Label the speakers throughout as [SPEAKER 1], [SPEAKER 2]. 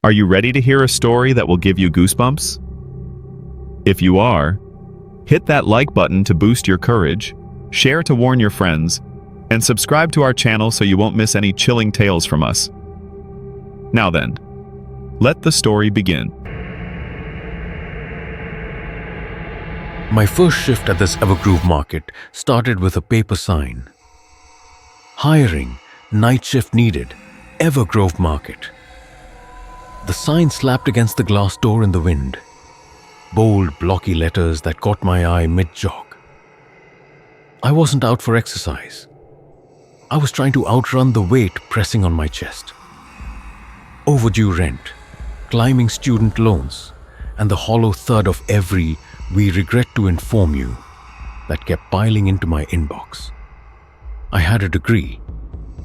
[SPEAKER 1] Are you ready to hear a story that will give you goosebumps? If you are, hit that like button to boost your courage, share to warn your friends, and subscribe to our channel so you won't miss any chilling tales from us. Now then, let the story begin.
[SPEAKER 2] My first shift at this Evergrove Market started with a paper sign. Hiring, night shift needed, Evergrove Market. The sign slapped against the glass door in the wind. Bold, blocky letters that caught my eye mid-jog. I wasn't out for exercise. I was trying to outrun the weight pressing on my chest. Overdue rent, climbing student loans, and the hollow thud of every "we regret to inform you" that kept piling into my inbox. I had a degree,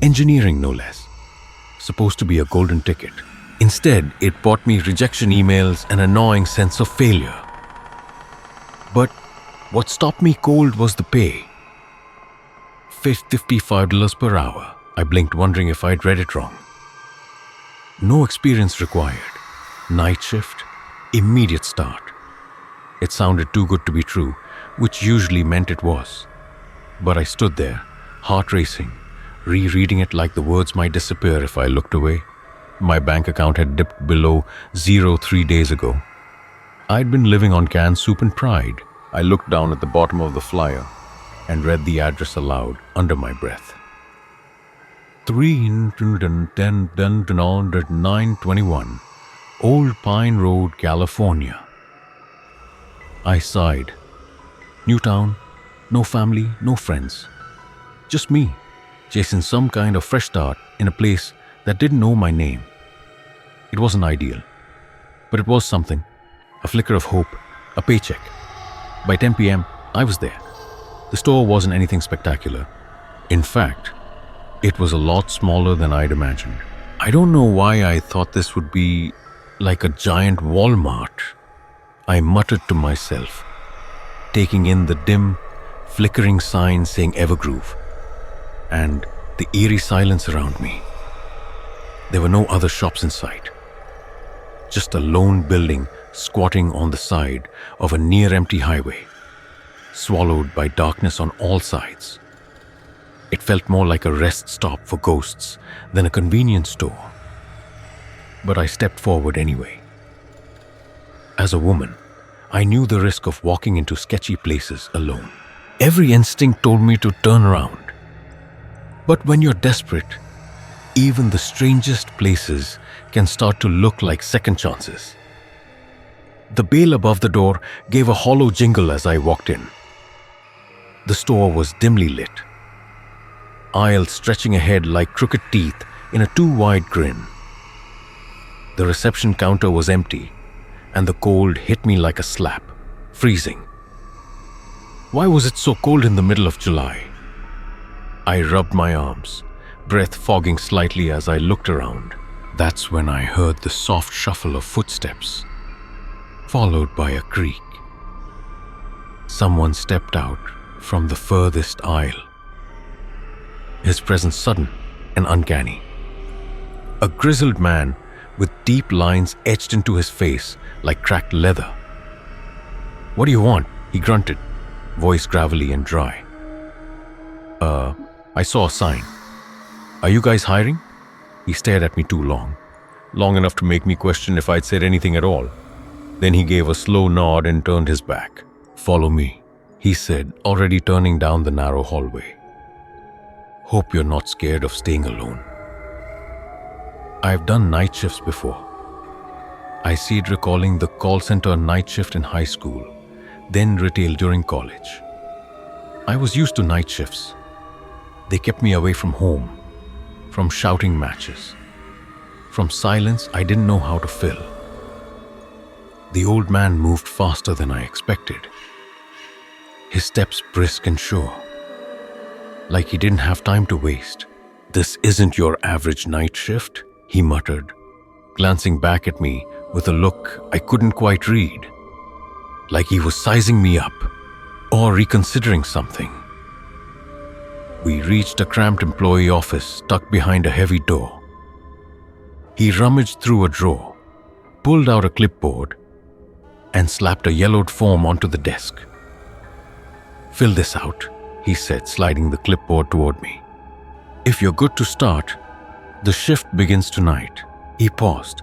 [SPEAKER 2] engineering no less, supposed to be a golden ticket. Instead, it brought me rejection emails and an annoying sense of failure. But what stopped me cold was the pay. $55 per hour. I blinked, wondering if I'd read it wrong. No experience required. Night shift, immediate start. It sounded too good to be true, which usually meant it was. But I stood there, heart racing, rereading it like the words might disappear if I looked away. My bank account had dipped below zero 3 days ago. I'd been living on canned soup and pride. I looked down at the bottom of the flyer and read the address aloud under my breath. 310-921 Old Pine Road, California. I sighed. New town, no family, no friends. Just me, chasing some kind of fresh start in a place that didn't know my name. It wasn't ideal, but it was something. A flicker of hope, a paycheck. By 10 p.m., I was there. The store wasn't anything spectacular. In fact, it was a lot smaller than I'd imagined. I don't know why I thought this would be like a giant Walmart. I muttered to myself, taking in the dim, flickering sign saying Evergrove, and the eerie silence around me. There were no other shops in sight. Just a lone building squatting on the side of a near-empty highway, swallowed by darkness on all sides. It felt more like a rest stop for ghosts than a convenience store. But I stepped forward anyway. As a woman, I knew the risk of walking into sketchy places alone. Every instinct told me to turn around. But when you're desperate, even the strangest places can start to look like second chances. The bell above the door gave a hollow jingle as I walked in. The store was dimly lit, aisles stretching ahead like crooked teeth in a too-wide grin. The reception counter was empty, and the cold hit me like a slap, freezing. Why was it so cold in the middle of July? I rubbed my arms, breath fogging slightly as I looked around. That's when I heard the soft shuffle of footsteps, followed by a creak. Someone stepped out from the furthest aisle. His presence sudden and uncanny. A grizzled man with deep lines etched into his face like cracked leather. "What do you want?" he grunted, voice gravelly and dry. I saw a sign. "Are you guys hiring?" He stared at me too long enough to make me question if I'd said anything at all. Then he gave a slow nod and turned his back. "Follow me," he said, already turning down the narrow hallway. "Hope you're not scared of staying alone." I've done night shifts before. I seed recalling the call center night shift in high school, then retail during college. I was used to night shifts. They kept me away from home, from shouting matches, from silence I didn't know how to fill. The old man moved faster than I expected, his steps brisk and sure, like he didn't have time to waste. "This isn't your average night shift," he muttered, glancing back at me with a look I couldn't quite read, like he was sizing me up or reconsidering something. We reached a cramped employee office tucked behind a heavy door. He rummaged through a drawer, pulled out a clipboard and slapped a yellowed form onto the desk. "Fill this out," he said, sliding the clipboard toward me. "If you're good to start, the shift begins tonight." He paused,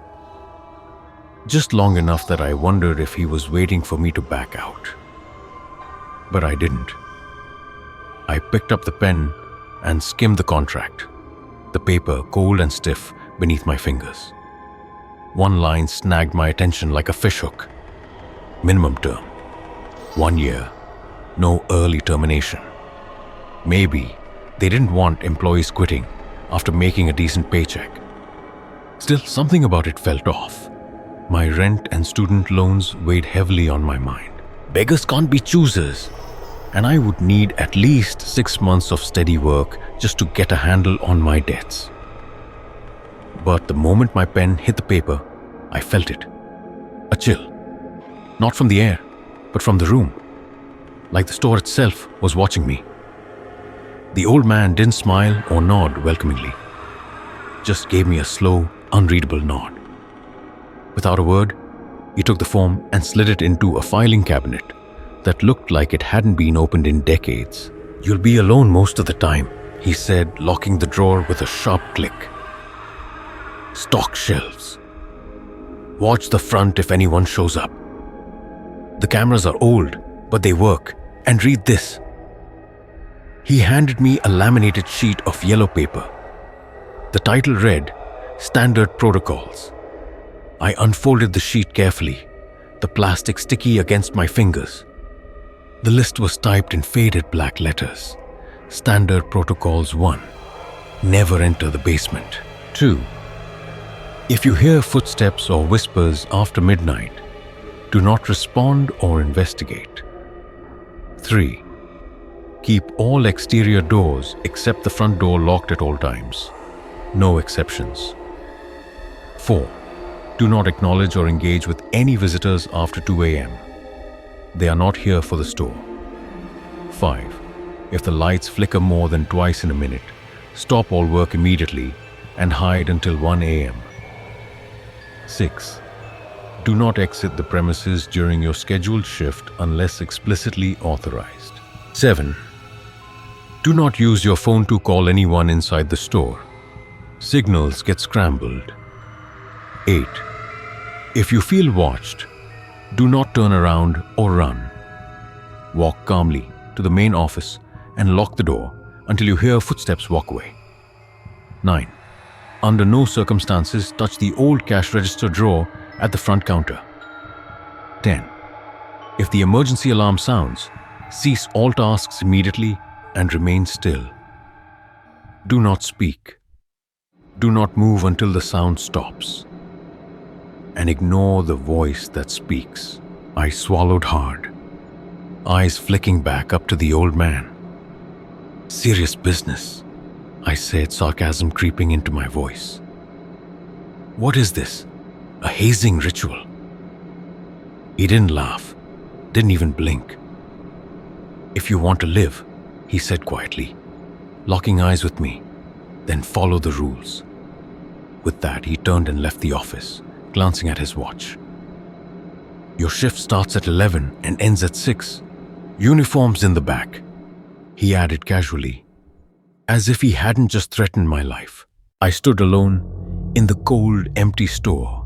[SPEAKER 2] just long enough that I wondered if he was waiting for me to back out. But I didn't. I picked up the pen and skimmed the contract, the paper cold and stiff beneath my fingers. One line snagged my attention like a fishhook. Minimum term, 1 year, no early termination. Maybe they didn't want employees quitting after making a decent paycheck. Still, something about it felt off. My rent and student loans weighed heavily on my mind. Beggars can't be choosers, and I would need at least 6 months of steady work just to get a handle on my debts. But the moment my pen hit the paper, I felt it. A chill. Not from the air, but from the room. Like the store itself was watching me. The old man didn't smile or nod welcomingly. Just gave me a slow, unreadable nod. Without a word, he took the form and slid it into a filing cabinet that looked like it hadn't been opened in decades. "You'll be alone most of the time," he said, locking the drawer with a sharp click. "Stock shelves. Watch the front if anyone shows up. The cameras are old, but they work. And read this." He handed me a laminated sheet of yellow paper. The title read, "Standard Protocols." I unfolded the sheet carefully, the plastic sticky against my fingers. The list was typed in faded black letters. Standard Protocols 1. Never enter the basement. 2. If you hear footsteps or whispers after midnight, do not respond or investigate. 3. Keep all exterior doors except the front door locked at all times. No exceptions. 4. Do not acknowledge or engage with any visitors after 2 a.m. They are not here for the store. 5. If the lights flicker more than twice in a minute, stop all work immediately and hide until 1 a.m. 6. Do not exit the premises during your scheduled shift unless explicitly authorized. 7. Do not use your phone to call anyone inside the store. Signals get scrambled. 8. If you feel watched, do not turn around or run. Walk calmly to the main office and lock the door until you hear footsteps walk away. 9. Under no circumstances touch the old cash register drawer at the front counter. 10. If the emergency alarm sounds, cease all tasks immediately and remain still. Do not speak. Do not move until the sound stops. And ignore the voice that speaks. I swallowed hard, eyes flicking back up to the old man. "Serious business," I said, sarcasm creeping into my voice. "What is this? A hazing ritual?" He didn't laugh, didn't even blink. "If you want to live," he said quietly, locking eyes with me, "then follow the rules." With that, he turned and left the office, glancing at his watch. "Your shift starts at 11 and ends at 6. Uniforms in the back," he added casually, as if he hadn't just threatened my life. I stood alone in the cold, empty store,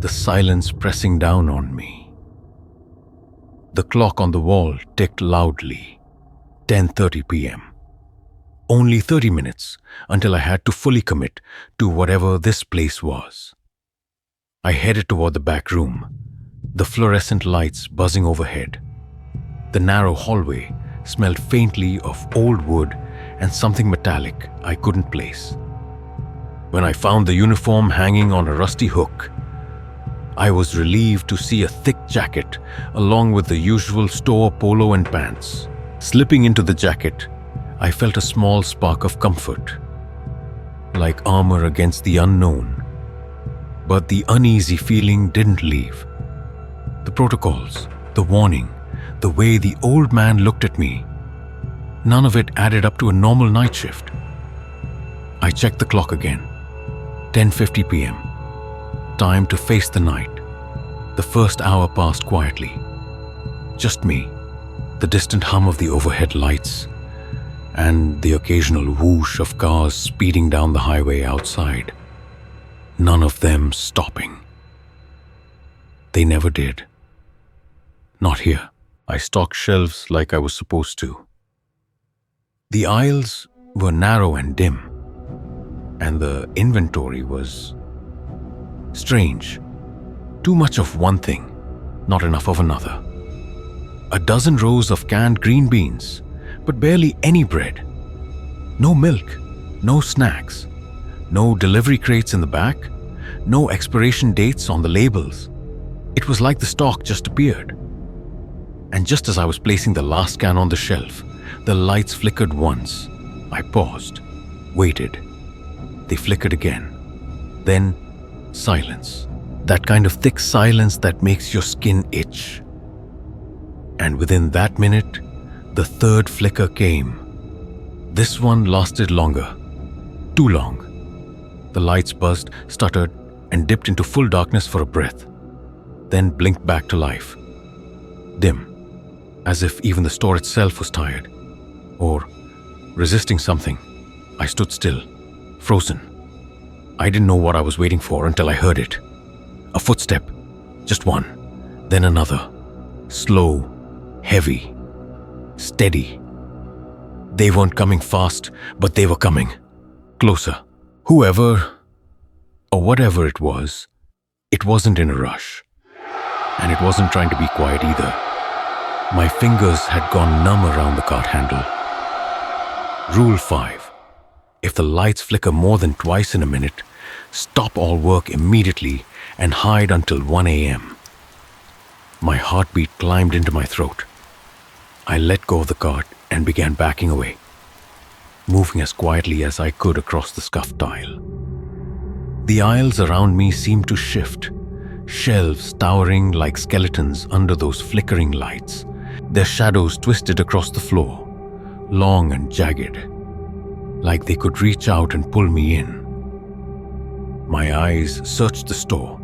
[SPEAKER 2] the silence pressing down on me. The clock on the wall ticked loudly. 10:30 p.m. Only 30 minutes until I had to fully commit to whatever this place was. I headed toward the back room, the fluorescent lights buzzing overhead. The narrow hallway smelled faintly of old wood and something metallic I couldn't place. When I found the uniform hanging on a rusty hook, I was relieved to see a thick jacket along with the usual store polo and pants. Slipping into the jacket, I felt a small spark of comfort, like armor against the unknown. But the uneasy feeling didn't leave. The protocols, the warning, the way the old man looked at me, none of it added up to a normal night shift. I checked the clock again. 10:50 p.m. time to face the night. The first hour passed quietly. Just me, the distant hum of the overhead lights, and the occasional whoosh of cars speeding down the highway outside. None of them stopping. They never did. Not here. I stocked shelves like I was supposed to. The aisles were narrow and dim, and the inventory was strange. Too much of one thing, not enough of another. A dozen rows of canned green beans, but barely any bread. No milk, no snacks, no delivery crates in the back, no expiration dates on the labels. It was like the stock just appeared. And just as I was placing the last can on the shelf, the lights flickered once. I paused, waited. They flickered again. Then, silence. That kind of thick silence that makes your skin itch. And within that minute, the third flicker came. This one lasted longer. Too long. The lights buzzed, stuttered, and dipped into full darkness for a breath. Then blinked back to life. Dim. As if even the store itself was tired. Or resisting something. I stood still, frozen. I didn't know what I was waiting for until I heard it. A footstep. Just one. Then another. Slow. Heavy. Steady. They weren't coming fast, but they were coming. Closer. Whoever, or whatever it wasn't in a rush. And it wasn't trying to be quiet either. My fingers had gone numb around the cart handle. Rule 5. If the lights flicker more than twice in a minute, stop all work immediately and hide until 1 a.m. My heartbeat climbed into my throat. I let go of the cart and began backing away, moving as quietly as I could across the scuffed tile. The aisles around me seemed to shift, shelves towering like skeletons under those flickering lights, their shadows twisted across the floor, long and jagged, like they could reach out and pull me in. My eyes searched the store.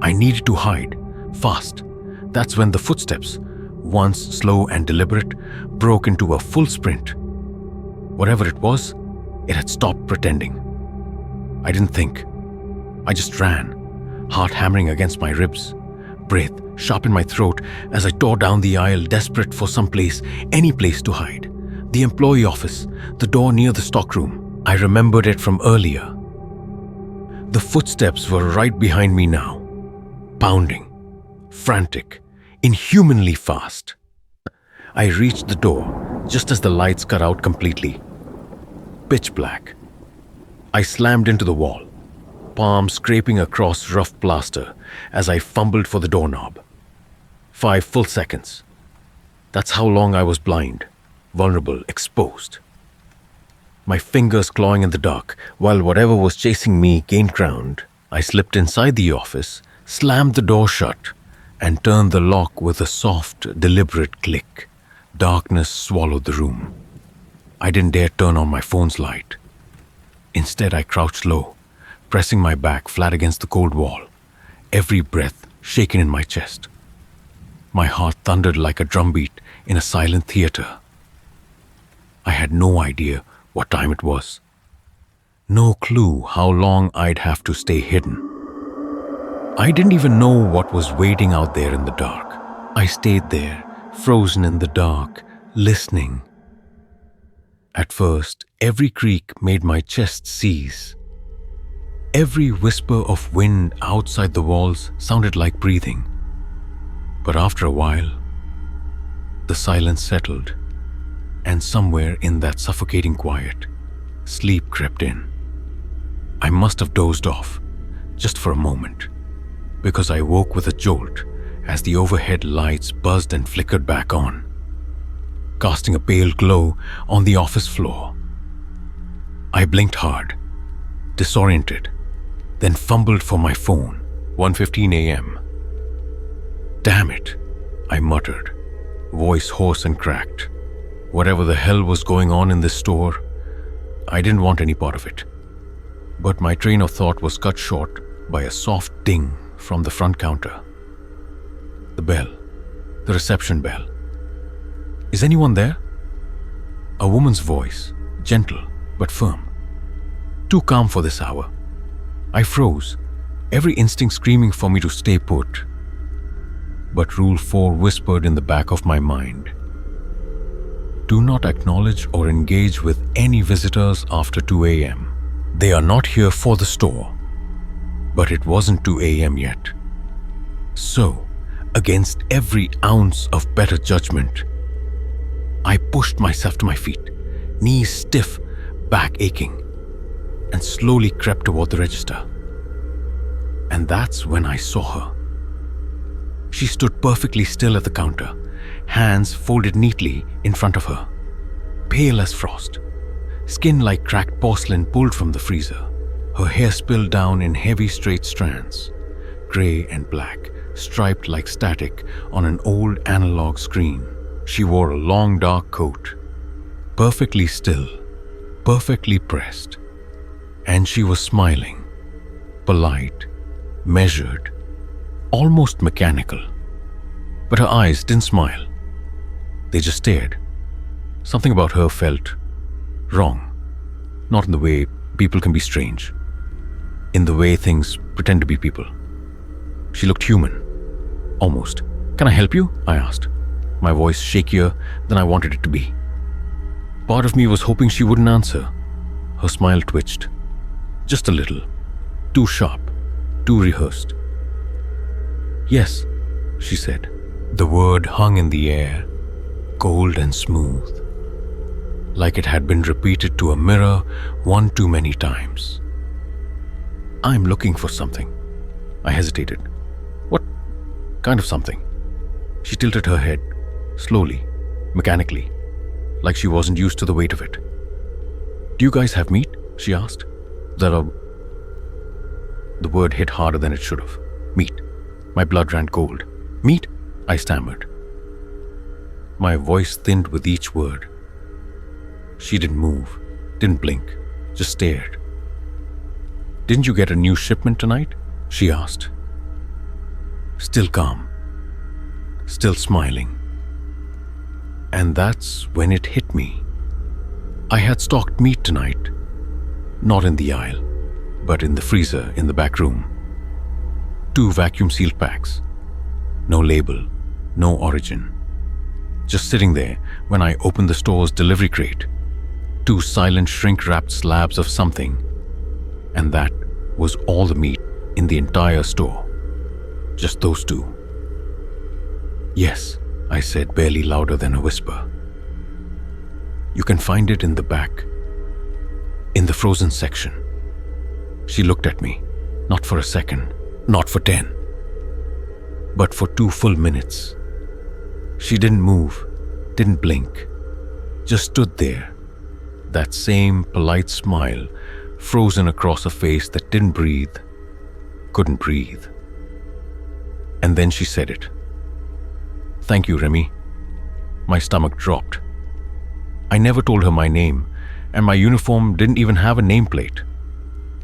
[SPEAKER 2] I needed to hide, fast. That's when the footsteps, once slow and deliberate, broke into a full sprint. Whatever it was, it had stopped pretending. I didn't think. I just ran, heart hammering against my ribs, breath sharp in my throat as I tore down the aisle, desperate for some place, any place to hide. The employee office, the door near the stockroom. I remembered it from earlier. The footsteps were right behind me now, pounding, frantic, inhumanly fast. I reached the door just as the lights cut out completely. Pitch black. I slammed into the wall, palm scraping across rough plaster as I fumbled for the doorknob. 5 full seconds. That's how long I was blind, vulnerable, exposed. My fingers clawing in the dark, while whatever was chasing me gained ground. I slipped inside the office, slammed the door shut, and turned the lock with a soft, deliberate click. Darkness swallowed the room. I didn't dare turn on my phone's light. Instead, I crouched low, pressing my back flat against the cold wall, every breath shaken in my chest. My heart thundered like a drumbeat in a silent theater. I had no idea what time it was. No clue how long I'd have to stay hidden. I didn't even know what was waiting out there in the dark. I stayed there, frozen in the dark, listening. At first, every creak made my chest seize. Every whisper of wind outside the walls sounded like breathing. But after a while, the silence settled, and somewhere in that suffocating quiet, sleep crept in. I must have dozed off, just for a moment, because I woke with a jolt as the overhead lights buzzed and flickered back on, casting a pale glow on the office floor. I blinked hard, disoriented, then fumbled for my phone. 1:15 a.m. Damn it, I muttered, voice hoarse and cracked. Whatever the hell was going on in this store, I didn't want any part of it. But my train of thought was cut short by a soft ding from the front counter. The bell. The reception bell. "Is anyone there?" A woman's voice, gentle but firm. Too calm for this hour. I froze, every instinct screaming for me to stay put. But Rule 4 whispered in the back of my mind. Do not acknowledge or engage with any visitors after 2 a.m. They are not here for the store. But it wasn't 2 a.m. yet. So, against every ounce of better judgment, I pushed myself to my feet, knees stiff, back aching, and slowly crept toward the register. And that's when I saw her. She stood perfectly still at the counter, hands folded neatly in front of her, pale as frost, skin like cracked porcelain pulled from the freezer, her hair spilled down in heavy straight strands, gray and black, striped like static on an old analog screen. She wore a long dark coat, perfectly still, perfectly pressed, and she was smiling, polite, measured, almost mechanical. But her eyes didn't smile. They just stared. Something about her felt wrong. Not in the way people can be strange. In the way things pretend to be people. She looked human. Almost. "Can I help you?" I asked, my voice shakier than I wanted it to be. Part of me was hoping she wouldn't answer. Her smile twitched. Just a little. Too sharp. Too rehearsed. "Yes," she said. The word hung in the air, cold and smooth, like it had been repeated to a mirror one too many times. "I'm looking for something." I hesitated. "What kind of something?" She tilted her head, slowly, mechanically, like she wasn't used to the weight of it. "Do you guys have meat?" she asked. The word hit harder than it should have. Meat. My blood ran cold. "Meat?" I stammered. My voice thinned with each word. She didn't move, didn't blink, just stared. "Didn't you get a new shipment tonight?" she asked. Still calm, still smiling. And that's when it hit me. I had stocked meat tonight, not in the aisle, but in the freezer in the back room. 2 vacuum-sealed packs. No label, no origin. Just sitting there when I opened the store's delivery crate. 2 silent shrink-wrapped slabs of something. And that was all the meat in the entire store. Just those 2. "Yes," I said, barely louder than a whisper. "You can find it in the back, in the frozen section." She looked at me, not for a second, not for 10, but for 2 full minutes. She didn't move, didn't blink, just stood there, that same polite smile frozen across a face that didn't breathe, couldn't breathe. And then she said it. "Thank you, Remi." My stomach dropped. I never told her my name, and my uniform didn't even have a nameplate.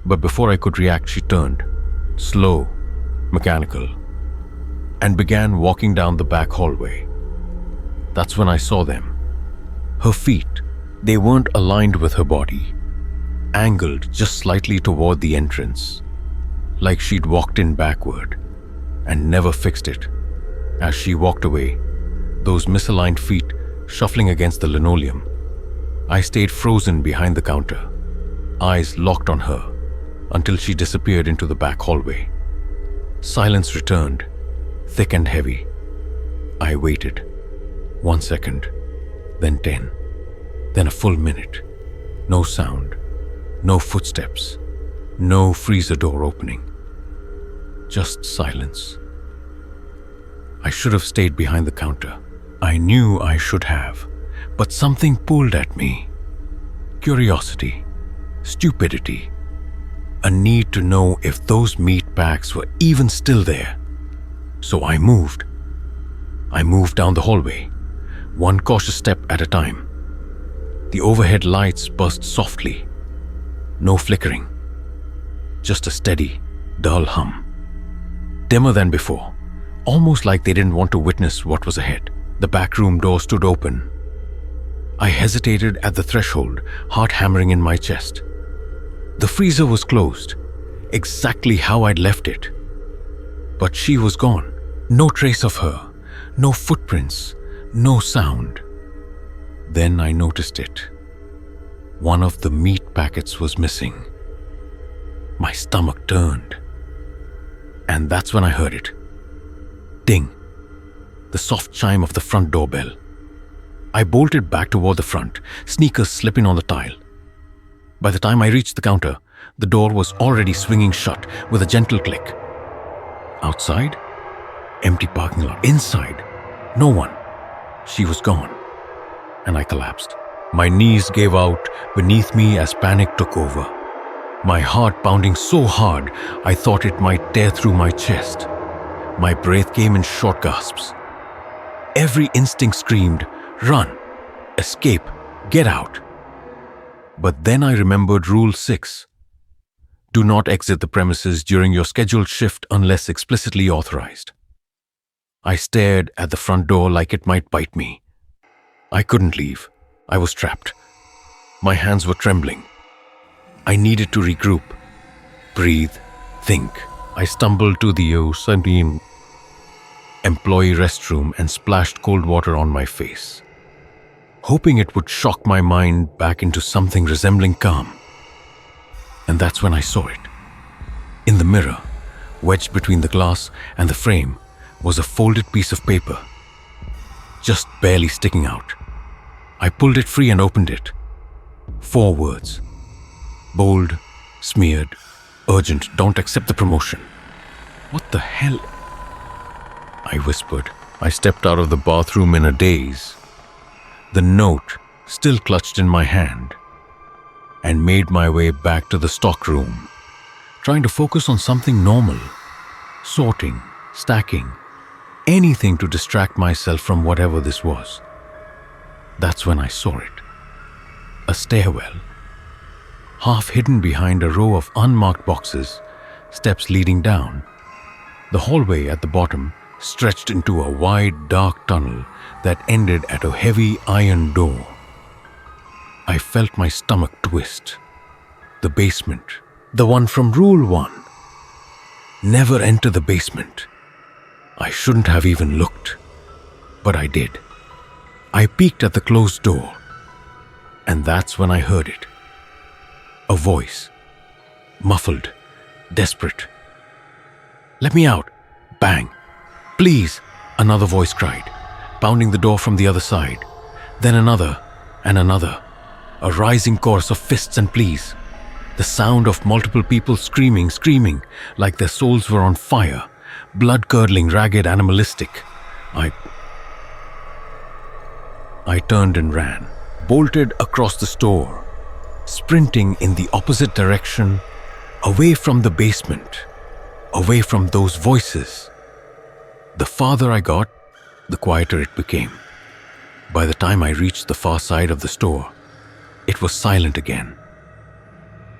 [SPEAKER 2] But before I could react, she turned, slow, mechanical, and began walking down the back hallway. That's when I saw them. Her feet, they weren't aligned with her body, angled just slightly toward the entrance, like she'd walked in backward and never fixed it. As she walked away, those misaligned feet shuffling against the linoleum, I stayed frozen behind the counter, eyes locked on her, until she disappeared into the back hallway. Silence returned, thick and heavy. I waited. 1 second, then 10, then a full minute. No sound, no footsteps, no freezer door opening. Just silence. I should have stayed behind the counter. I knew I should have, but something pulled at me. Curiosity, stupidity, a need to know if those meat packs were even still there. So I moved. I moved down the hallway, one cautious step at a time. The overhead lights buzzed softly. No flickering. Just a steady, dull hum. Dimmer than before, almost like they didn't want to witness what was ahead. The back room door stood open. I hesitated at the threshold, heart hammering in my chest. The freezer was closed, exactly how I'd left it. But she was gone. No trace of her, no footprints, no sound. Then I noticed it. One of the meat packets was missing. My stomach turned. And that's when I heard it. Ding. The soft chime of the front doorbell. I bolted back toward the front, sneakers slipping on the tile. By the time I reached the counter, the door was already swinging shut with a gentle click. Outside, empty parking lot. Inside, no one. She was gone. And I collapsed. My knees gave out beneath me as panic took over. My heart pounding so hard, I thought it might tear through my chest. My breath came in short gasps. Every instinct screamed, run, escape, get out. But then I remembered Rule 6. Do not exit the premises during your scheduled shift unless explicitly authorized. I stared at the front door like it might bite me. I couldn't leave. I was trapped. My hands were trembling. I needed to regroup, breathe, think. I stumbled to the O17 employee restroom and splashed cold water on my face, hoping it would shock my mind back into something resembling calm. And that's when I saw it. In the mirror, wedged between the glass and the frame, was a folded piece of paper, just barely sticking out. I pulled it free and opened it. 4 words. Bold, smeared, urgent, don't accept the promotion. What the hell? I whispered. I stepped out of the bathroom in a daze, the note still clutched in my hand, and made my way back to the stock room, trying to focus on something normal, sorting, stacking, anything to distract myself from whatever this was. That's when I saw it. A stairwell, half hidden behind a row of unmarked boxes, steps leading down. The hallway at the bottom stretched into a wide, dark tunnel that ended at a heavy iron door. I felt my stomach twist. The basement, the one from Rule 1. Never enter the basement. I shouldn't have even looked, but I did. I peeked at the closed door, and that's when I heard it. A voice, muffled, desperate. Let me out. Bang. Please, another voice cried, pounding the door from the other side. Then another and another. A rising chorus of fists and pleas. The sound of multiple people screaming like their souls were on fire, blood-curdling, ragged, animalistic. I turned and ran, bolted across the store, sprinting in the opposite direction, away from the basement, away from those voices. The farther I got, the quieter it became. By the time I reached the far side of the store, it was silent again,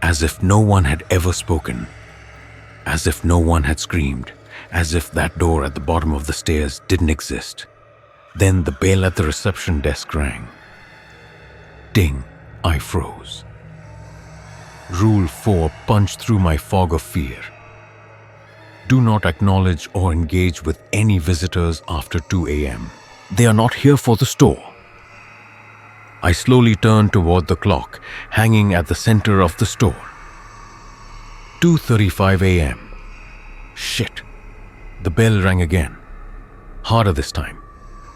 [SPEAKER 2] as if no one had ever spoken, as if no one had screamed, as if that door at the bottom of the stairs didn't exist. Then the bell at the reception desk rang. Ding, I froze. Rule 4 punched through my fog of fear. Do not acknowledge or engage with any visitors after 2 a.m. They are not here for the store. I slowly turned toward the clock hanging at the center of the store. 2:35 a.m. Shit. The bell rang again. Harder this time.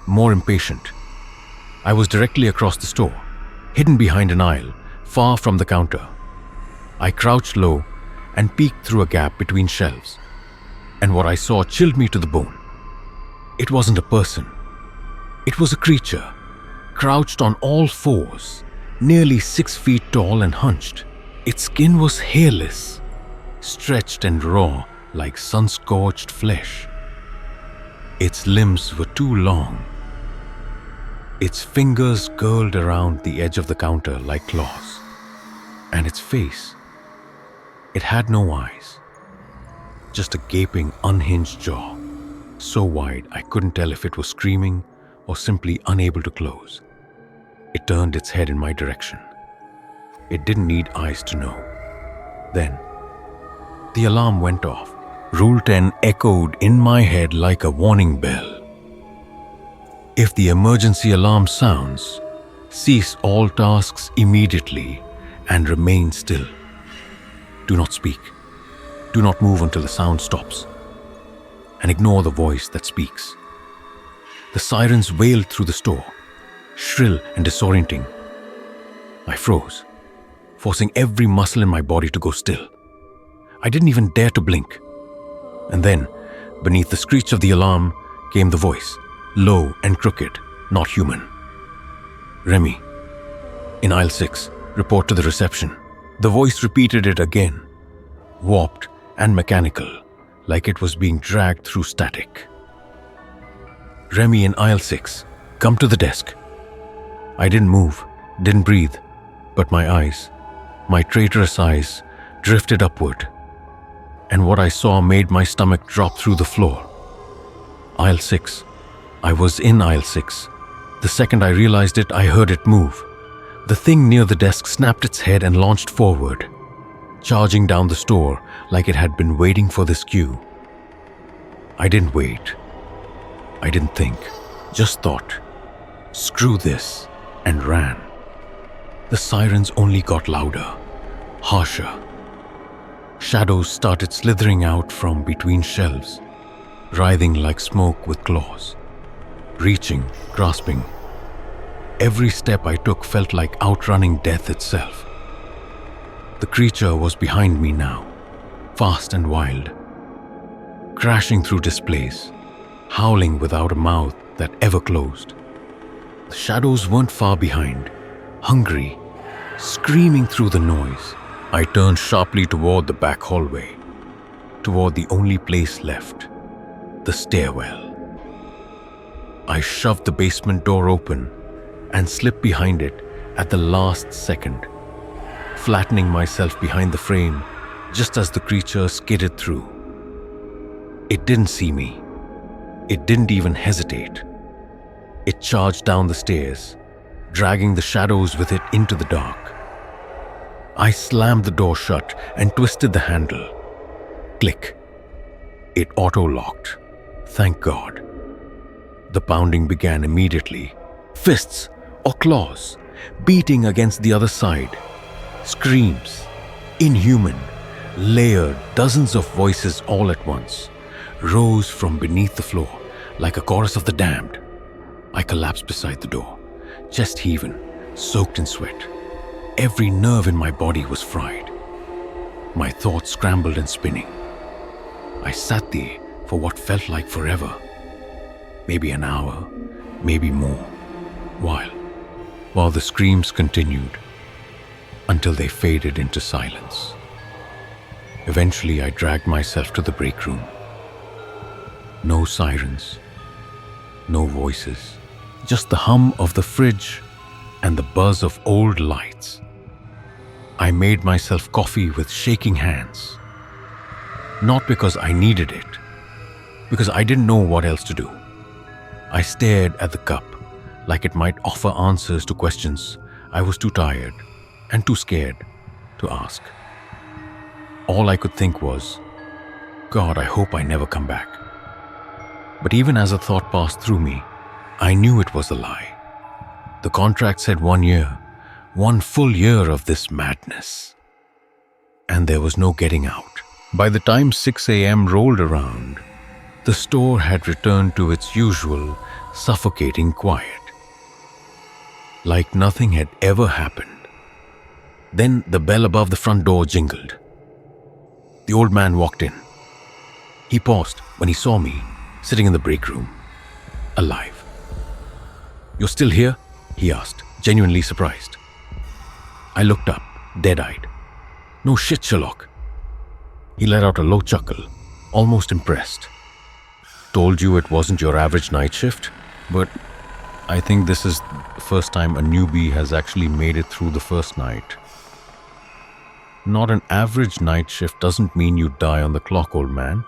[SPEAKER 2] More impatient. I was directly across the store, hidden behind an aisle, far from the counter. I crouched low and peeked through a gap between shelves. And what I saw chilled me to the bone. It wasn't a person. It was a creature, crouched on all fours, nearly 6 feet tall and hunched. Its skin was hairless, stretched and raw like sun-scorched flesh. Its limbs were too long. Its fingers curled around the edge of the counter like claws. And its face, it had no eyes. just a gaping, unhinged jaw, so wide I couldn't tell if it was screaming or simply unable to close. It turned its head in my direction. It didn't need eyes to know. Then, the alarm went off. Rule 10 echoed in my head like a warning bell. If the emergency alarm sounds, cease all tasks immediately and remain still. Do not speak. Do not move until the sound stops. And ignore the voice that speaks. The sirens wailed through the store, shrill and disorienting. I froze, forcing every muscle in my body to go still. I didn't even dare to blink. And then, beneath the screech of the alarm, came the voice, low and crooked, not human. Remi, in aisle 6, report to the reception. The voice repeated it again, warped and mechanical, like it was being dragged through static. Remi in aisle 6, come to the desk. I didn't move, didn't breathe, but my eyes, my traitorous eyes, drifted upward, and what I saw made my stomach drop through the floor. Aisle 6. I was in aisle 6. The second I realized it, I heard it move. The thing near the desk snapped its head and launched forward, charging down the store like it had been waiting for this cue. I didn't wait. I didn't think. Just thought, screw this, and ran. The sirens only got louder, harsher. Shadows started slithering out from between shelves, writhing like smoke with claws, reaching, grasping. Every step I took felt like outrunning death itself. The creature was behind me now, fast and wild, crashing through displays, howling without a mouth that ever closed. The shadows weren't far behind, hungry, screaming through the noise. I turned sharply toward the back hallway, toward the only place left, the stairwell. I shoved the basement door open and slipped behind it at the last second, flattening myself behind the frame just as the creature skidded through. It didn't see me. It didn't even hesitate. It charged down the stairs, dragging the shadows with it into the dark. I slammed the door shut and twisted the handle. Click. It auto-locked. Thank God. The pounding began immediately. Fists or claws beating against the other side. Screams, inhuman, layered, dozens of voices all at once, rose from beneath the floor like a chorus of the damned. I collapsed beside the door, chest heaving, soaked in sweat. Every nerve in my body was fried. My thoughts scrambled and spinning. I sat there for what felt like forever. Maybe an hour, maybe more. While the screams continued, until they faded into silence. Eventually, I dragged myself to the break room. No sirens, no voices, just the hum of the fridge and the buzz of old lights. I made myself coffee with shaking hands. Not because I needed it, because I didn't know what else to do. I stared at the cup like it might offer answers to questions I was too tired and too scared to ask. All I could think was, God, I hope I never come back. But even as a thought passed through me, I knew it was a lie. The contract said 1 year, 1 full year of this madness. And there was no getting out. By the time 6 a.m. rolled around, the store had returned to its usual, suffocating quiet. Like nothing had ever happened. Then the bell above the front door jingled. The old man walked in. He paused when he saw me, sitting in the break room, alive. "You're still here?" he asked, genuinely surprised. I looked up, dead-eyed. "No shit, Sherlock." He let out a low chuckle, almost impressed. "Told you it wasn't your average night shift, but I think this is the first time a newbie has actually made it through the first night." Not an average night shift doesn't mean you die on the clock, old man,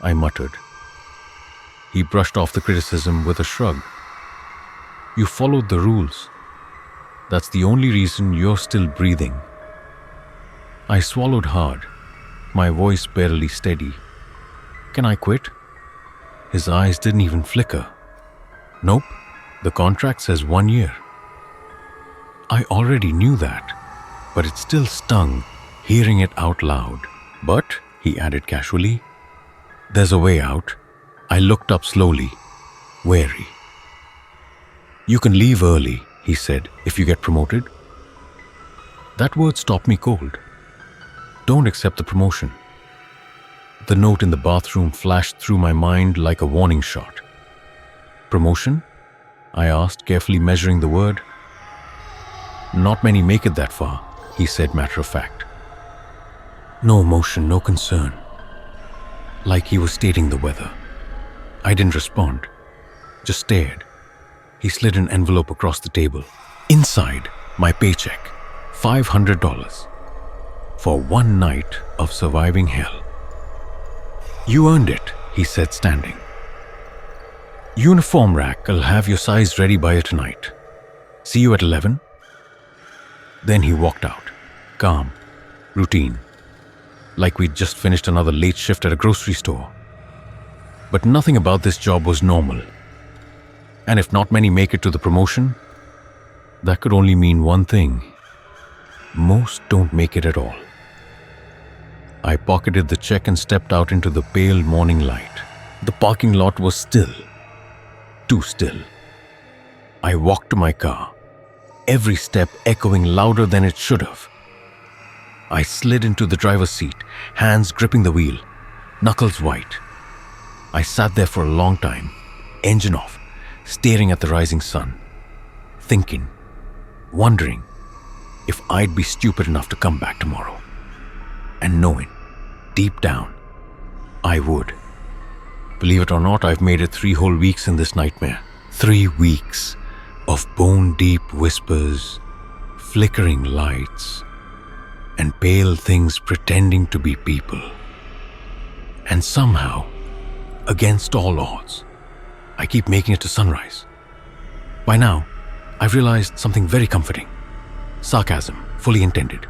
[SPEAKER 2] I muttered. He brushed off the criticism with a shrug. You followed the rules. That's the only reason you're still breathing. I swallowed hard, my voice barely steady. Can I quit? His eyes didn't even flicker. Nope, the contract says 1 year. I already knew that, but it still stung, hearing it out loud. But, he added casually, there's a way out. I looked up slowly, wary. You can leave early, he said, if you get promoted. That word stopped me cold. Don't accept the promotion. The note in the bathroom flashed through my mind like a warning shot. Promotion? I asked, carefully measuring the word. Not many make it that far, he said, matter of fact. No emotion, no concern. Like he was stating the weather. I didn't respond, just stared. He slid an envelope across the table. Inside, my paycheck, $500. For 1 night of surviving hell. You earned it, he said, standing. Uniform rack, I'll have your size ready by tonight. See you at 11? Then he walked out, calm, routine, like we'd just finished another late shift at a grocery store. But nothing about this job was normal. And if not many make it to the promotion, that could only mean one thing. Most don't make it at all. I pocketed the check and stepped out into the pale morning light. The parking lot was still. Too still. I walked to my car, every step echoing louder than it should have. I slid into the driver's seat, hands gripping the wheel, knuckles white. I sat there for a long time, engine off, staring at the rising sun, thinking, wondering if I'd be stupid enough to come back tomorrow. And knowing, deep down, I would. Believe it or not, I've made it 3 whole weeks in this nightmare. 3 weeks of bone-deep whispers, flickering lights, and pale things pretending to be people. And somehow, against all odds, I keep making it to sunrise. By now, I've realized something very comforting. Sarcasm, fully intended.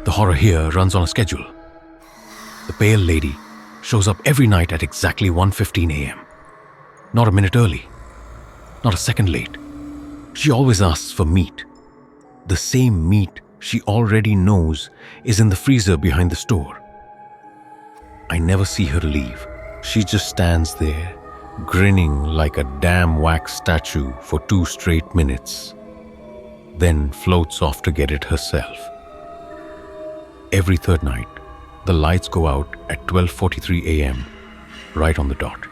[SPEAKER 2] The horror here runs on a schedule. The pale lady shows up every night at exactly 1:15 a.m. Not a minute early, not a second late. She always asks for meat. The same meat she already knows is in the freezer behind the store. I never see her leave. She just stands there, grinning like a damn wax statue for 2 straight minutes, then floats off to get it herself. Every third night, the lights go out at 12:43 a.m., right on the dot.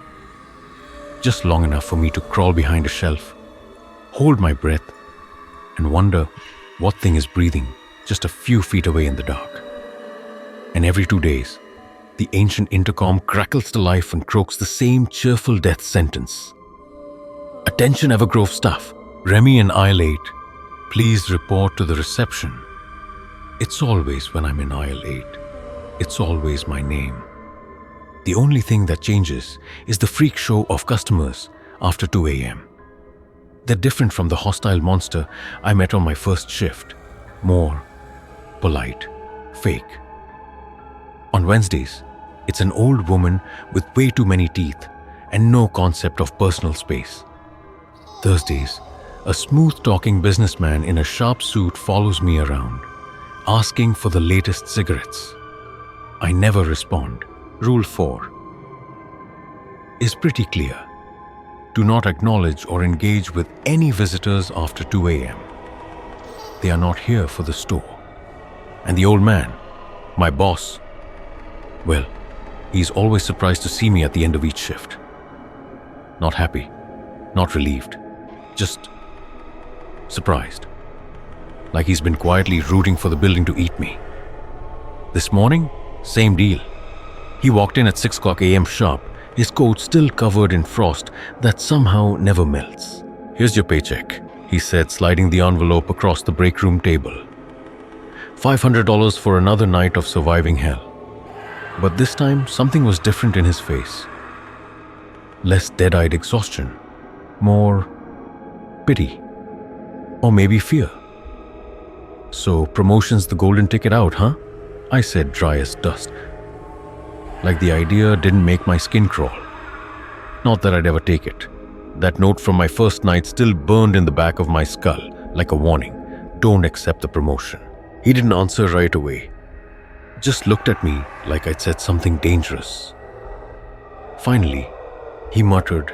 [SPEAKER 2] Just long enough for me to crawl behind a shelf, hold my breath, and wonder what thing is breathing just a few feet away in the dark. And every 2 days, the ancient intercom crackles to life and croaks the same cheerful death sentence. Attention Evergrove staff, Remi and aisle 8, please report to the reception. It's always when I'm in aisle 8. It's always my name. The only thing that changes is the freak show of customers after 2 a.m. They're different from the hostile monster I met on my first shift. More polite, fake. On Wednesdays, it's an old woman with way too many teeth and no concept of personal space. Thursdays, a smooth-talking businessman in a sharp suit follows me around, asking for the latest cigarettes. I never respond. Rule 4 is pretty clear. Do not acknowledge or engage with any visitors after 2 a.m. They are not here for the store. And the old man, my boss, well, he's always surprised to see me at the end of each shift. Not happy, not relieved, just surprised. Like he's been quietly rooting for the building to eat me. This morning, same deal. He walked in at 6 o'clock a.m. sharp, his coat still covered in frost that somehow never melts. Here's your paycheck, he said, sliding the envelope across the break room table. $500 for another night of surviving hell. But this time, something was different in his face. Less dead-eyed exhaustion, more pity, or maybe fear. "So, promotion's the golden ticket out, huh?" I said, dry as dust. Like the idea didn't make my skin crawl. Not that I'd ever take it. That note from my first night still burned in the back of my skull, like a warning. Don't accept the promotion. He didn't answer right away. Just looked at me like I'd said something dangerous. Finally, he muttered,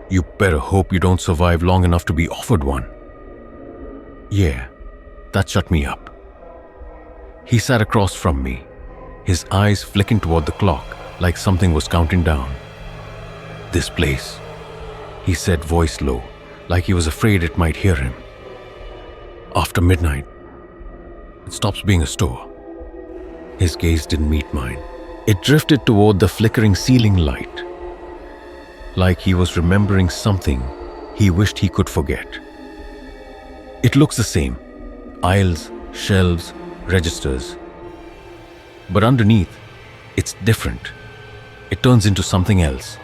[SPEAKER 2] "You better hope you don't survive long enough to be offered one." Yeah, that shut me up. He sat across from me, his eyes flicking toward the clock like something was counting down. "This place," he said, voice low, like he was afraid it might hear him. "After midnight, it stops being a store." His gaze didn't meet mine. It drifted toward the flickering ceiling light, like he was remembering something he wished he could forget. "It looks the same. Aisles, shelves, registers. But underneath, it's different. It turns into something else.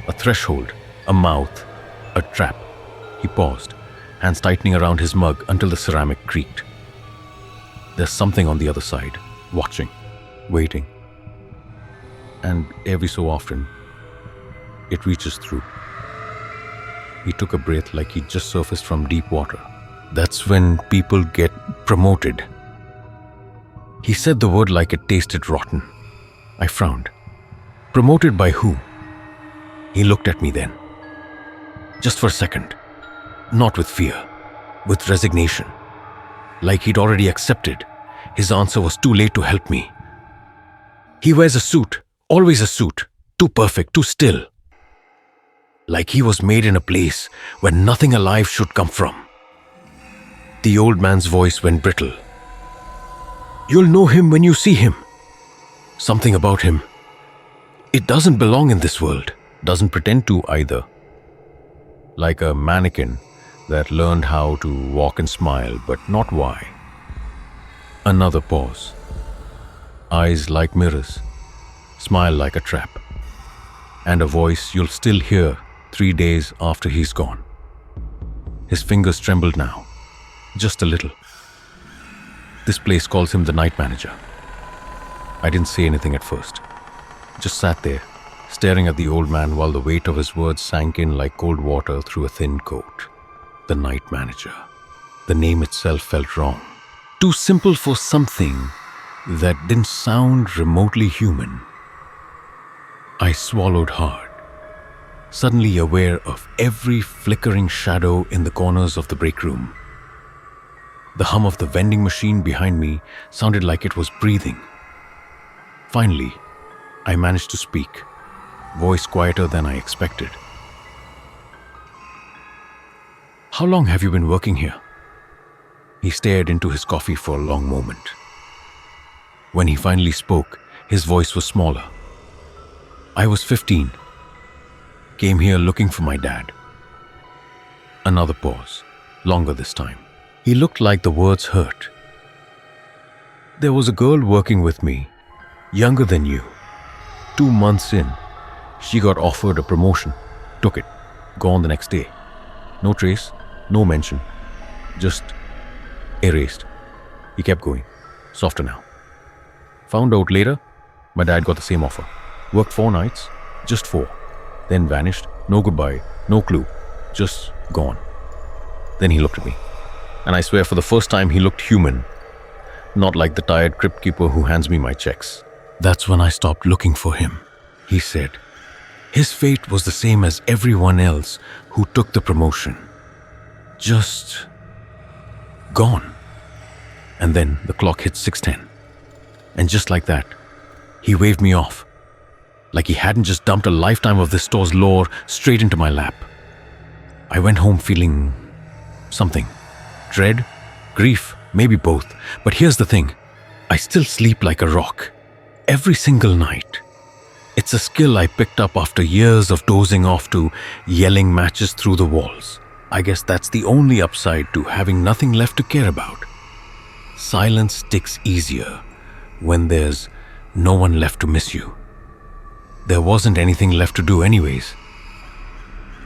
[SPEAKER 2] A threshold, a mouth, a trap." He paused, hands tightening around his mug until the ceramic creaked. "There's something on the other side, watching, waiting. And every so often, it reaches through." He took a breath like he'd just surfaced from deep water. "That's when people get promoted." He said the word like it tasted rotten. I frowned. "Promoted by who?" He looked at me then. Just for a second. Not with fear, with resignation. Like he'd already accepted. His answer was too late to help me. "He wears a suit, always a suit. Too perfect, too still. Like he was made in a place where nothing alive should come from." The old man's voice went brittle. "You'll know him when you see him. Something about him. It doesn't belong in this world. Doesn't pretend to either. Like a mannequin that learned how to walk and smile, but not why." Another pause. Eyes like mirrors. Smile like a trap. And a voice you'll still hear 3 days after he's gone. His fingers trembled now. Just a little. "This place calls him the night manager." I didn't say anything at first. Just sat there, staring at the old man while the weight of his words sank in like cold water through a thin coat. The night manager. The name itself felt wrong. Too simple for something that didn't sound remotely human. I swallowed hard, suddenly aware of every flickering shadow in the corners of the break room. The hum of the vending machine behind me sounded like it was breathing. Finally, I managed to speak, voice quieter than I expected. "How long have you been working here?" He stared into his coffee for a long moment. When he finally spoke, his voice was smaller. "I was 15. Came here looking for my dad." Another pause, longer this time. He looked like the words hurt. "There was a girl working with me, younger than you. 2 months in, she got offered a promotion. Took it. Gone the next day. No trace, no mention. Just erased." He kept going. Softer now. "Found out later, my dad got the same offer. Worked 4 nights, just 4. Then vanished, no goodbye, no clue. Just gone." Then he looked at me. And I swear for the first time he looked human. Not like the tired crypt keeper who hands me my checks. "That's when I stopped looking for him," he said. His fate was the same as everyone else who took the promotion. Just gone. And then the clock hit 6:10. And just like that, he waved me off. Like he hadn't just dumped a lifetime of this store's lore straight into my lap. I went home feeling something. Dread, grief, maybe both. But here's the thing. I still sleep like a rock. Every single night. It's a skill I picked up after years of dozing off to yelling matches through the walls. I guess that's the only upside to having nothing left to care about. Silence sticks easier when there's no one left to miss you. There wasn't anything left to do anyways.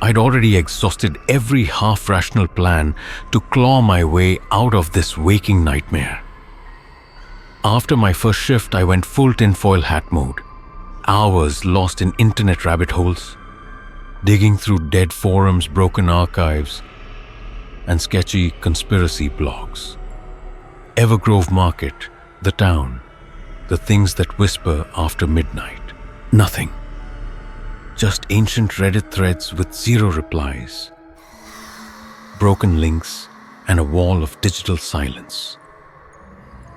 [SPEAKER 2] I'd already exhausted every half-rational plan to claw my way out of this waking nightmare. After my first shift, I went full tinfoil hat mode. Hours lost in internet rabbit holes, digging through dead forums, broken archives, and sketchy conspiracy blogs. Evergrove Market, the town, the things that whisper after midnight. Nothing. Just ancient Reddit threads with zero replies, broken links, and a wall of digital silence.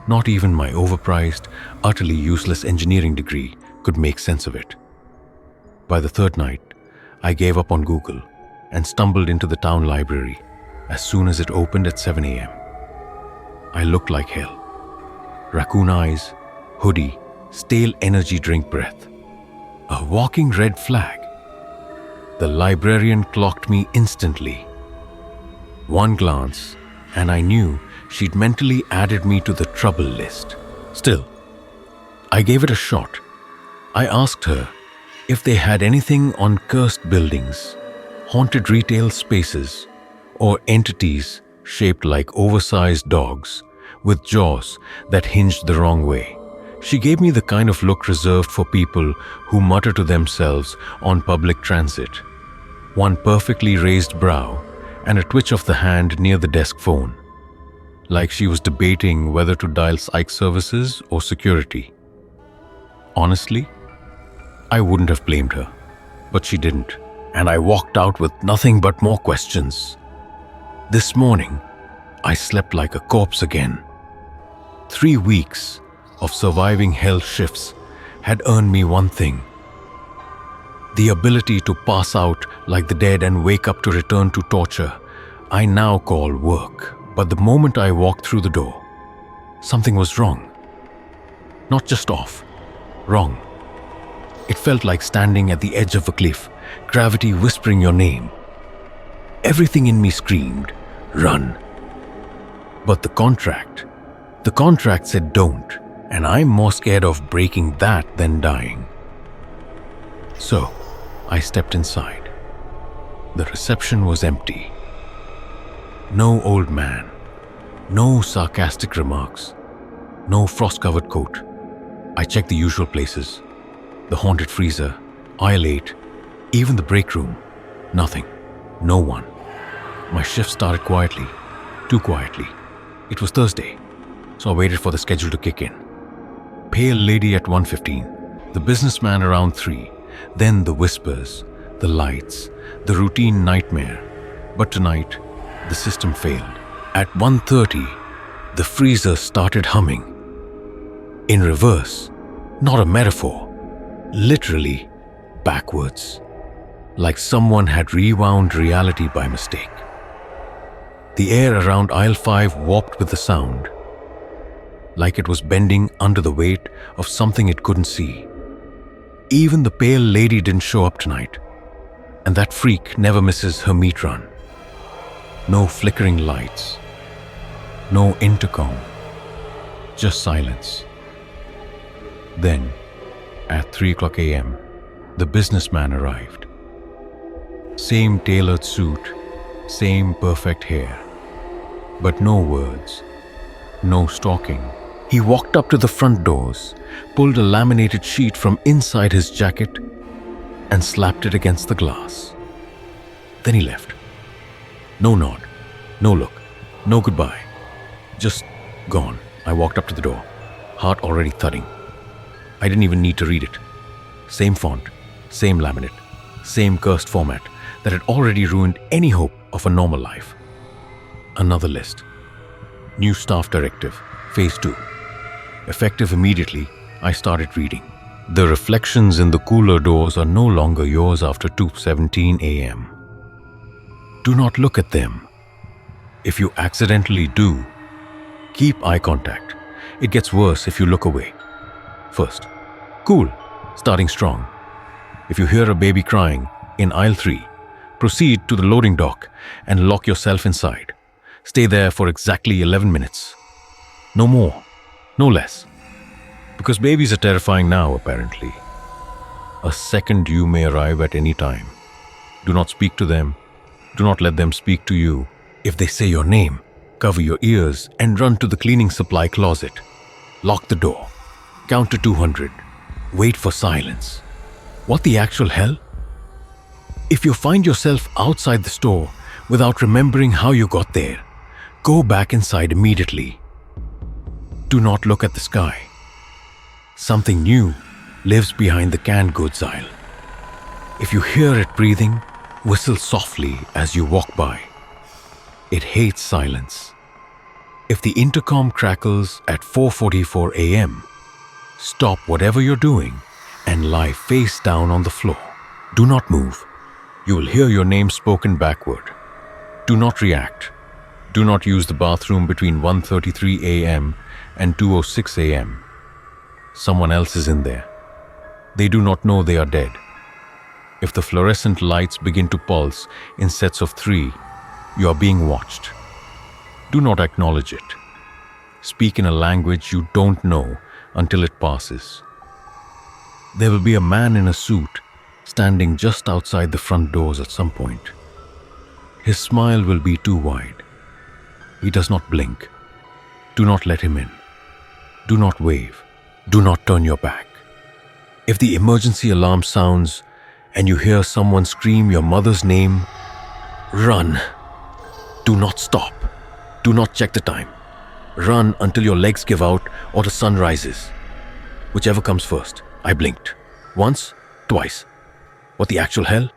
[SPEAKER 2] Not even my overpriced, utterly useless engineering degree could make sense of it. By the third night, I gave up on Google and stumbled into the town library as soon as it opened at 7 a.m. I looked like hell. Raccoon eyes, hoodie, stale energy drink breath. A walking red flag. The librarian clocked me instantly. One glance, and I knew she'd mentally added me to the trouble list. Still, I gave it a shot. I asked her if they had anything on cursed buildings, haunted retail spaces, or entities shaped like oversized dogs with jaws that hinged the wrong way. She gave me the kind of look reserved for people who mutter to themselves on public transit. One perfectly raised brow and a twitch of the hand near the desk phone, like she was debating whether to dial psych services or security. Honestly, I wouldn't have blamed her, but she didn't, and I walked out with nothing but more questions. This morning, I slept like a corpse again. 3 weeks of surviving hell shifts had earned me one thing: the ability to pass out like the dead and wake up to return to torture. I now call work. But the moment I walked through the door, something was wrong. Not just off, wrong. It felt like standing at the edge of a cliff, gravity whispering your name. Everything in me screamed, run. But the contract said don't, and I'm more scared of breaking that than dying. So, I stepped inside. The reception was empty. No old man, no sarcastic remarks, no frost-covered coat. I checked the usual places: the haunted freezer, aisle 8, even the break room. Nothing. No one. My shift started quietly, too quietly. It was Thursday, so I waited for the schedule to kick in. Pale lady at 1:15, the businessman around 3, then the whispers, the lights, the routine nightmare. But tonight, the system failed. At 1:30, the freezer started humming. In reverse, not a metaphor, literally backwards, like someone had rewound reality by mistake. The air around aisle 5 warped with the sound, like it was bending under the weight of something it couldn't see. Even the pale lady didn't show up tonight, and that freak never misses her meat run. No flickering lights, no intercom, just silence. Then, at 3:00 a.m., the businessman arrived. Same tailored suit, same perfect hair, but no words, no stalking. He walked up to the front doors, pulled a laminated sheet from inside his jacket, and slapped it against the glass. Then he left. No nod, no look, no goodbye. Just gone. I walked up to the door, heart already thudding. I didn't even need to read it. Same font, same laminate, same cursed format that had already ruined any hope of a normal life. Another list. New staff directive, phase 2. Effective immediately, I started reading. The reflections in the cooler doors are no longer yours after 2:17 a.m. Do not look at them. If you accidentally do, keep eye contact. It gets worse if you look away. First, cool, starting strong. If you hear a baby crying in aisle 3, proceed to the loading dock and lock yourself inside. Stay there for exactly 11 minutes. No more, no less. Because babies are terrifying now, apparently. A second you may arrive at any time. Do not speak to them. Do not let them speak to you. If they say your name, cover your ears and run to the cleaning supply closet. Lock the door. Count to 200. Wait for silence. What the actual hell? If you find yourself outside the store without remembering how you got there, go back inside immediately. Do not look at the sky. Something new lives behind the canned goods aisle. If you hear it breathing, whistle softly as you walk by. It hates silence. If the intercom crackles at 4:44 a.m., stop whatever you're doing and lie face down on the floor. Do not move. You will hear your name spoken backward. Do not react. Do not use the bathroom between 1:33 a.m. and 2:06 a.m. Someone else is in there. They do not know they are dead. If the fluorescent lights begin to pulse in sets of 3, you are being watched. Do not acknowledge it. Speak in a language you don't know until it passes. There will be a man in a suit standing just outside the front doors at some point. His smile will be too wide. He does not blink. Do not let him in. Do not wave. Do not turn your back. If the emergency alarm sounds and you hear someone scream your mother's name, run. Do not stop. Do not check the time. Run until your legs give out or the sun rises. Whichever comes first. I blinked. Once, twice. What the actual hell?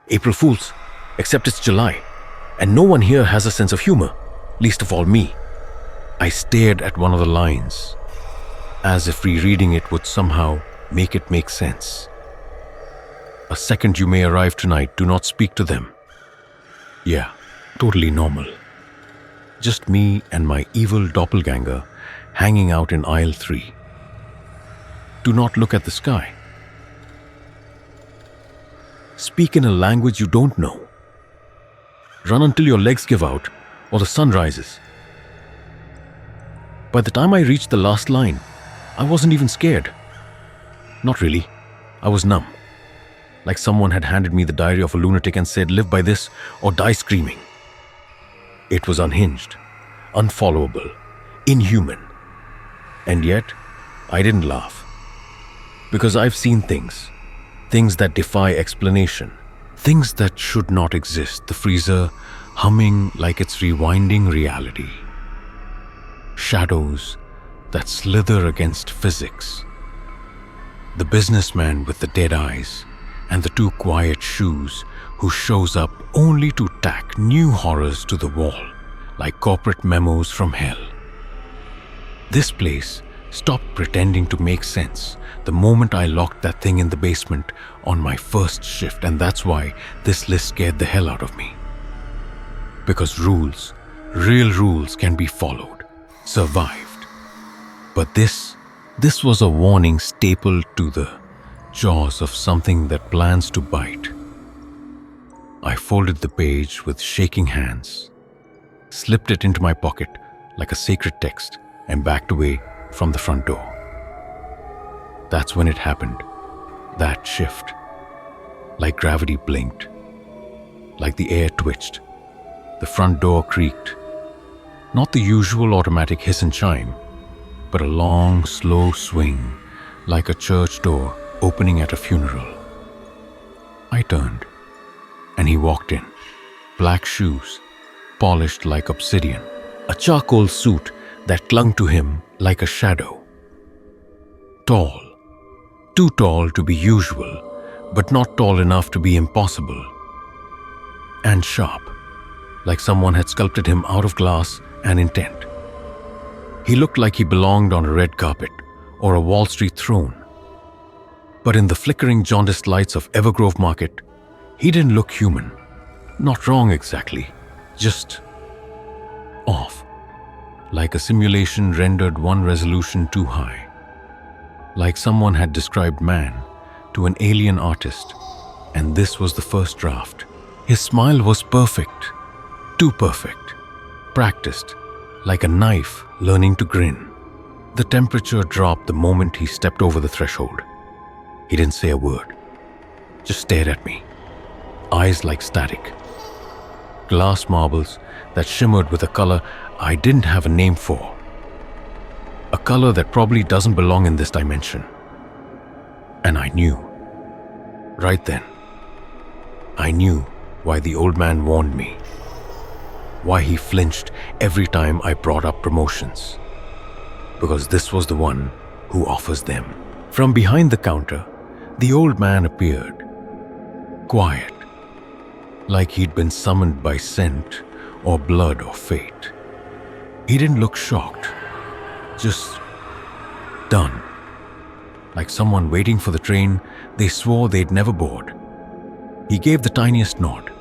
[SPEAKER 2] April Fools. Except it's July. And no one here has a sense of humor. Least of all me. I stared at one of the lines, as if rereading it would somehow make it make sense. A second you may arrive tonight, do not speak to them. Yeah, totally normal. Just me and my evil doppelganger hanging out in aisle 3. Do not look at the sky. Speak in a language you don't know. Run until your legs give out or the sun rises. By the time I reached the last line, I wasn't even scared. Not really. I was numb. Like someone had handed me the diary of a lunatic and said, live by this or die screaming. It was unhinged, unfollowable, inhuman. And yet, I didn't laugh. Because I've seen things that defy explanation, things that should not exist, the freezer humming like it's rewinding reality. Shadows that slither against physics. The businessman with the dead eyes and the 2 quiet shoes who shows up only to tack new horrors to the wall like corporate memos from hell. This place stopped pretending to make sense the moment I locked that thing in the basement on my first shift, and that's why this list scared the hell out of me. Because rules, real rules, can be followed, survived. But this was a warning stapled to the jaws of something that plans to bite. I folded the page with shaking hands, slipped it into my pocket like a sacred text, and backed away from the front door. That's when it happened. That shift. Like gravity blinked. Like the air twitched. The front door creaked. Not the usual automatic hiss and chime, but a long, slow swing, like a church door opening at a funeral. I turned, and he walked in. Black shoes, polished like obsidian. A charcoal suit that clung to him like a shadow. Tall. Too tall to be usual, but not tall enough to be impossible. And sharp, like someone had sculpted him out of glass and intent. He looked like he belonged on a red carpet or a Wall Street throne. But in the flickering jaundiced lights of Evergrove Market, he didn't look human. Not wrong exactly, just off. Like a simulation rendered one resolution too high. Like someone had described man to an alien artist, and this was the first draft. His smile was perfect, too perfect, practiced, like a knife learning to grin. The temperature dropped the moment he stepped over the threshold. He didn't say a word, just stared at me, eyes like static. Glass marbles that shimmered with a color I didn't have a name for. A color that probably doesn't belong in this dimension. And I knew. Right then, I knew why the old man warned me. Why he flinched every time I brought up promotions. Because this was the one who offers them. From behind the counter, the old man appeared. Quiet. Like he'd been summoned by scent or blood or fate. He didn't look shocked. Just done. Like someone waiting for the train they swore they'd never board. He gave the tiniest nod.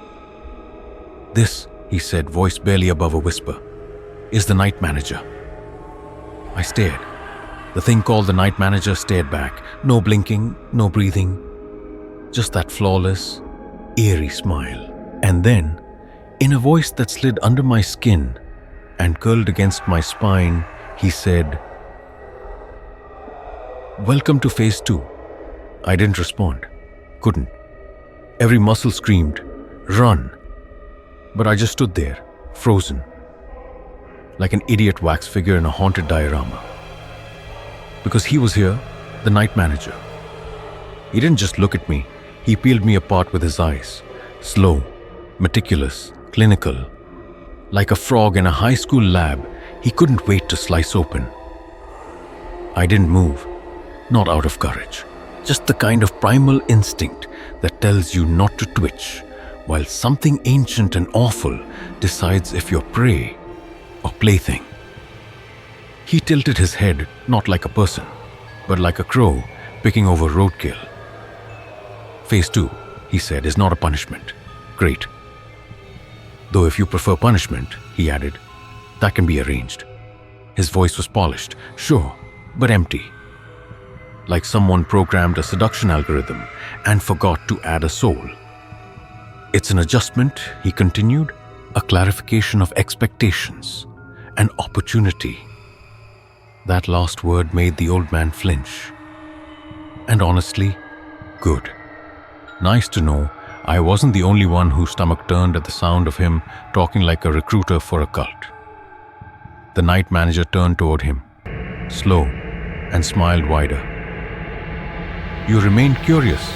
[SPEAKER 2] "This," he said, voice barely above a whisper, "is the night manager." I stared. The thing called the night manager stared back. No blinking, no breathing. Just that flawless, eerie smile. And then, in a voice that slid under my skin and curled against my spine, he said, "Welcome to phase 2. I didn't respond. Couldn't. Every muscle screamed, "Run!" But I just stood there, frozen. Like an idiot wax figure in a haunted diorama. Because he was here, the night manager. He didn't just look at me, he peeled me apart with his eyes. Slow, meticulous, clinical. Like a frog in a high school lab, he couldn't wait to slice open. I didn't move, not out of courage. Just the kind of primal instinct that tells you not to twitch, while something ancient and awful decides if you're prey or plaything. He tilted his head, not like a person, but like a crow picking over roadkill. "Phase 2, he said, "is not a punishment. Great. Though if you prefer punishment," he added, "that can be arranged." His voice was polished, sure, but empty. Like someone programmed a seduction algorithm and forgot to add a soul. "It's an adjustment," he continued, "a clarification of expectations, an opportunity." That last word made the old man flinch. And honestly, good. Nice to know I wasn't the only one whose stomach turned at the sound of him talking like a recruiter for a cult. The night manager turned toward him, slow, and smiled wider. "You remained curious."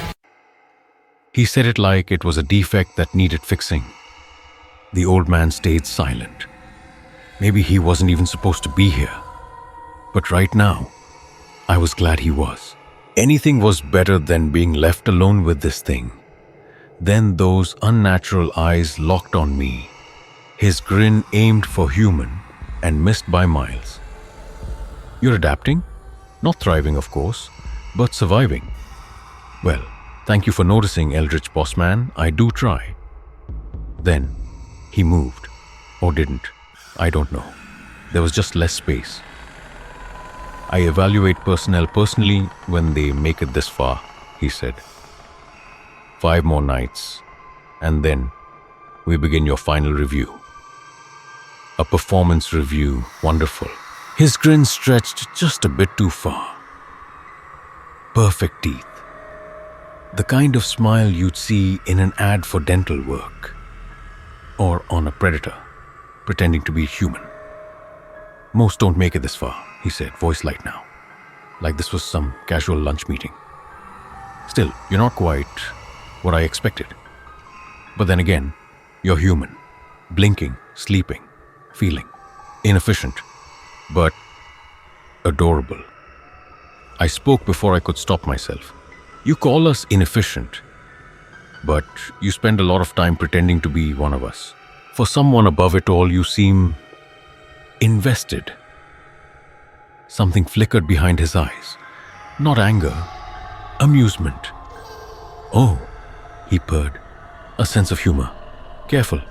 [SPEAKER 2] He said it like it was a defect that needed fixing. The old man stayed silent. Maybe he wasn't even supposed to be here. But right now, I was glad he was. Anything was better than being left alone with this thing. Then those unnatural eyes locked on me. His grin aimed for human and missed by miles. "You're adapting? Not thriving, of course, but surviving. Well, thank you for noticing, Eldritch Bossman. I do try." Then, he moved. Or didn't. I don't know. There was just less space. "I evaluate personnel personally when they make it this far," he said. 5 more nights, and then we begin your final review. A performance review, wonderful. His grin stretched just a bit too far. Perfect teeth. The kind of smile you'd see in an ad for dental work. Or on a predator, pretending to be human. "Most don't make it this far," he said, voice light now, like this was some casual lunch meeting. "Still, you're not quite what I expected. But then again, you're human, blinking, sleeping, feeling, inefficient, but adorable." I spoke before I could stop myself. "You call us inefficient, but you spend a lot of time pretending to be one of us. For someone above it all, you seem invested." Something flickered behind his eyes. Not anger, amusement. "Oh," he purred, a sense of humor. "Careful.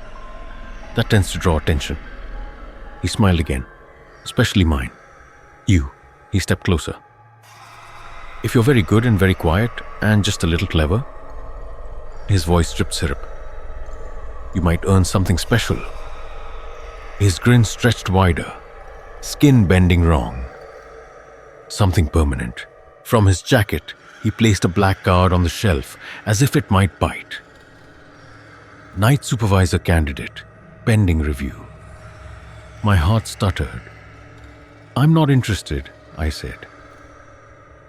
[SPEAKER 2] That tends to draw attention." He smiled again, especially mine. "You." He stepped closer. "If you're very good and very quiet and just a little clever," his voice dripped syrup, "you might earn something special." His grin stretched wider. skin bending wrong. Something permanent. From his jacket, he placed a black card on the shelf as if it might bite. Night supervisor candidate, pending review. My heart stuttered. "I'm not interested," I said.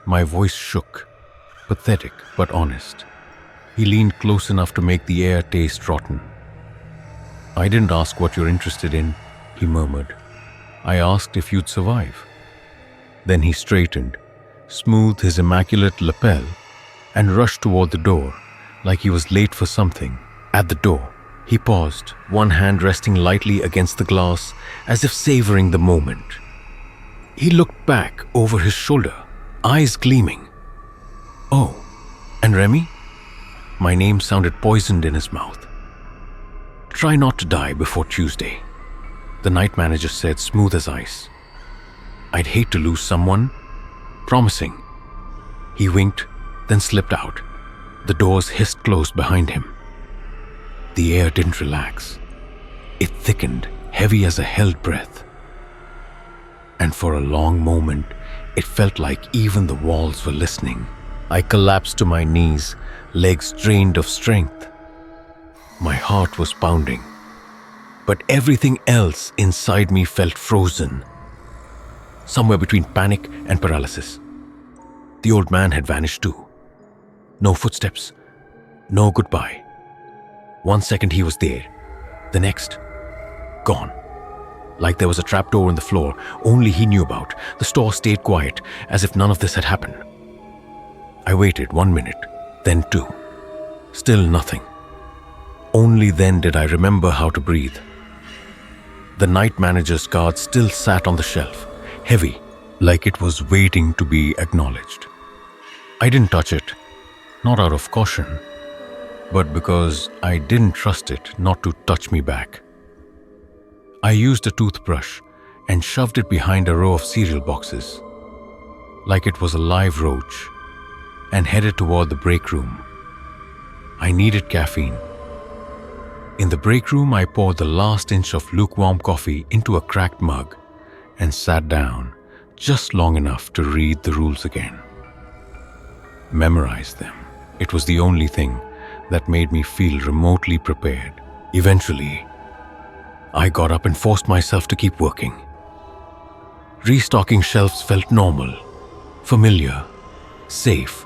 [SPEAKER 2] My voice shook, pathetic but honest. He leaned close enough to make the air taste rotten. "I didn't ask what you're interested in," he murmured. "I asked if you'd survive." Then he straightened, smoothed his immaculate lapel, and rushed toward the door like he was late for something. At the door, he paused, one hand resting lightly against the glass as if savoring the moment. He looked back over his shoulder, eyes gleaming. "Oh, and Remi?" My name sounded poisoned in his mouth. "Try not to die before Tuesday," the night manager said, smooth as ice. "I'd hate to lose someone. Promising." He winked, then slipped out. The doors hissed closed behind him. The air didn't relax. It thickened, heavy as a held breath. And for a long moment, it felt like even the walls were listening. I collapsed to my knees, legs drained of strength. My heart was pounding, but everything else inside me felt frozen, somewhere between panic and paralysis. The old man had vanished too. No footsteps, no goodbye. 1 second he was there, the next, gone. Like there was a trapdoor in the floor only he knew about. The store stayed quiet, as if none of this had happened. I waited 1 minute, then 2. Still nothing. Only then did I remember how to breathe. The night manager's card still sat on the shelf, heavy, like it was waiting to be acknowledged. I didn't touch it, not out of caution, but because I didn't trust it not to touch me back. I used a toothbrush and shoved it behind a row of cereal boxes, like it was a live roach, and headed toward the break room. I needed caffeine. In the break room, I poured the last inch of lukewarm coffee into a cracked mug and sat down just long enough to read the rules again. Memorize them. It was the only thing that made me feel remotely prepared. Eventually, I got up and forced myself to keep working. Restocking shelves felt normal, familiar, safe,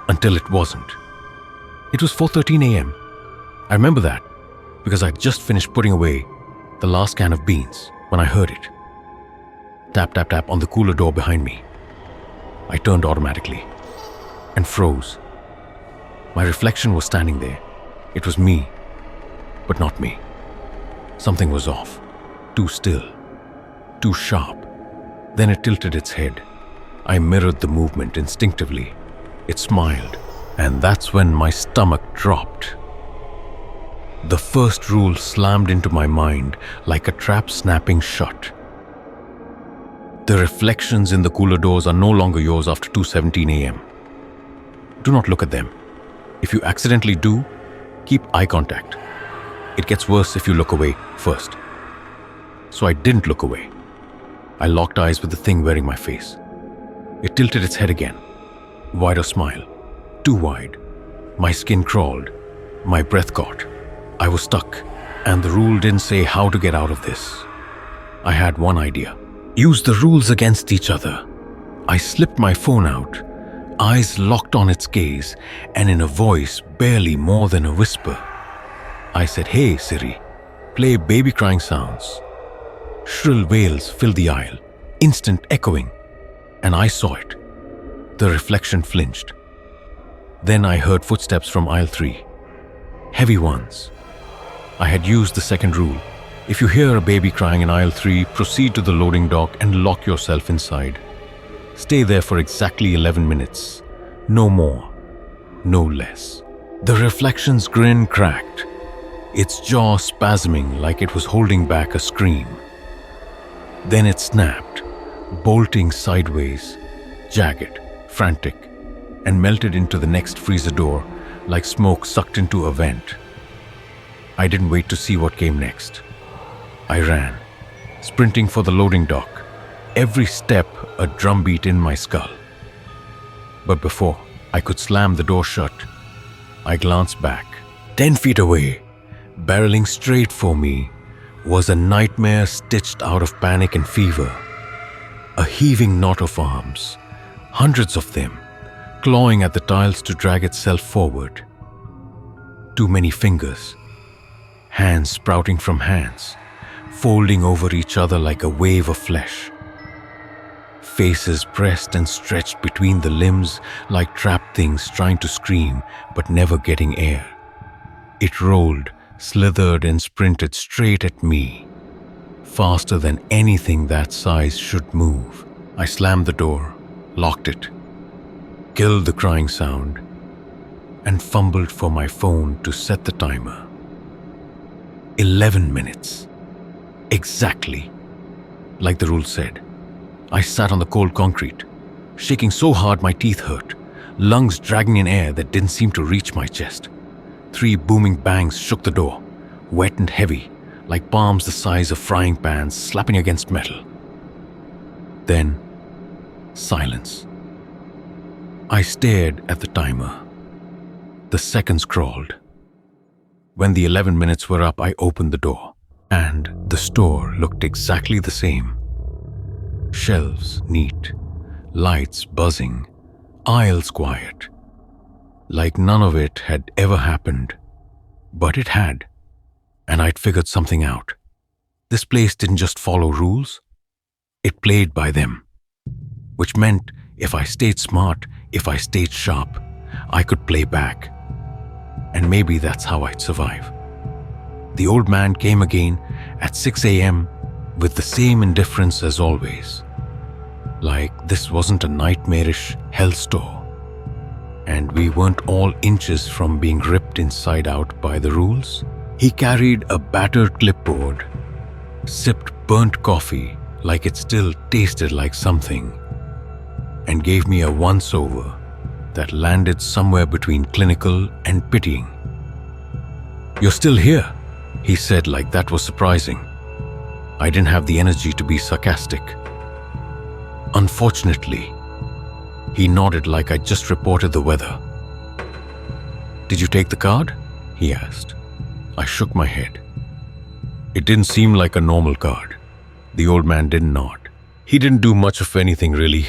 [SPEAKER 2] until it wasn't. It was 4:13 a.m. I remember that because I'd just finished putting away the last can of beans when I heard it. Tap, tap, tap on the cooler door behind me. I turned automatically and froze. My reflection was standing there. It was me, but not me. Something was off. Too still. Too sharp. Then it tilted its head. I mirrored the movement instinctively. It smiled, and that's when my stomach dropped. The first rule slammed into my mind like a trap snapping shut. The reflections in the cooler doors are no longer yours after 2:17 a.m. Do not look at them. If you accidentally do, keep eye contact. It gets worse if you look away first. So I didn't look away. I locked eyes with the thing wearing my face. It tilted its head again. Wider smile. Too wide. My skin crawled. My breath caught. I was stuck, and the rule didn't say how to get out of this. I had one idea. Use the rules against each other. I slipped my phone out, eyes locked on its gaze, and in a voice barely more than a whisper, I said, "Hey Siri, play baby crying sounds." Shrill wails filled the aisle, instant echoing, and I saw it. The reflection flinched. Then I heard footsteps from aisle 3. Heavy ones. I had used the second rule. If you hear a baby crying in aisle 3, proceed to the loading dock and lock yourself inside. Stay there for exactly 11 minutes. No more, no less. The reflection's grin cracked, its jaw spasming like it was holding back a scream. Then it snapped, bolting sideways, jagged, frantic, and melted into the next freezer door like smoke sucked into a vent. I didn't wait to see what came next. I ran, sprinting for the loading dock, every step a drumbeat in my skull. But before I could slam the door shut, I glanced back. 10 feet away, barreling straight for me, was a nightmare stitched out of panic and fever. A heaving knot of arms, hundreds of them, clawing at the tiles to drag itself forward. Too many fingers, hands sprouting from hands, folding over each other like a wave of flesh. Faces pressed and stretched between the limbs like trapped things trying to scream but never getting air. It rolled, slithered and sprinted straight at me, faster than anything that size should move. I slammed the door, locked it, killed the crying sound, and fumbled for my phone to set the timer. 11 minutes. Exactly. Like the rule said. I sat on the cold concrete, shaking so hard my teeth hurt, lungs dragging in air that didn't seem to reach my chest. 3 booming bangs shook the door, wet and heavy, like palms the size of frying pans slapping against metal. Then, silence. I stared at the timer. The seconds crawled. When the 11 minutes were up, I opened the door, and the store looked exactly the same. Shelves neat, lights buzzing, aisles quiet. Like none of it had ever happened. But it had, and I'd figured something out. This place didn't just follow rules, it played by them. Which meant if I stayed smart, if I stayed sharp, I could play back. And maybe that's how I'd survive. The old man came again at 6 a.m. with the same indifference as always. Like this wasn't a nightmarish hell store. And we weren't all inches from being ripped inside out by the rules. He carried a battered clipboard, sipped burnt coffee like it still tasted like something, and gave me a once-over that landed somewhere between clinical and pitying. "You're still here," he said like that was surprising. I didn't have the energy to be sarcastic. "Unfortunately," he nodded like I just reported the weather. "Did you take the card?" he asked. I shook my head. It didn't seem like a normal card. The old man didn't nod. He didn't do much of anything really.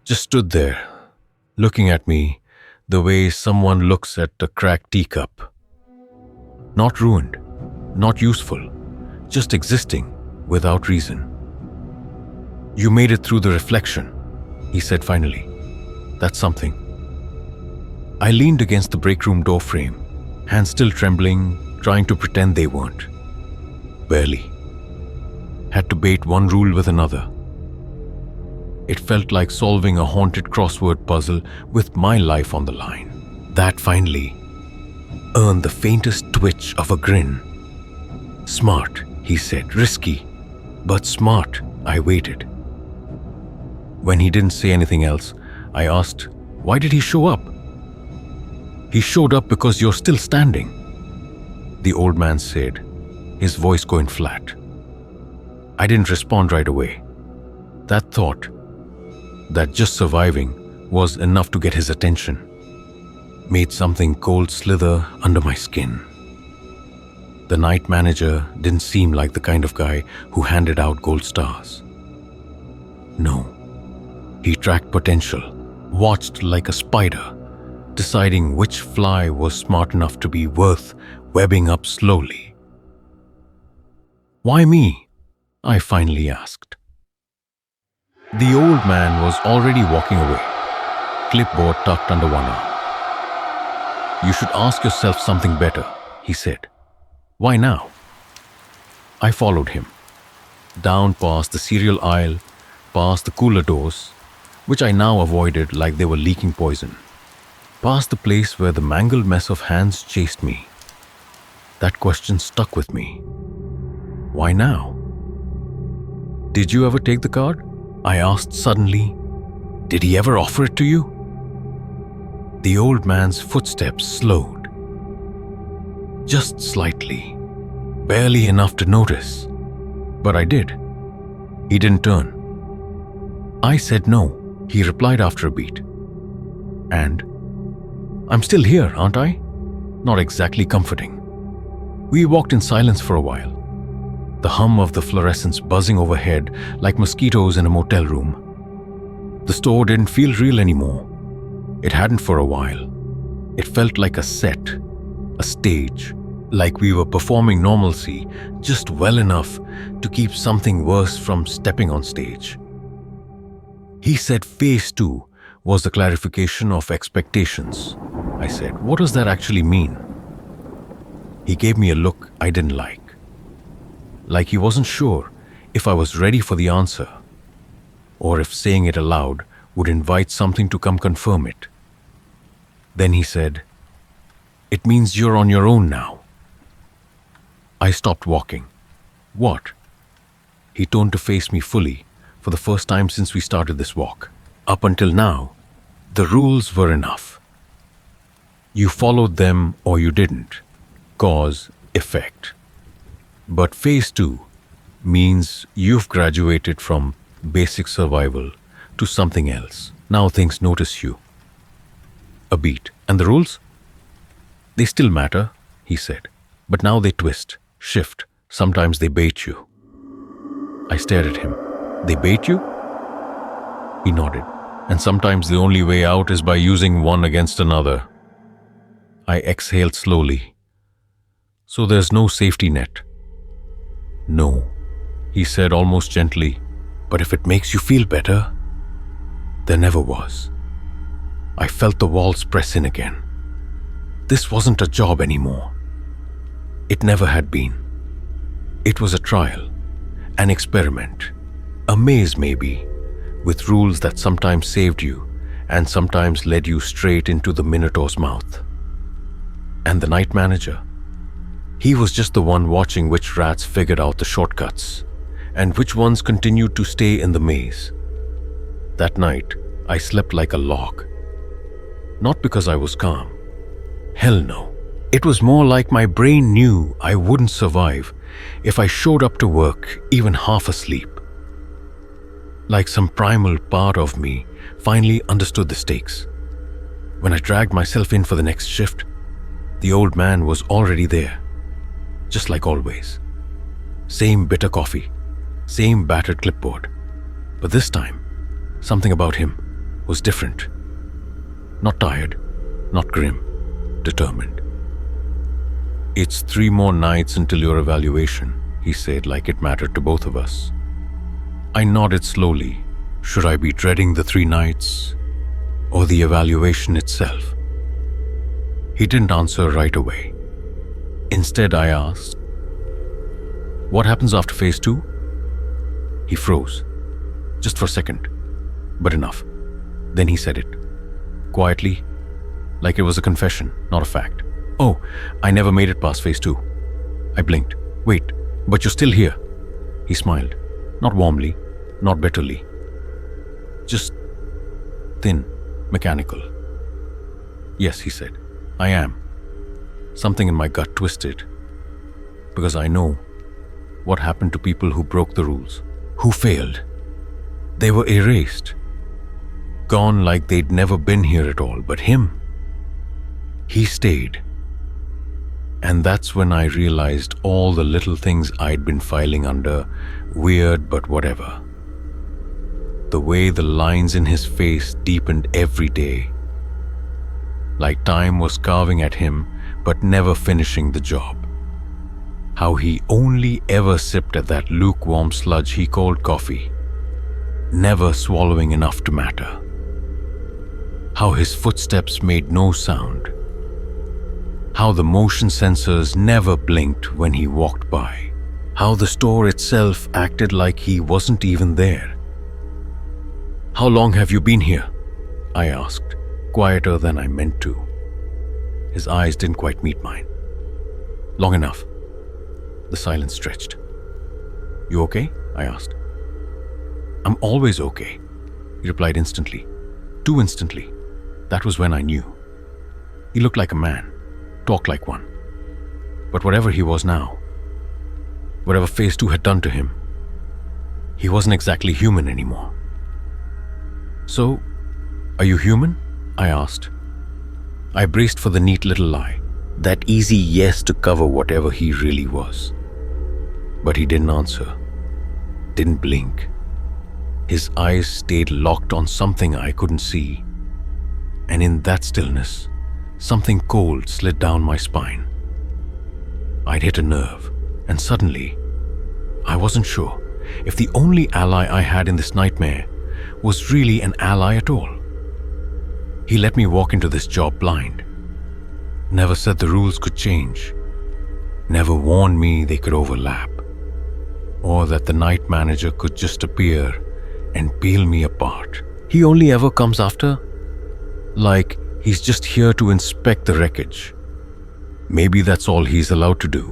[SPEAKER 2] Just stood there, looking at me the way someone looks at a cracked teacup. Not ruined, not useful, just existing without reason. "You made it through the reflection," he said finally. "That's something." I leaned against the break room door frame, hands still trembling, trying to pretend they weren't. Barely. Had to bait one rule with another. It felt like solving a haunted crossword puzzle with my life on the line. That finally earned the faintest twitch of a grin. "Smart," he said. "Risky, but smart." I waited. When he didn't say anything else, I asked, "Why did he show up?" "He showed up because you're still standing," the old man said, his voice going flat. I didn't respond right away. That thought, that just surviving was enough to get his attention, made something cold slither under my skin. The night manager didn't seem like the kind of guy who handed out gold stars. No, he tracked potential, watched like a spider, deciding which fly was smart enough to be worth webbing up slowly. "Why me?" I finally asked. The old man was already walking away, clipboard tucked under one arm. "You should ask yourself something better," he said. "Why now?" I followed him, down past the cereal aisle, past the cooler doors, which I now avoided like they were leaking poison, past the place where the mangled mess of hands chased me. That question stuck with me. Why now? "Did you ever take the card?" I asked suddenly. "Did he ever offer it to you?" The old man's footsteps slowed. Just slightly, barely enough to notice, but I did. He didn't turn. I said no. He replied after a beat. And I'm still here, aren't I? Not exactly comforting. We walked in silence for a while, the hum of the fluorescents buzzing overhead like mosquitoes in a motel room. The store didn't feel real anymore. It hadn't for a while. It felt like a set, a stage, like we were performing normalcy just well enough to keep something worse from stepping on stage. He said phase 2 was the clarification of expectations. I said, what does that actually mean? He gave me a look I didn't like he wasn't sure if I was ready for the answer, or if saying it aloud would invite something to come confirm it. Then he said, it means you're on your own now. I stopped walking. What? He turned to face me fully for the first time since we started this walk. Up until now, the rules were enough. You followed them or you didn't. Cause, effect. But phase 2 means you've graduated from basic survival to something else. Now things notice you. A beat. And the rules? They still matter, he said. But now they twist, shift. Sometimes they bait you. I stared at him. They bait you? He nodded. And sometimes the only way out is by using one against another. I exhaled slowly. So there's no safety net. No, he said almost gently. But if it makes you feel better, there never was. I felt the walls press in again. This wasn't a job anymore. It never had been. It was a trial, an experiment, a maze maybe, with rules that sometimes saved you and sometimes led you straight into the Minotaur's mouth. And the night manager, he was just the one watching which rats figured out the shortcuts and which ones continued to stay in the maze. That night, I slept like a log. Not because I was calm. Hell no. It was more like my brain knew I wouldn't survive if I showed up to work even half asleep. Like some primal part of me finally understood the stakes. When I dragged myself in for the next shift, the old man was already there, just like always. Same bitter coffee, same battered clipboard. But this time, something about him was different. Not tired, not grim, determined. It's 3 more nights until your evaluation, he said like it mattered to both of us. I nodded slowly. Should I be dreading the 3 nights or the evaluation itself? He didn't answer right away. Instead, I asked, what happens after phase 2? He froze, just for a second, but enough. Then he said it, quietly, like it was a confession, not a fact. Oh, I never made it past phase 2. I blinked. Wait, but you're still here. He smiled, not warmly, not bitterly. Just thin, mechanical. Yes, he said, I am. Something in my gut twisted. Because I know what happened to people who broke the rules, who failed. They were erased. Gone like they'd never been here at all. But him, he stayed. And that's when I realized all the little things I'd been filing under, weird but whatever. The way the lines in his face deepened every day. Like time was carving at him but never finishing the job. How he only ever sipped at that lukewarm sludge he called coffee, never swallowing enough to matter. How his footsteps made no sound. How the motion sensors never blinked when he walked by. How the store itself acted like he wasn't even there. How long have you been here? I asked, quieter than I meant to. His eyes didn't quite meet mine. Long enough. The silence stretched. You okay? I asked. I'm always okay, he replied instantly. Too instantly. That was when I knew. He looked like a man, talked like one. But whatever he was now, whatever phase 2 had done to him, He wasn't exactly human anymore. "So, are you human?" I asked. I braced for the neat little lie, that easy yes to cover whatever he really was. But he didn't answer, didn't blink. His eyes stayed locked on something I couldn't see. And in that stillness, something cold slid down my spine. I'd hit a nerve, and suddenly, I wasn't sure if the only ally I had in this nightmare was really an ally at all. He let me walk into this job blind. Never said the rules could change. Never warned me they could overlap. Or that the night manager could just appear and peel me apart. He only ever comes after, like he's just here to inspect the wreckage. Maybe that's all he's allowed to do.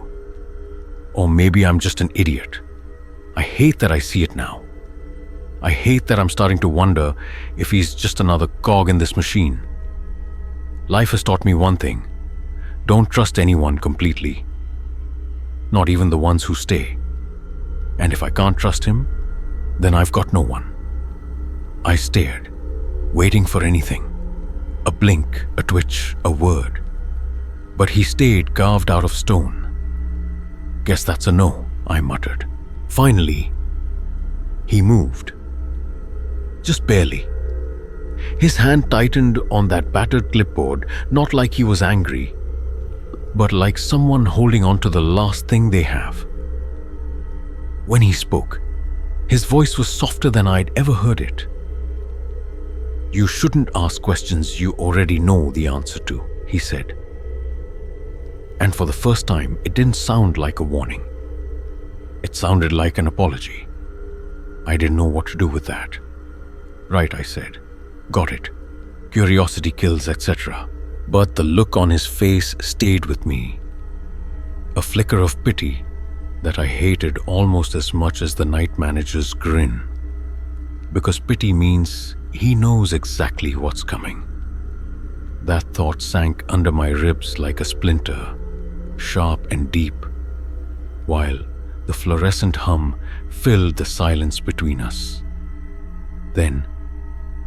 [SPEAKER 2] Or maybe I'm just an idiot. I hate that I see it now. I hate that I'm starting to wonder if he's just another cog in this machine. Life has taught me one thing: don't trust anyone completely. Not even the ones who stay. And if I can't trust him, then I've got no one. I stared, waiting for anything. A blink, a twitch, a word. But he stayed carved out of stone. "Guess that's a no," I muttered. Finally, he moved. Just barely. His hand tightened on that battered clipboard, not like he was angry, but like someone holding on to the last thing they have. When he spoke, his voice was softer than I'd ever heard it. "You shouldn't ask questions you already know the answer to," he said. And for the first time, it didn't sound like a warning. It sounded like an apology. I didn't know what to do with that. "Right," I said. "Got it. Curiosity kills, etc." But the look on his face stayed with me. A flicker of pity that I hated almost as much as the night manager's grin. Because pity means he knows exactly what's coming. That thought sank under my ribs like a splinter, sharp and deep, while the fluorescent hum filled the silence between us. Then,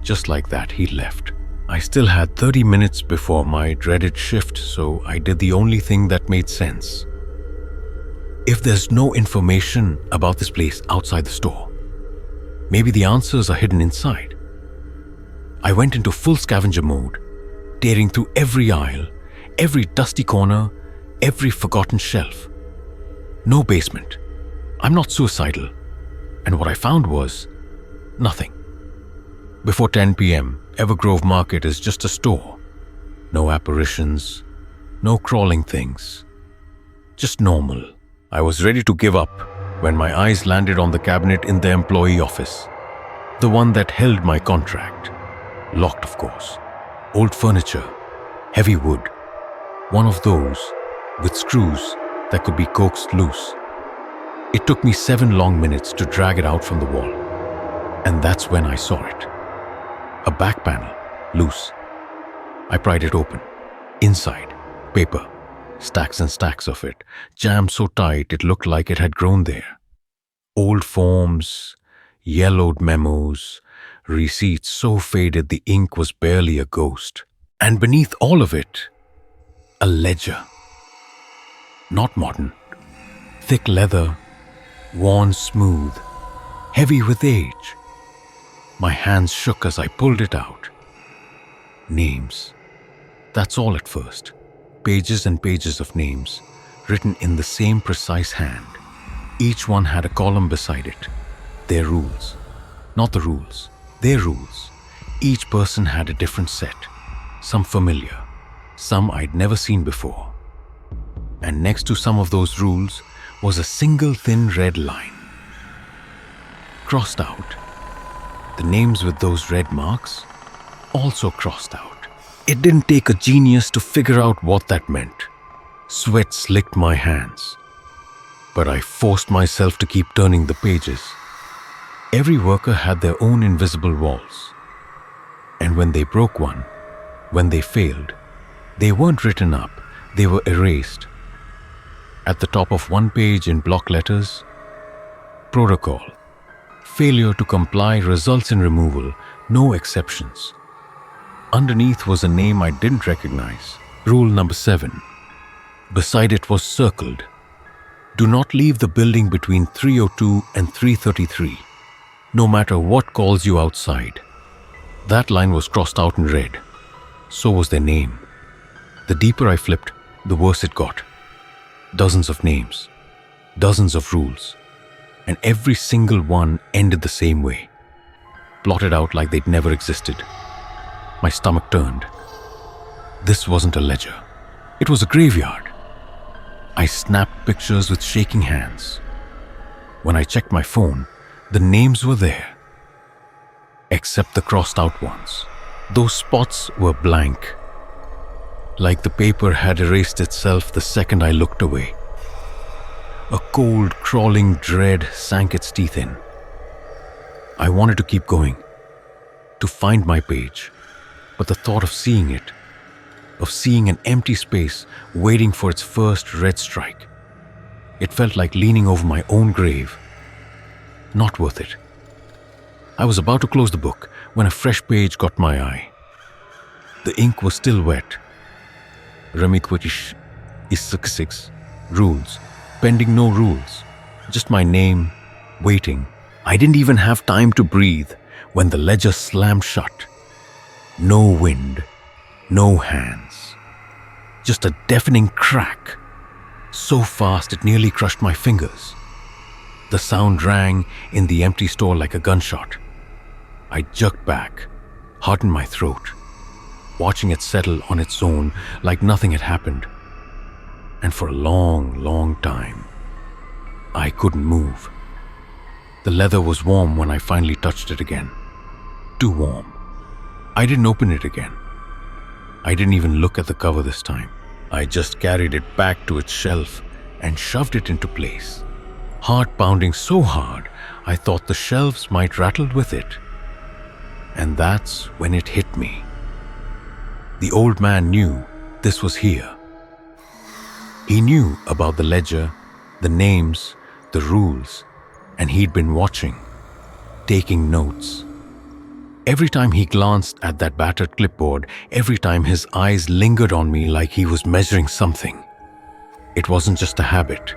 [SPEAKER 2] just like that, he left. I still had 30 minutes before my dreaded shift, so I did the only thing that made sense. If there's no information about this place outside the store, maybe the answers are hidden inside. I went into full scavenger mode, tearing through every aisle, every dusty corner, every forgotten shelf. No basement. I'm not suicidal. And what I found was nothing. Before 10 p.m., Evergrove Market is just a store. No apparitions, no crawling things. Just normal. I was ready to give up when my eyes landed on the cabinet in the employee office. The one that held my contract. Locked, of course. Old furniture, heavy wood. One of those with screws that could be coaxed loose. It took me 7 long minutes to drag it out from the wall. And that's when I saw it. A back panel, loose. I pried it open. Inside, paper. Stacks and stacks of it, jammed so tight it looked like it had grown there. Old forms, yellowed memos, receipts so faded the ink was barely a ghost. And beneath all of it, a ledger. Not modern. Thick leather, worn smooth, heavy with age. My hands shook as I pulled it out. Names. That's all at first. Pages and pages of names, written in the same precise hand. Each one had a column beside it. Their rules. Not the rules. Their rules. Each person had a different set. Some familiar. Some I'd never seen before. And next to some of those rules was a single thin red line. Crossed out. The names with those red marks also crossed out. It didn't take a genius to figure out what that meant. Sweat slicked my hands. But I forced myself to keep turning the pages. Every worker had their own invisible walls. And when they broke one, when they failed, they weren't written up, they were erased. At the top of one page in block letters, protocol. Failure to comply results in removal, no exceptions. Underneath was a name I didn't recognize. Rule number 7. Beside it was circled. Do not leave the building between 3:02 and 3:33, no matter what calls you outside. That line was crossed out in red. So was their name. The deeper I flipped, the worse it got. Dozens of names, dozens of rules, and every single one ended the same way, blotted out like they'd never existed. My stomach turned. This wasn't a ledger. It was a graveyard. I snapped pictures with shaking hands. When I checked my phone, the names were there, except the crossed out ones. Those spots were blank, like the paper had erased itself the second I looked away. A cold, crawling dread sank its teeth in. I wanted to keep going, to find my page, but the thought of seeing it, of seeing an empty space waiting for its first red strike, it felt like leaning over my own grave. Not worth it. I was about to close the book when a fresh page caught my eye. The ink was still wet. Remi is 66. Rules. Pending no rules. Just my name, waiting. I didn't even have time to breathe when the ledger slammed shut. No wind. No hands. Just a deafening crack. So fast it nearly crushed my fingers. The sound rang in the empty store like a gunshot. I jerked back, heart in my throat, watching it settle on its own like nothing had happened. And for a long, long time, I couldn't move. The leather was warm when I finally touched it again. Too warm. I didn't open it again. I didn't even look at the cover this time. I just carried it back to its shelf and shoved it into place. Heart pounding so hard, I thought the shelves might rattle with it. And that's when it hit me. The old man knew this was here. He knew about the ledger, the names, the rules, and he'd been watching, taking notes. Every time he glanced at that battered clipboard, every time his eyes lingered on me like he was measuring something. It wasn't just a habit.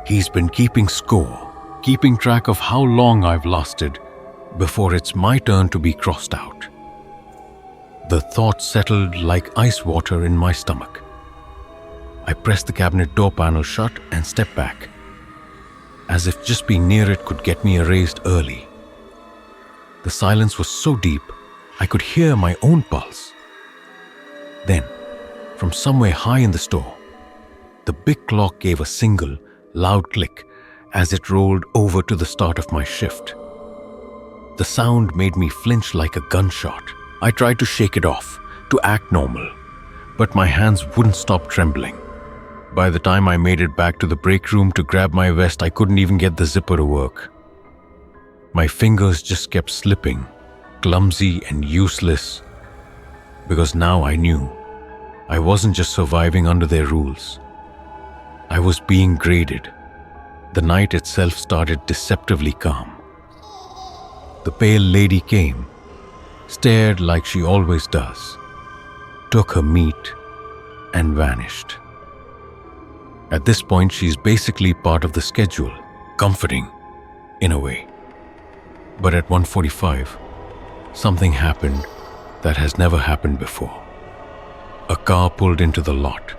[SPEAKER 2] He's been keeping score, keeping track of how long I've lasted before it's my turn to be crossed out. The thought settled like ice water in my stomach. I pressed the cabinet door panel shut and stepped back, as if just being near it could get me erased early. The silence was so deep, I could hear my own pulse. Then, from somewhere high in the store, the big clock gave a single, loud click as it rolled over to the start of my shift. The sound made me flinch like a gunshot. I tried to shake it off, to act normal, but my hands wouldn't stop trembling. By the time I made it back to the break room to grab my vest, I couldn't even get the zipper to work. My fingers just kept slipping, clumsy and useless, because now I knew I wasn't just surviving under their rules. I was being graded. The night itself started deceptively calm. The pale lady came, stared like she always does, took her meat, and vanished. At this point, she's basically part of the schedule, comforting, in a way. But at 1:45, something happened that has never happened before. A car pulled into the lot.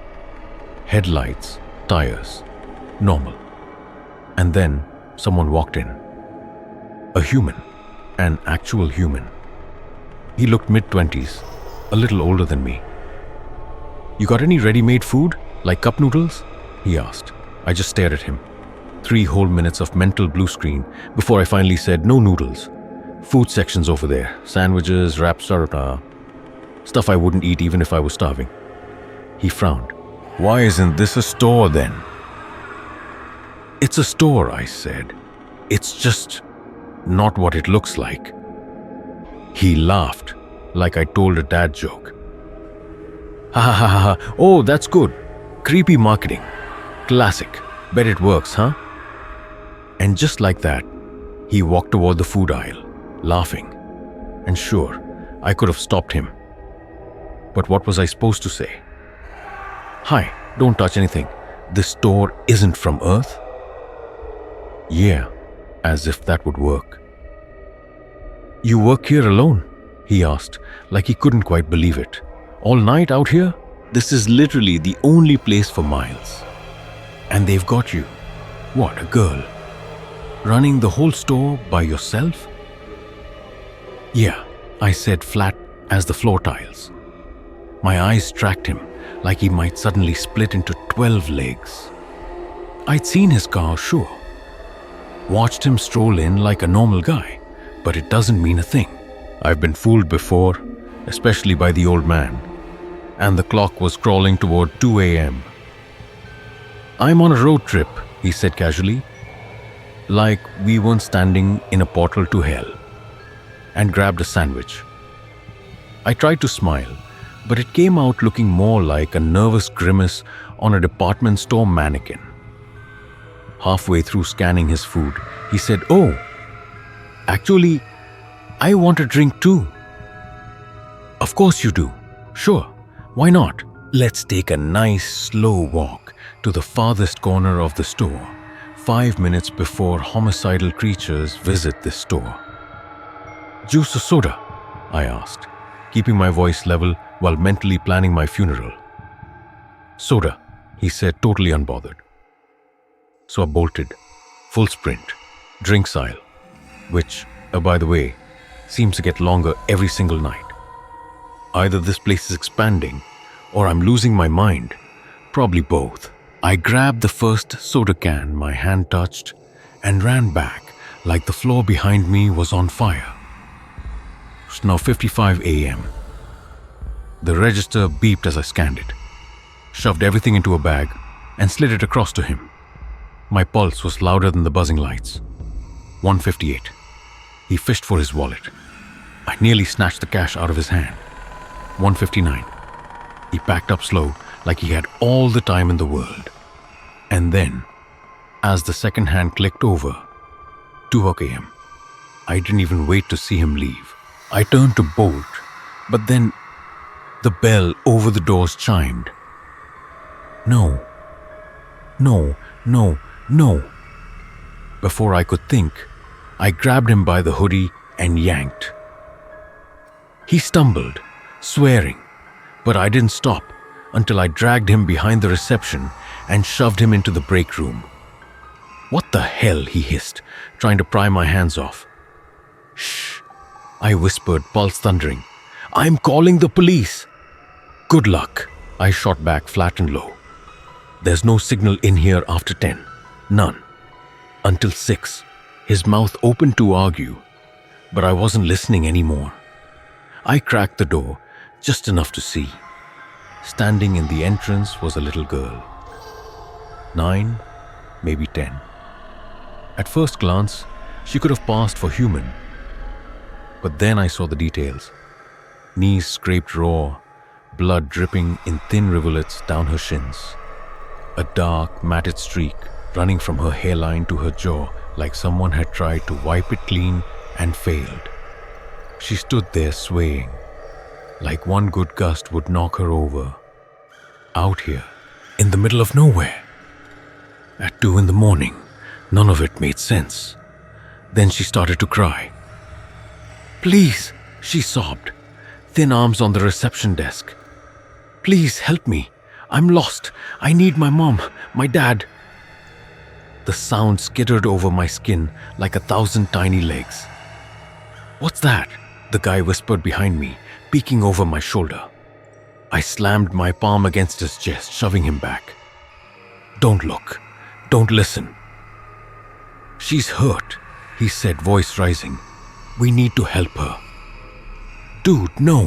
[SPEAKER 2] Headlights, tires, normal. And then someone walked in. A human, an actual human. He looked mid-20s, a little older than me. "You got any ready-made food, like cup noodles?" he asked. I just stared at him. 3 whole minutes of mental blue screen before I finally said, "No noodles. Food section's over there. Sandwiches, wraps, stuff I wouldn't eat even if I was starving." He frowned. "Why isn't this a store then?" "It's a store," I said. "It's just not what it looks like." He laughed, like I told a dad joke. "Ha ha ha ha, oh, that's good. Creepy marketing. Classic. Bet it works, huh?" And just like that, He walked toward the food aisle, laughing. And sure, I could have stopped him. But what was I supposed to say? Hi, don't touch anything. This store isn't from Earth? Yeah, as if that would work. You work here alone? He asked, like he couldn't quite believe it. All night out here? This is literally the only place for miles. And they've got you. What, a girl? Running the whole store by yourself? Yeah, I said, flat as the floor tiles. My eyes tracked him like he might suddenly split into 12 legs. I'd seen his car, sure. Watched him stroll in like a normal guy, but it doesn't mean a thing. I've been fooled before, especially by the old man. And the clock was crawling toward 2 a.m. I'm on a road trip, he said casually, like we weren't standing in a portal to hell, and grabbed a sandwich. I tried to smile, but it came out looking more like a nervous grimace on a department store mannequin. Halfway through scanning his food, he said, "Oh, actually, I want a drink too." "Of course you do. Sure, why not? Let's take a nice slow walk to the farthest corner of the store, 5 minutes before homicidal creatures visit this store." "Juice or soda?" I asked, keeping my voice level while mentally planning my funeral. "Soda," he said, totally unbothered. So I bolted, full sprint, drinks aisle, which, by the way, seems to get longer every single night. Either this place is expanding, or I'm losing my mind, probably both. I grabbed the first soda can my hand touched and ran back like the floor behind me was on fire. It's now 5:55 a.m. The register beeped as I scanned it, shoved everything into a bag, and slid it across to him. My pulse was louder than the buzzing lights. 1:58. He fished for his wallet. I nearly snatched the cash out of his hand. 1:59. He packed up slow, like he had all the time in the world. And then, as the second hand clicked over, 2 a.m. I didn't even wait to see him leave. I turned to bolt, but then the bell over the doors chimed. No, no, no, no. Before I could think, I grabbed him by the hoodie and yanked. He stumbled, swearing, but I didn't stop until I dragged him behind the reception and shoved him into the break room. "What the hell?" he hissed, trying to pry my hands off. "Shh," I whispered, pulse thundering. "I'm calling the police." "Good luck," I shot back flat and low. "There's no signal in here after 10. None. Until 6. His mouth opened to argue, but I wasn't listening anymore. I cracked the door just enough to see. Standing in the entrance was a little girl. 9, maybe 10. At first glance, she could have passed for human. But then I saw the details. Knees scraped raw, blood dripping in thin rivulets down her shins. A dark, matted streak running from her hairline to her jaw like someone had tried to wipe it clean and failed. She stood there swaying, like one good gust would knock her over. Out here, in the middle of nowhere. At 2 a.m, none of it made sense. Then she started to cry. "Please," she sobbed, thin arms on the reception desk. "Please help me. I'm lost. I need my mom, my dad." The sound skittered over my skin like 1,000 tiny legs. "What's that?" the guy whispered behind me, peeking over my shoulder. I slammed my palm against his chest, shoving him back. "Don't look. Don't listen." "She's hurt," he said, voice rising. "We need to help her." "Dude, no,"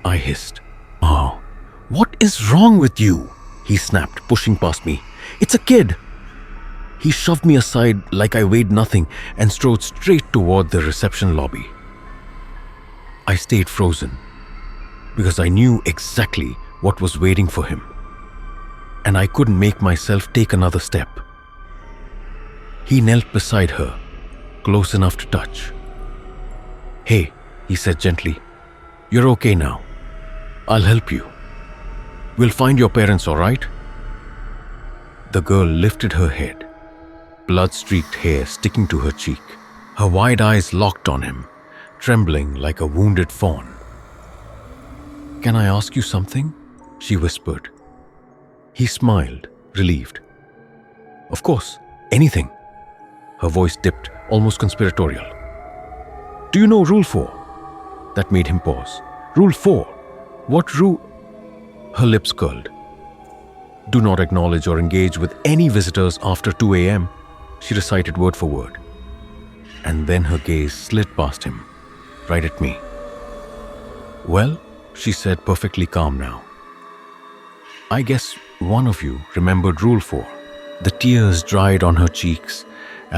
[SPEAKER 2] I hissed. "Oh, what is wrong with you?" he snapped, pushing past me. "It's a kid." He shoved me aside like I weighed nothing and strode straight toward the reception lobby. I stayed frozen because I knew exactly what was waiting for him, and I couldn't make myself take another step. He knelt beside her, close enough to touch. "Hey," he said gently, "you're okay now. I'll help you. We'll find your parents, all right?" The girl lifted her head, blood-streaked hair sticking to her cheek. Her wide eyes locked on him, trembling like a wounded fawn. "Can I ask you something?" she whispered. He smiled, relieved. "Of course, anything." Her voice dipped, almost conspiratorial. "Do you know Rule 4? That made him pause. "Rule 4? What rule?" Her lips curled. "Do not acknowledge or engage with any visitors after 2 a.m., she recited word for word. And then her gaze slid past him, right at me. "Well," she said, perfectly calm now, "I guess one of you remembered Rule 4. The tears dried on her cheeks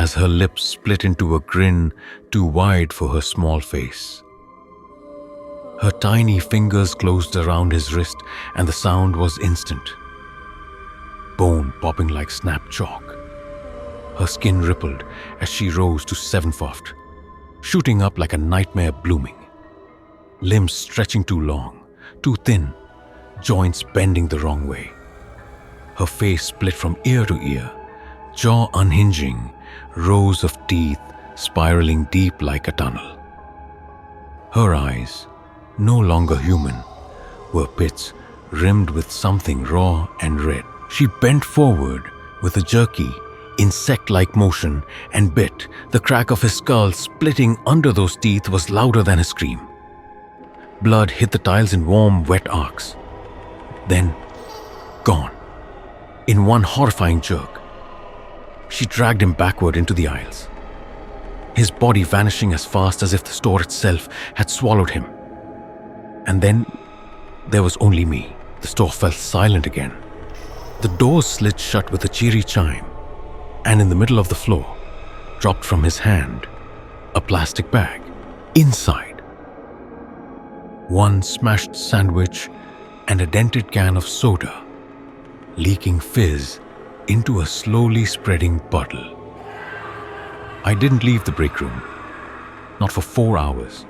[SPEAKER 2] as her lips split into a grin too wide for her small face. Her tiny fingers closed around his wrist, and the sound was instant. Bone popping like snap chalk. Her skin rippled as she rose to 7-foot, shooting up like a nightmare blooming. Limbs stretching too long, too thin, joints bending the wrong way. Her face split from ear to ear, jaw unhinging, rows of teeth spiraling deep like a tunnel. Her eyes, no longer human, were pits rimmed with something raw and red. She bent forward with a jerky, insect-like motion and bit. The crack of his skull splitting under those teeth was louder than a scream. Blood hit the tiles in warm, wet arcs. Then, gone. In one horrifying jerk, she dragged him backward into the aisles, his body vanishing as fast as if the store itself had swallowed him. And then there was only me. The store fell silent again. The doors slid shut with a cheery chime, and in the middle of the floor, dropped from his hand, a plastic bag. Inside, one smashed sandwich and a dented can of soda, leaking fizz into a slowly spreading puddle. I didn't leave the break room, not for 4 hours.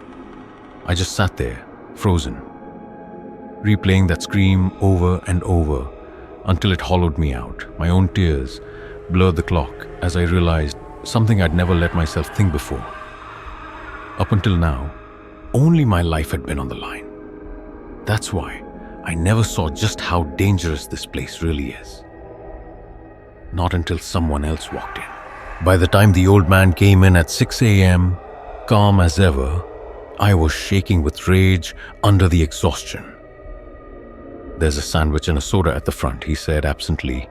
[SPEAKER 2] I just sat there, frozen, replaying that scream over and over until it hollowed me out. My own tears blurred the clock as I realized something I'd never let myself think before. Up until now, only my life had been on the line. That's why I never saw just how dangerous this place really is. Not until someone else walked in. By the time the old man came in at 6 a.m., calm as ever, I was shaking with rage under the exhaustion. "There's a sandwich and a soda at the front," he said absently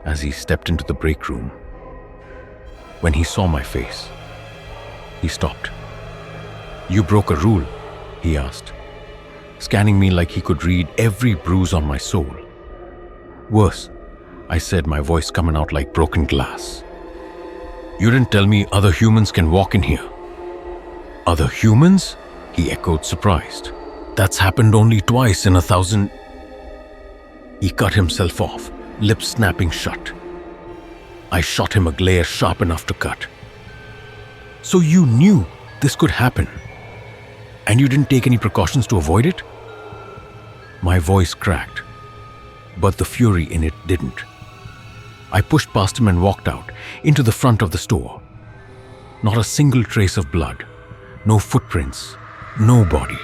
[SPEAKER 2] as he stepped into the break room. When he saw my face, he stopped. "You broke a rule?" he asked, scanning me like he could read every bruise on my soul. "Worse," I said, my voice coming out like broken glass. "You didn't tell me other humans can walk in here." "Other humans?" he echoed, surprised. "That's happened only twice in 1,000... He cut himself off, lips snapping shut. I shot him a glare sharp enough to cut. "So you knew this could happen, and you didn't take any precautions to avoid it?" My voice cracked, but the fury in it didn't. I pushed past him and walked out, into the front of the store. Not a single trace of blood, no footprints, no body.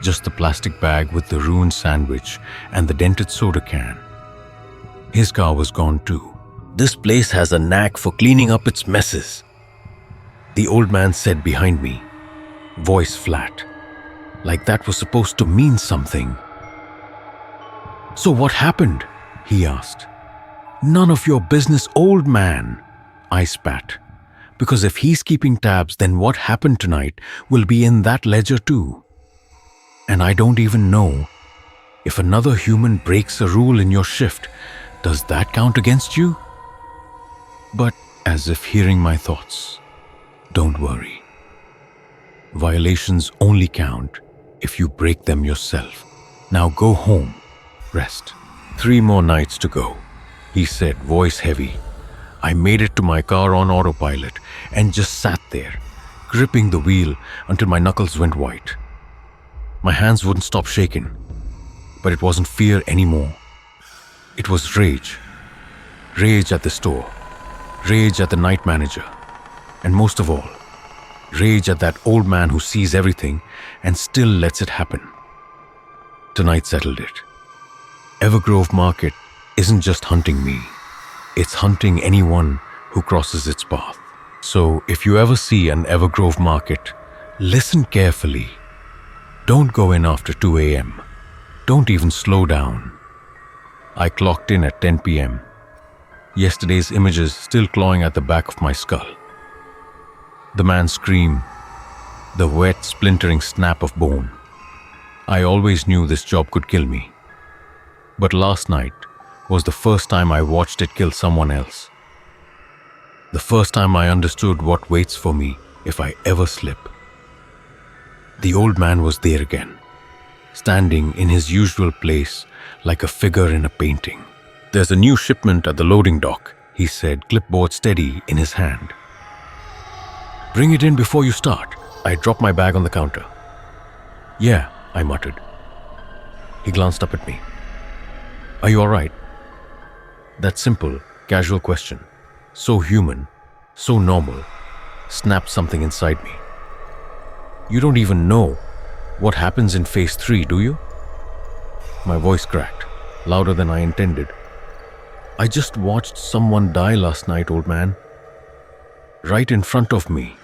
[SPEAKER 2] Just the plastic bag with the ruined sandwich and the dented soda can. His car was gone too. "This place has a knack for cleaning up its messes," the old man said behind me, voice flat, like that was supposed to mean something. "So what happened?" he asked. "None of your business, old man," I spat. "Because if he's keeping tabs, then what happened tonight will be in that ledger too. And I don't even know if another human breaks a rule in your shift, does that count against you?" But as if hearing my thoughts, "Don't worry. Violations only count if you break them yourself. Now go home, rest. 3 more nights to go," he said, voice heavy. I made it to my car on autopilot and just sat there, gripping the wheel until my knuckles went white. My hands wouldn't stop shaking, but it wasn't fear anymore. It was rage. Rage at the store, rage at the night manager, and most of all, rage at that old man who sees everything and still lets it happen. Tonight settled it. Evergrove Market isn't just hunting me, it's hunting anyone who crosses its path. So if you ever see an Evergrove Market, listen carefully. Don't go in after 2 a.m. Don't even slow down. I clocked in at 10 p.m. Yesterday's images still clawing at the back of my skull. The man's scream, the wet, splintering snap of bone. I always knew this job could kill me. But last night was the first time I watched it kill someone else. The first time I understood what waits for me if I ever slip. The old man was there again, standing in his usual place like a figure in a painting. "There's a new shipment at the loading dock," he said, clipboard steady in his hand. "Bring it in before you start." I dropped my bag on the counter. "Yeah," I muttered. He glanced up at me. "Are you all right?" That simple, casual question, so human, so normal, snapped something inside me. "You don't even know what happens in phase 3, do you?" My voice cracked, louder than I intended. "I just watched someone die last night, old man. Right in front of me.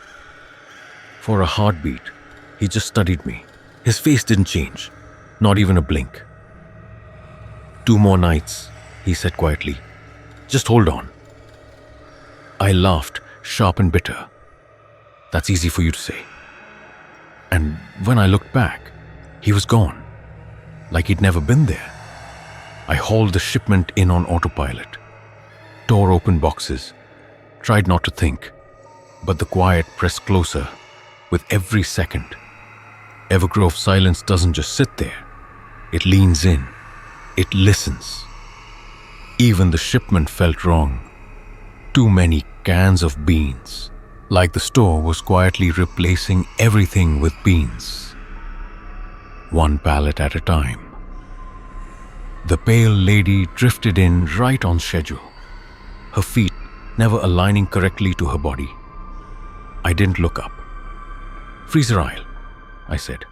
[SPEAKER 2] For a heartbeat, he just studied me. His face didn't change, not even a blink. 2 more nights," he said quietly. "Just hold on." I laughed, sharp and bitter. "That's easy for you to say." And when I looked back, he was gone, like he'd never been there. I hauled the shipment in on autopilot, tore open boxes, tried not to think, but the quiet pressed closer with every second. Evergrove silence doesn't just sit there. It leans in. It listens. Even the shipment felt wrong. Too many cans of beans. Like the store was quietly replacing everything with beans. One pallet at a time. The pale lady drifted in right on schedule, her feet never aligning correctly to her body. I didn't look up. "Freezer aisle," I said.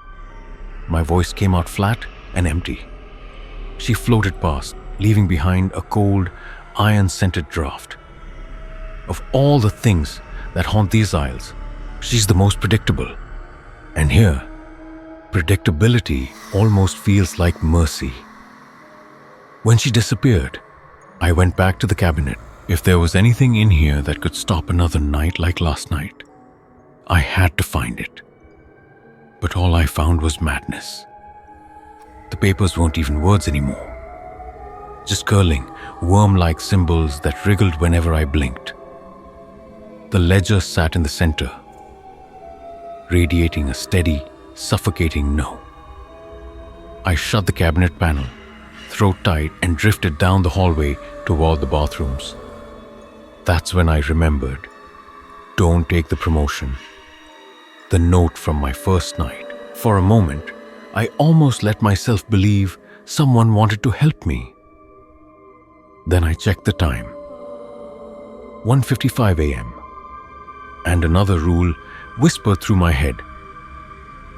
[SPEAKER 2] My voice came out flat and empty. She floated past, leaving behind a cold, iron-scented draft. Of all the things that haunt these aisles, she's the most predictable. And here, predictability almost feels like mercy. When she disappeared, I went back to the cabinet. If there was anything in here that could stop another night like last night, I had to find it. But all I found was madness. The papers weren't even words anymore. Just curling, worm-like symbols that wriggled whenever I blinked. The ledger sat in the center, radiating a steady, suffocating no. I shut the cabinet panel, throat tight, and drifted down the hallway toward the bathrooms. That's when I remembered. Don't take the promotion. The note from my first night. For a moment, I almost let myself believe someone wanted to help me. Then I checked the time. 1:55 a.m. And another rule whispered through my head.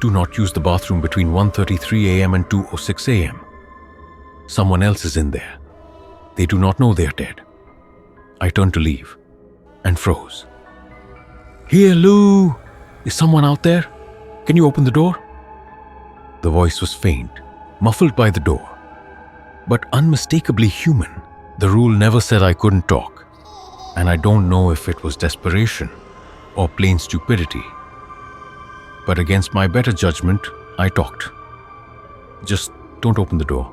[SPEAKER 2] Do not use the bathroom between 1:33 a.m. and 2:06 a.m. Someone else is in there. They do not know they are dead. I turned to leave and froze. "Here, Lou! Is someone out there? Can you open the door?" The voice was faint, muffled by the door, but unmistakably human. The rule never said I couldn't talk, and I don't know if it was desperation or plain stupidity. But against my better judgment, I talked. "Just don't open the door."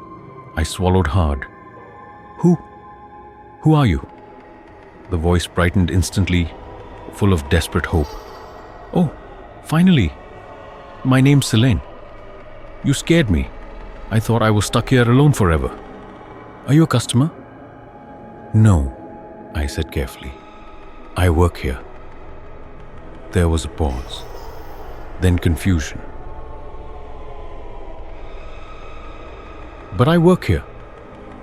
[SPEAKER 2] I swallowed hard. Who are you?" The voice brightened instantly, full of desperate hope. "Oh, finally. My name's Selene. You scared me. I thought I was stuck here alone forever. Are you a customer?" "No," I said carefully. I work here. There was a pause, then confusion. But I work here.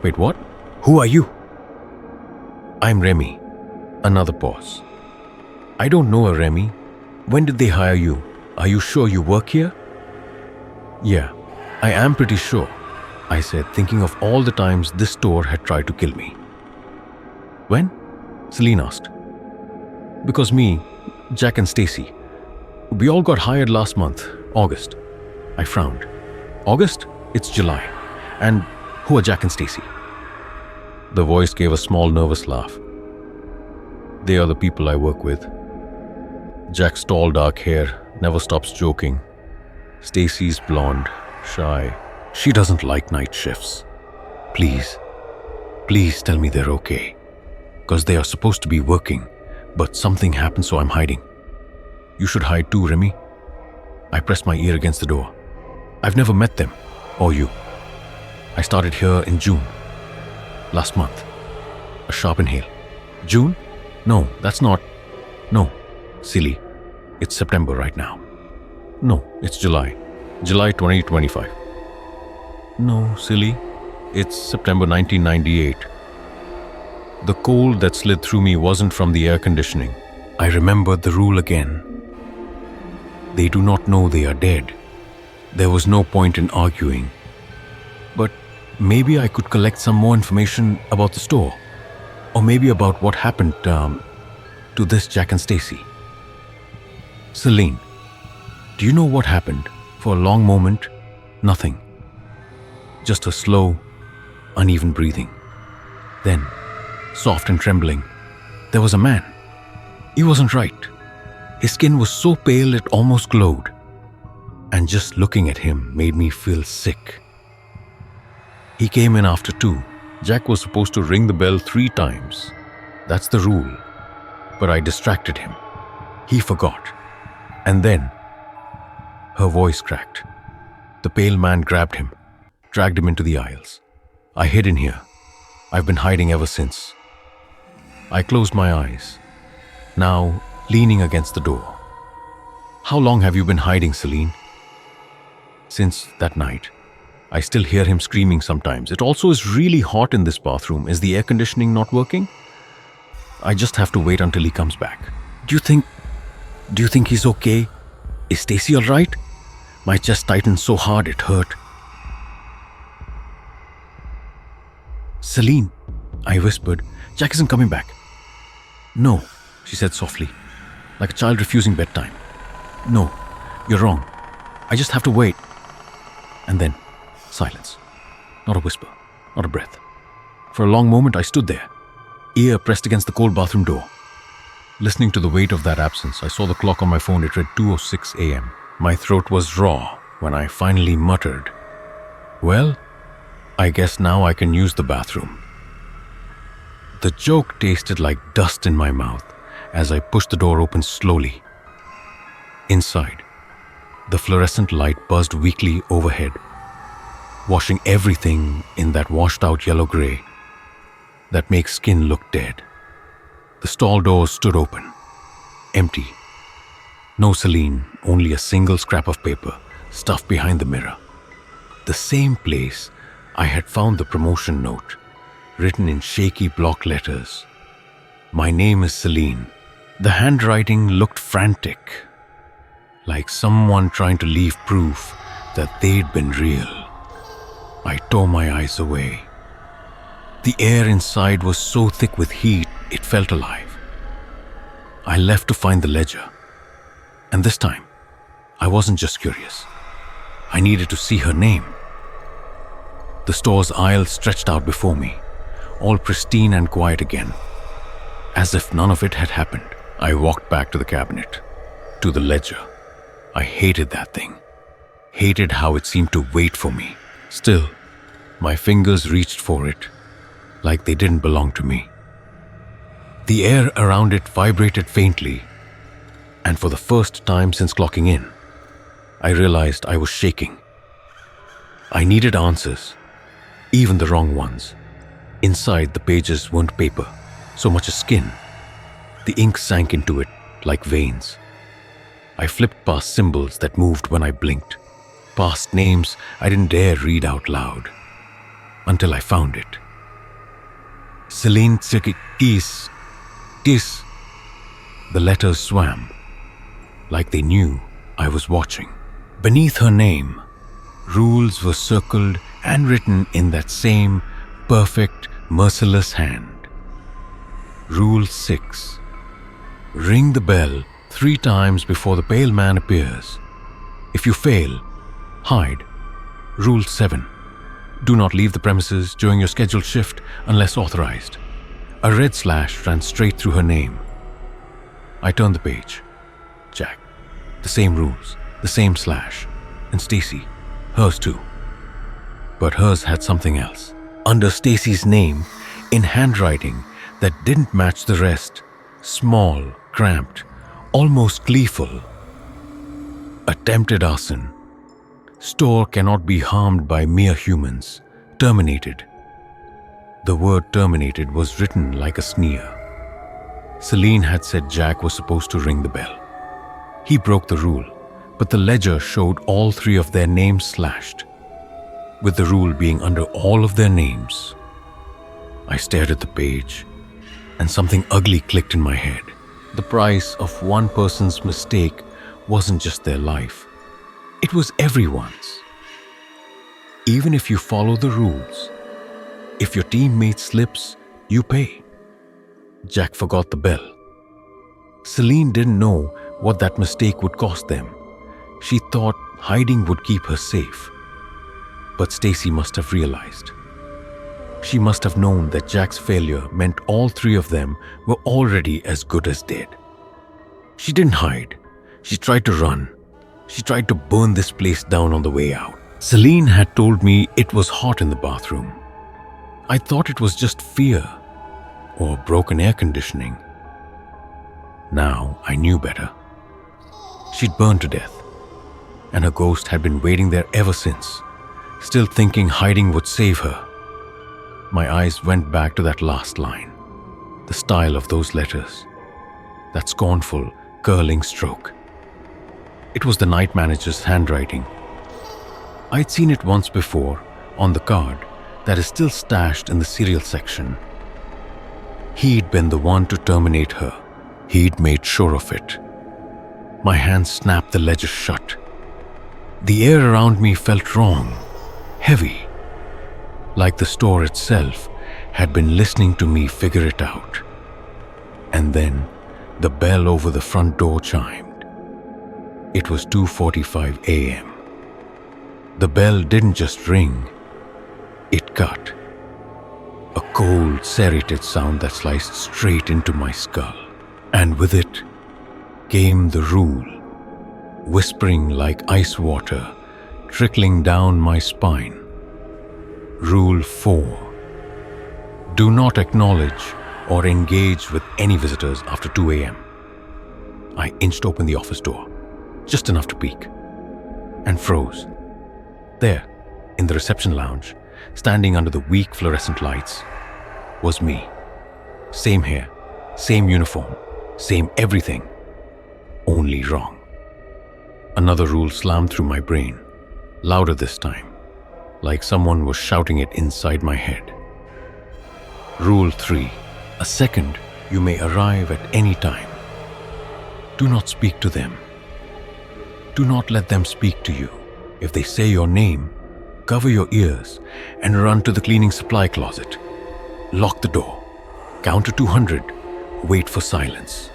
[SPEAKER 2] Wait, what? Who are you? I'm Remi. Another pause. I don't know a Remi. When did they hire you? Are you sure you work here? Yeah, I am pretty sure, I said, thinking of all the times this store had tried to kill me. When? Celine asked. Because me, Jack and Stacy, we all got hired last month, August. I frowned. August? It's July. And who are Jack and Stacy? The voice gave a small nervous laugh. They are the people I work with. Jack's tall dark hair never stops joking. Stacy's blonde, shy. She doesn't like night shifts. Please tell me they're okay. Because they are supposed to be working, but something happened, so I'm hiding. You should hide too, Remi. I pressed my ear against the door. I've never met them, or you. I started here in June. Last month. A sharp inhale. June? No, that's not. No, silly. It's September right now. No, it's July. July 2025. No, silly. It's September 1998. The cold that slid through me wasn't from the air conditioning. I remembered the rule again. They do not know they are dead. There was no point in arguing. But maybe I could collect some more information about the store. Or maybe about what happened to this Jack and Stacy. Celine, do you know what happened? For a long moment, nothing. Just a slow, uneven breathing. Then, soft and trembling, there was a man. He wasn't right. His skin was so pale it almost glowed. And just looking at him made me feel sick. He came in after 2. Jack was supposed to ring the bell 3 times. That's the rule. But I distracted him. He forgot. And then, her voice cracked. The pale man grabbed him, dragged him into the aisles. I hid in here. I've been hiding ever since. I closed my eyes, now leaning against the door. How long have you been hiding, Celine? Since that night. I still hear him screaming sometimes. It also is really hot in this bathroom. Is the air conditioning not working? I just have to wait until he comes back. Do you think he's okay? Is Stacy all right? My chest tightened so hard it hurt. Celine, I whispered, Jack isn't coming back. No, she said softly, like a child refusing bedtime. No, you're wrong. I just have to wait. And then, silence. Not a whisper, not a breath. For a long moment I stood there, ear pressed against the cold bathroom door. Listening to the weight of that absence, I saw the clock on my phone. It read 2:06 a.m. My throat was raw when I finally muttered, well, I guess now I can use the bathroom. The joke tasted like dust in my mouth as I pushed the door open slowly. Inside, the fluorescent light buzzed weakly overhead, washing everything in that washed-out yellow-gray that makes skin look dead. The stall doors stood open, empty. No Celine, only a single scrap of paper stuffed behind the mirror. The same place I had found the promotion note, written in shaky block letters. My name is Celine. The handwriting looked frantic, like someone trying to leave proof that they'd been real. I tore my eyes away. The air inside was so thick with heat, it felt alive. I left to find the ledger. And this time, I wasn't just curious. I needed to see her name. The store's aisle stretched out before me, all pristine and quiet again. As if none of it had happened, I walked back to the cabinet, to the ledger. I hated that thing. Hated how it seemed to wait for me. Still, my fingers reached for it, like they didn't belong to me. The air around it vibrated faintly, and for the first time since clocking in, I realized I was shaking. I needed answers, even the wrong ones. Inside, the pages weren't paper, so much as skin. The ink sank into it like veins. I flipped past symbols that moved when I blinked, past names I didn't dare read out loud, until I found it. Celine Tis. The letters swam, like they knew I was watching. Beneath her name, rules were circled and written in that same perfect, merciless hand. Rule 6. Ring the bell 3 times before the pale man appears. If you fail, hide. Rule 7. Do not leave the premises during your scheduled shift unless authorized. A red slash ran straight through her name. I turned the page. Jack. The same rules, the same slash. And Stacy. Hers too. But hers had something else. Under Stacy's name, in handwriting that didn't match the rest, small, cramped, almost gleeful. Attempted arson. Store cannot be harmed by mere humans. Terminated. The word terminated was written like a sneer. Celine had said Jack was supposed to ring the bell. He broke the rule, but the ledger showed all 3 of their names slashed, with the rule being under all of their names. I stared at the page, and something ugly clicked in my head. The price of one person's mistake wasn't just their life. It was everyone's. Even if you follow the rules, if your teammate slips, you pay. Jack forgot the bell. Celine didn't know what that mistake would cost them. She thought hiding would keep her safe. But Stacy must have realized. She must have known that Jack's failure meant all 3 of them were already as good as dead. She didn't hide. She tried to run. She tried to burn this place down on the way out. Celine had told me it was hot in the bathroom. I thought it was just fear or broken air conditioning. Now I knew better. She'd burned to death, and her ghost had been waiting there ever since, still thinking hiding would save her. My eyes went back to that last line, the style of those letters, that scornful, curling stroke. It was the night manager's handwriting. I'd seen it once before on the card that is still stashed in the cereal section. He'd been the one to terminate her. He'd made sure of it. My hand snapped the ledger shut. The air around me felt wrong, heavy, like the store itself had been listening to me figure it out. And then the bell over the front door chimed. It was 2:45 a.m. The bell didn't just ring, it cut. A cold, serrated sound that sliced straight into my skull. And with it came the rule, whispering like ice water, trickling down my spine. Rule 4. Do not acknowledge or engage with any visitors after 2 a.m. I inched open the office door, just enough to peek, and froze. There, in the reception lounge, standing under the weak fluorescent lights, was me. Same hair, same uniform, same everything, only wrong. Another rule slammed through my brain, louder this time, like someone was shouting it inside my head. Rule 3. A second, you may arrive at any time. Do not speak to them. Do not let them speak to you. If they say your name, cover your ears and run to the cleaning supply closet. Lock the door. Count to 200. Wait for silence.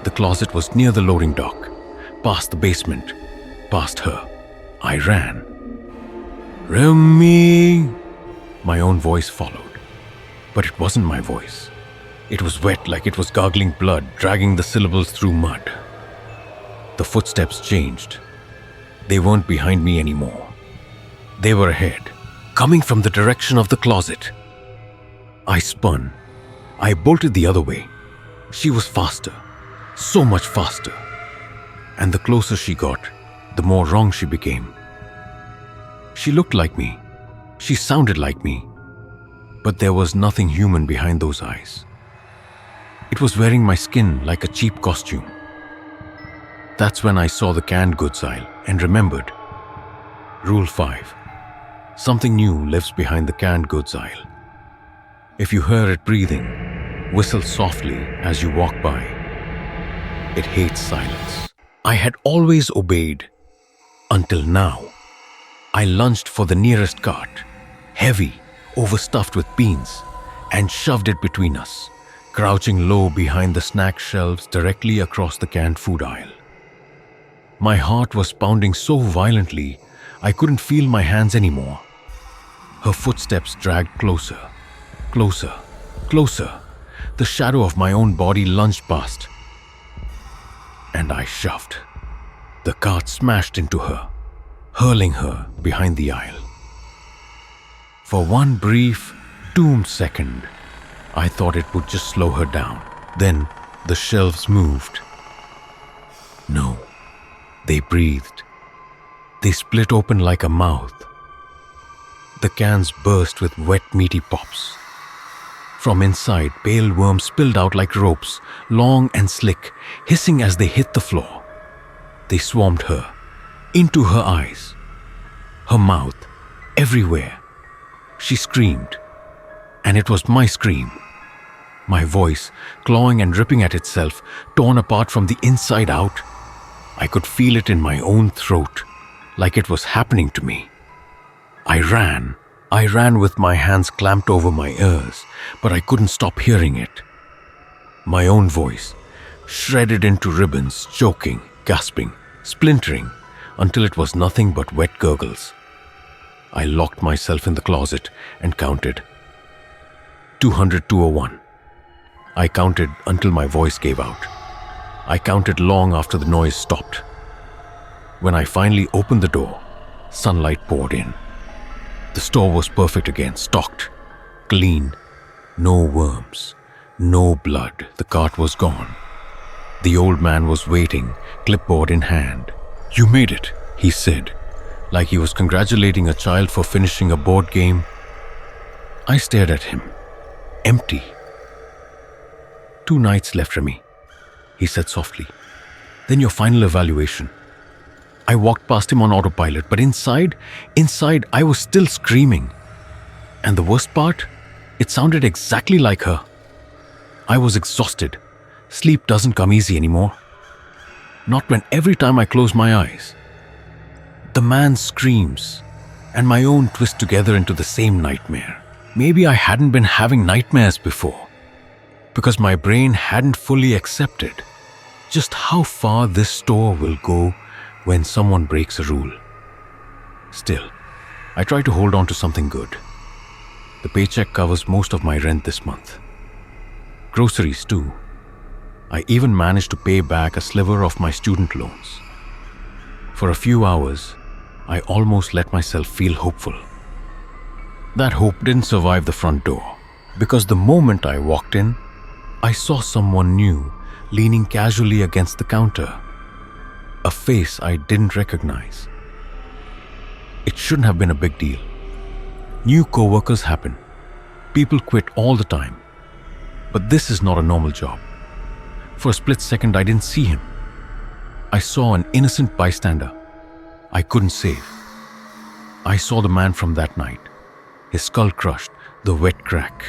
[SPEAKER 2] The closet was near the loading dock, past the basement, past her. I ran. Remi! My own voice followed, but it wasn't my voice. It was wet like it was gargling blood, dragging the syllables through mud. The footsteps changed. They weren't behind me anymore. They were ahead, coming from the direction of the closet. I spun. I bolted the other way. She was faster, so much faster. And the closer she got, the more wrong she became. She looked like me. She sounded like me. But there was nothing human behind those eyes. It was wearing my skin like a cheap costume. That's when I saw the canned goods aisle and remembered. Rule 5. Something new lives behind the canned goods aisle. If you hear it breathing, whistle softly as you walk by. It hates silence. I had always obeyed. Until now. I lunged for the nearest cart, heavy, overstuffed with beans, and shoved it between us, crouching low behind the snack shelves directly across the canned food aisle. My heart was pounding so violently, I couldn't feel my hands anymore. Her footsteps dragged closer, closer, closer. The shadow of my own body lunged past. And I shoved. The cart smashed into her, hurling her behind the aisle. For one brief, doomed second, I thought it would just slow her down. Then the shelves moved. No, they breathed. They split open like a mouth. The cans burst with wet, meaty pops. From inside, pale worms spilled out like ropes, long and slick, hissing as they hit the floor. They swarmed her, into her eyes, her mouth, everywhere. She screamed, and it was my scream. My voice, clawing and ripping at itself, torn apart from the inside out. I could feel it in my own throat, like it was happening to me. I ran with my hands clamped over my ears, but I couldn't stop hearing it. My own voice, shredded into ribbons, choking, gasping, splintering, until it was nothing but wet gurgles. I locked myself in the closet and counted. 200, 201. I counted until my voice gave out. I counted long after the noise stopped. When I finally opened the door, sunlight poured in. The store was perfect again, stocked, clean, no worms, no blood. The cart was gone. The old man was waiting, clipboard in hand. "You made it," he said, like he was congratulating a child for finishing a board game. I stared at him, empty. 2 nights left, Remi, he said softly. Then your final evaluation. I walked past him on autopilot, but inside, I was still screaming. And the worst part, it sounded exactly like her. I was exhausted. Sleep doesn't come easy anymore. Not when every time I close my eyes. The man's screams and my own twist together into the same nightmare. Maybe I hadn't been having nightmares before, because my brain hadn't fully accepted just how far this store will go when someone breaks a rule. Still, I try to hold on to something good. The paycheck covers most of my rent this month. Groceries too. I even managed to pay back a sliver of my student loans. For a few hours, I almost let myself feel hopeful. That hope didn't survive the front door, because the moment I walked in, I saw someone new leaning casually against the counter. A face I didn't recognize. It shouldn't have been a big deal. New co-workers happen. People quit all the time. But this is not a normal job. For a split second, I didn't see him. I saw an innocent bystander. I couldn't save. I saw the man from that night. His skull crushed, the wet crack.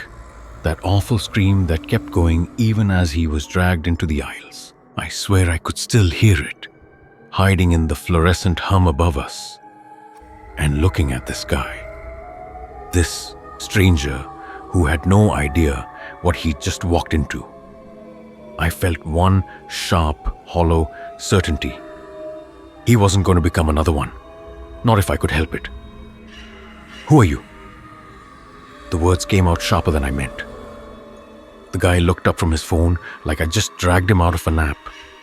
[SPEAKER 2] That awful scream that kept going even as he was dragged into the aisles. I swear I could still hear it, hiding in the fluorescent hum above us, and looking at this guy. This stranger who had no idea what he'd just walked into. I felt one sharp, hollow certainty. He wasn't going to become another one. Not if I could help it. "Who are you?" The words came out sharper than I meant. The guy looked up from his phone like I just dragged him out of a nap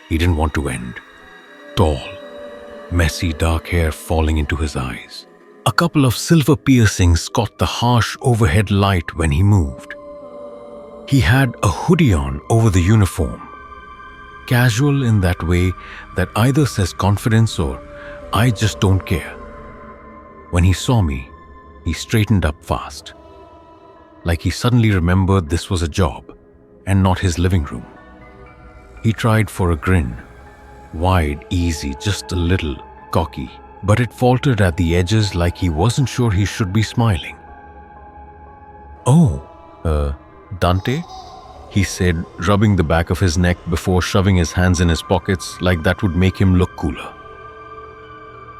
[SPEAKER 2] he didn't want to end. Tall, messy dark hair falling into his eyes. A couple of silver piercings caught the harsh overhead light when he moved. He had a hoodie on over the uniform. Casual in that way that either says confidence or I just don't care. When he saw me, he straightened up fast. Like he suddenly remembered this was a job and not his living room. He tried for a grin. Wide, easy, just a little cocky, but it faltered at the edges like he wasn't sure he should be smiling. "Oh, Dante?" he said, rubbing the back of his neck before shoving his hands in his pockets like that would make him look cooler.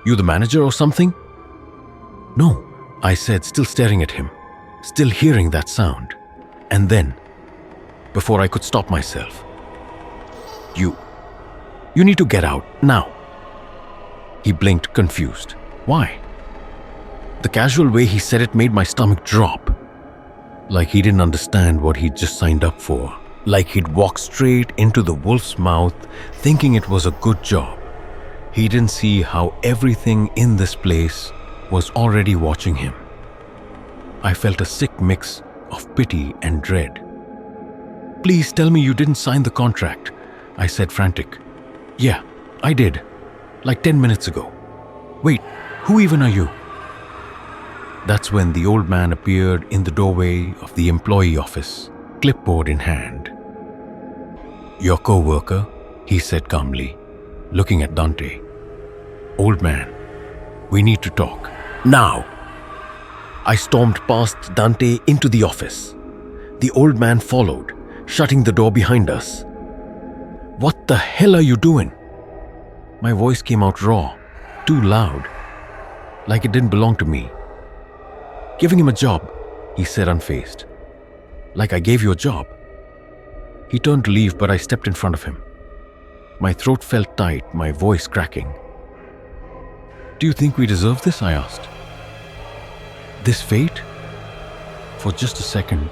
[SPEAKER 2] "You the manager or something?" "No," I said, still staring at him, still hearing that sound. And then, before I could stop myself, You need to get out, now." He blinked, confused. Why? The casual way he said it made my stomach drop. Like he didn't understand what he'd just signed up for. Like he'd walked straight into the wolf's mouth thinking it was a good job. He didn't see how everything in this place was already watching him. I felt a sick mix of pity and dread. "Please tell me you didn't sign the contract," I said, frantic. "Yeah, I did. Like 10 minutes ago." "Wait, who even are you?" That's when the old man appeared in the doorway of the employee office, clipboard in hand. "Your co-worker," he said calmly, looking at Dante. "Old man, we need to talk. Now!" I stormed past Dante into the office. The old man followed, shutting the door behind us. "What the hell are you doing?" My voice came out raw, too loud, like it didn't belong to me. "Giving him a job," he said unfazed. "Like I gave you a job." He turned to leave, but I stepped in front of him. My throat felt tight, my voice cracking. "Do you think we deserve this?" I asked. "This fate?" For just a second,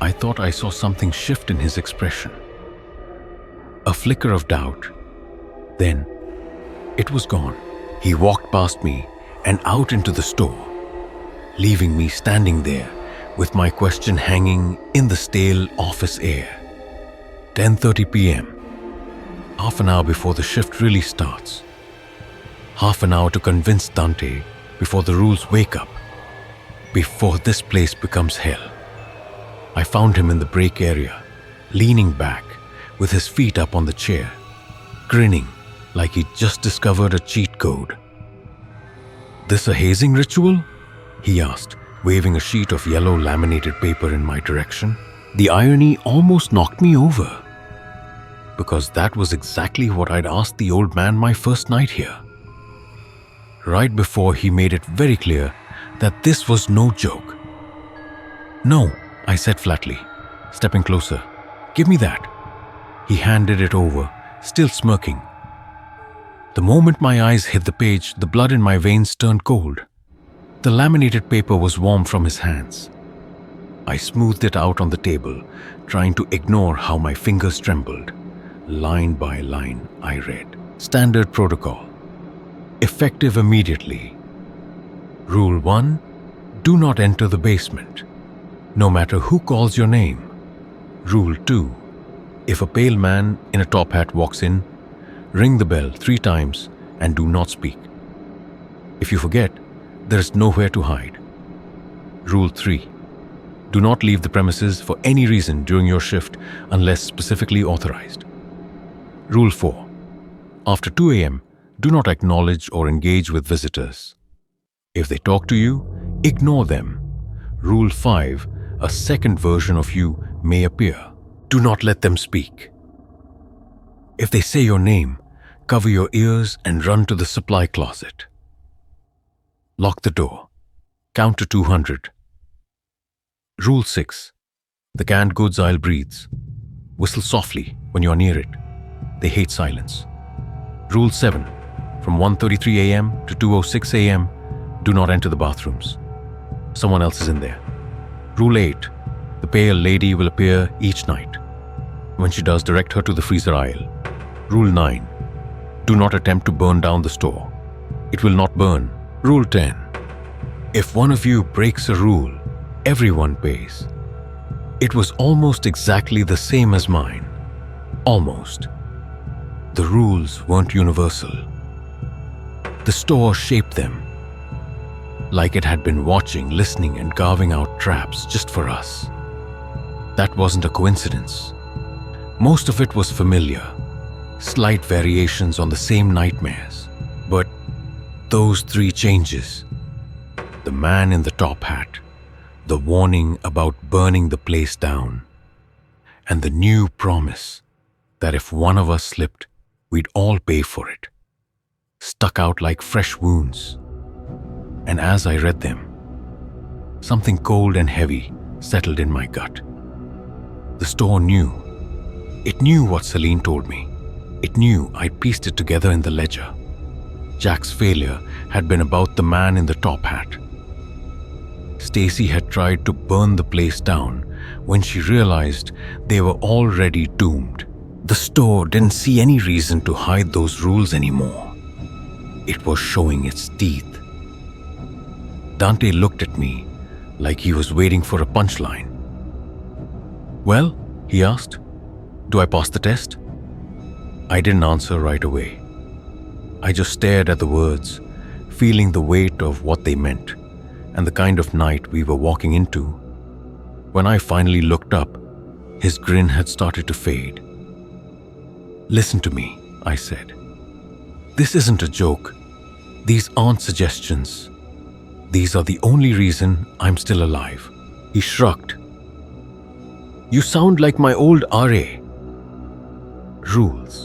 [SPEAKER 2] I thought I saw something shift in his expression. A flicker of doubt. Then, it was gone. He walked past me and out into the store, leaving me standing there with my question hanging in the stale office air. 10:30 p.m. Half an hour before the shift really starts. Half an hour to convince Dante before the rules wake up, before this place becomes hell. I found him in the break area, leaning back with his feet up on the chair, grinning like he'd just discovered a cheat code. "This a hazing ritual?" he asked, waving a sheet of yellow laminated paper in my direction. The irony almost knocked me over, because that was exactly what I'd asked the old man my first night here. Right before he made it very clear that this was no joke. "No," I said flatly, stepping closer. "Give me that." He handed it over, still smirking. The moment my eyes hit the page, the blood in my veins turned cold. The laminated paper was warm from his hands. I smoothed it out on the table, trying to ignore how my fingers trembled. Line by line, I read. Standard protocol. Effective immediately. Rule 1. Do not enter the basement, no matter who calls your name. Rule 2. If a pale man in a top hat walks in, ring the bell 3 times and do not speak. If you forget, there is nowhere to hide. Rule 3. Do not leave the premises for any reason during your shift unless specifically authorized. Rule 4. After 2 a.m., do not acknowledge or engage with visitors. If they talk to you, ignore them. Rule 5. A second version of you may appear. Do not let them speak. If they say your name, cover your ears and run to the supply closet. Lock the door. Count to 200. Rule 6. The canned goods aisle breathes. Whistle softly when you are near it. They hate silence. Rule 7. From 1:33 a.m. to 2:06 a.m., do not enter the bathrooms. Someone else is in there. Rule 8. The pale lady will appear each night. When she does, direct her to the freezer aisle. Rule 9. Do not attempt to burn down the store. It will not burn. Rule 10. If one of you breaks a rule, everyone pays. It was almost exactly the same as mine. Almost. The rules weren't universal. The store shaped them, like it had been watching, listening, and carving out traps just for us. That wasn't a coincidence. Most of it was familiar, slight variations on the same nightmares. But those three changes, the man in the top hat, the warning about burning the place down, and the new promise that if one of us slipped, we'd all pay for it, stuck out like fresh wounds. And as I read them, something cold and heavy settled in my gut. The store knew. It knew what Celine told me. It knew I'd pieced it together in the ledger. Jack's failure had been about the man in the top hat. Stacy had tried to burn the place down when she realized they were already doomed. The store didn't see any reason to hide those rules anymore. It was showing its teeth. Dante looked at me like he was waiting for a punchline. "Well," he asked, "do I pass the test?" I didn't answer right away. I just stared at the words, feeling the weight of what they meant and the kind of night we were walking into. When I finally looked up, his grin had started to fade. "Listen to me," I said. "This isn't a joke. These aren't suggestions. These are the only reason I'm still alive." He shrugged. "You sound like my old RA. Rules,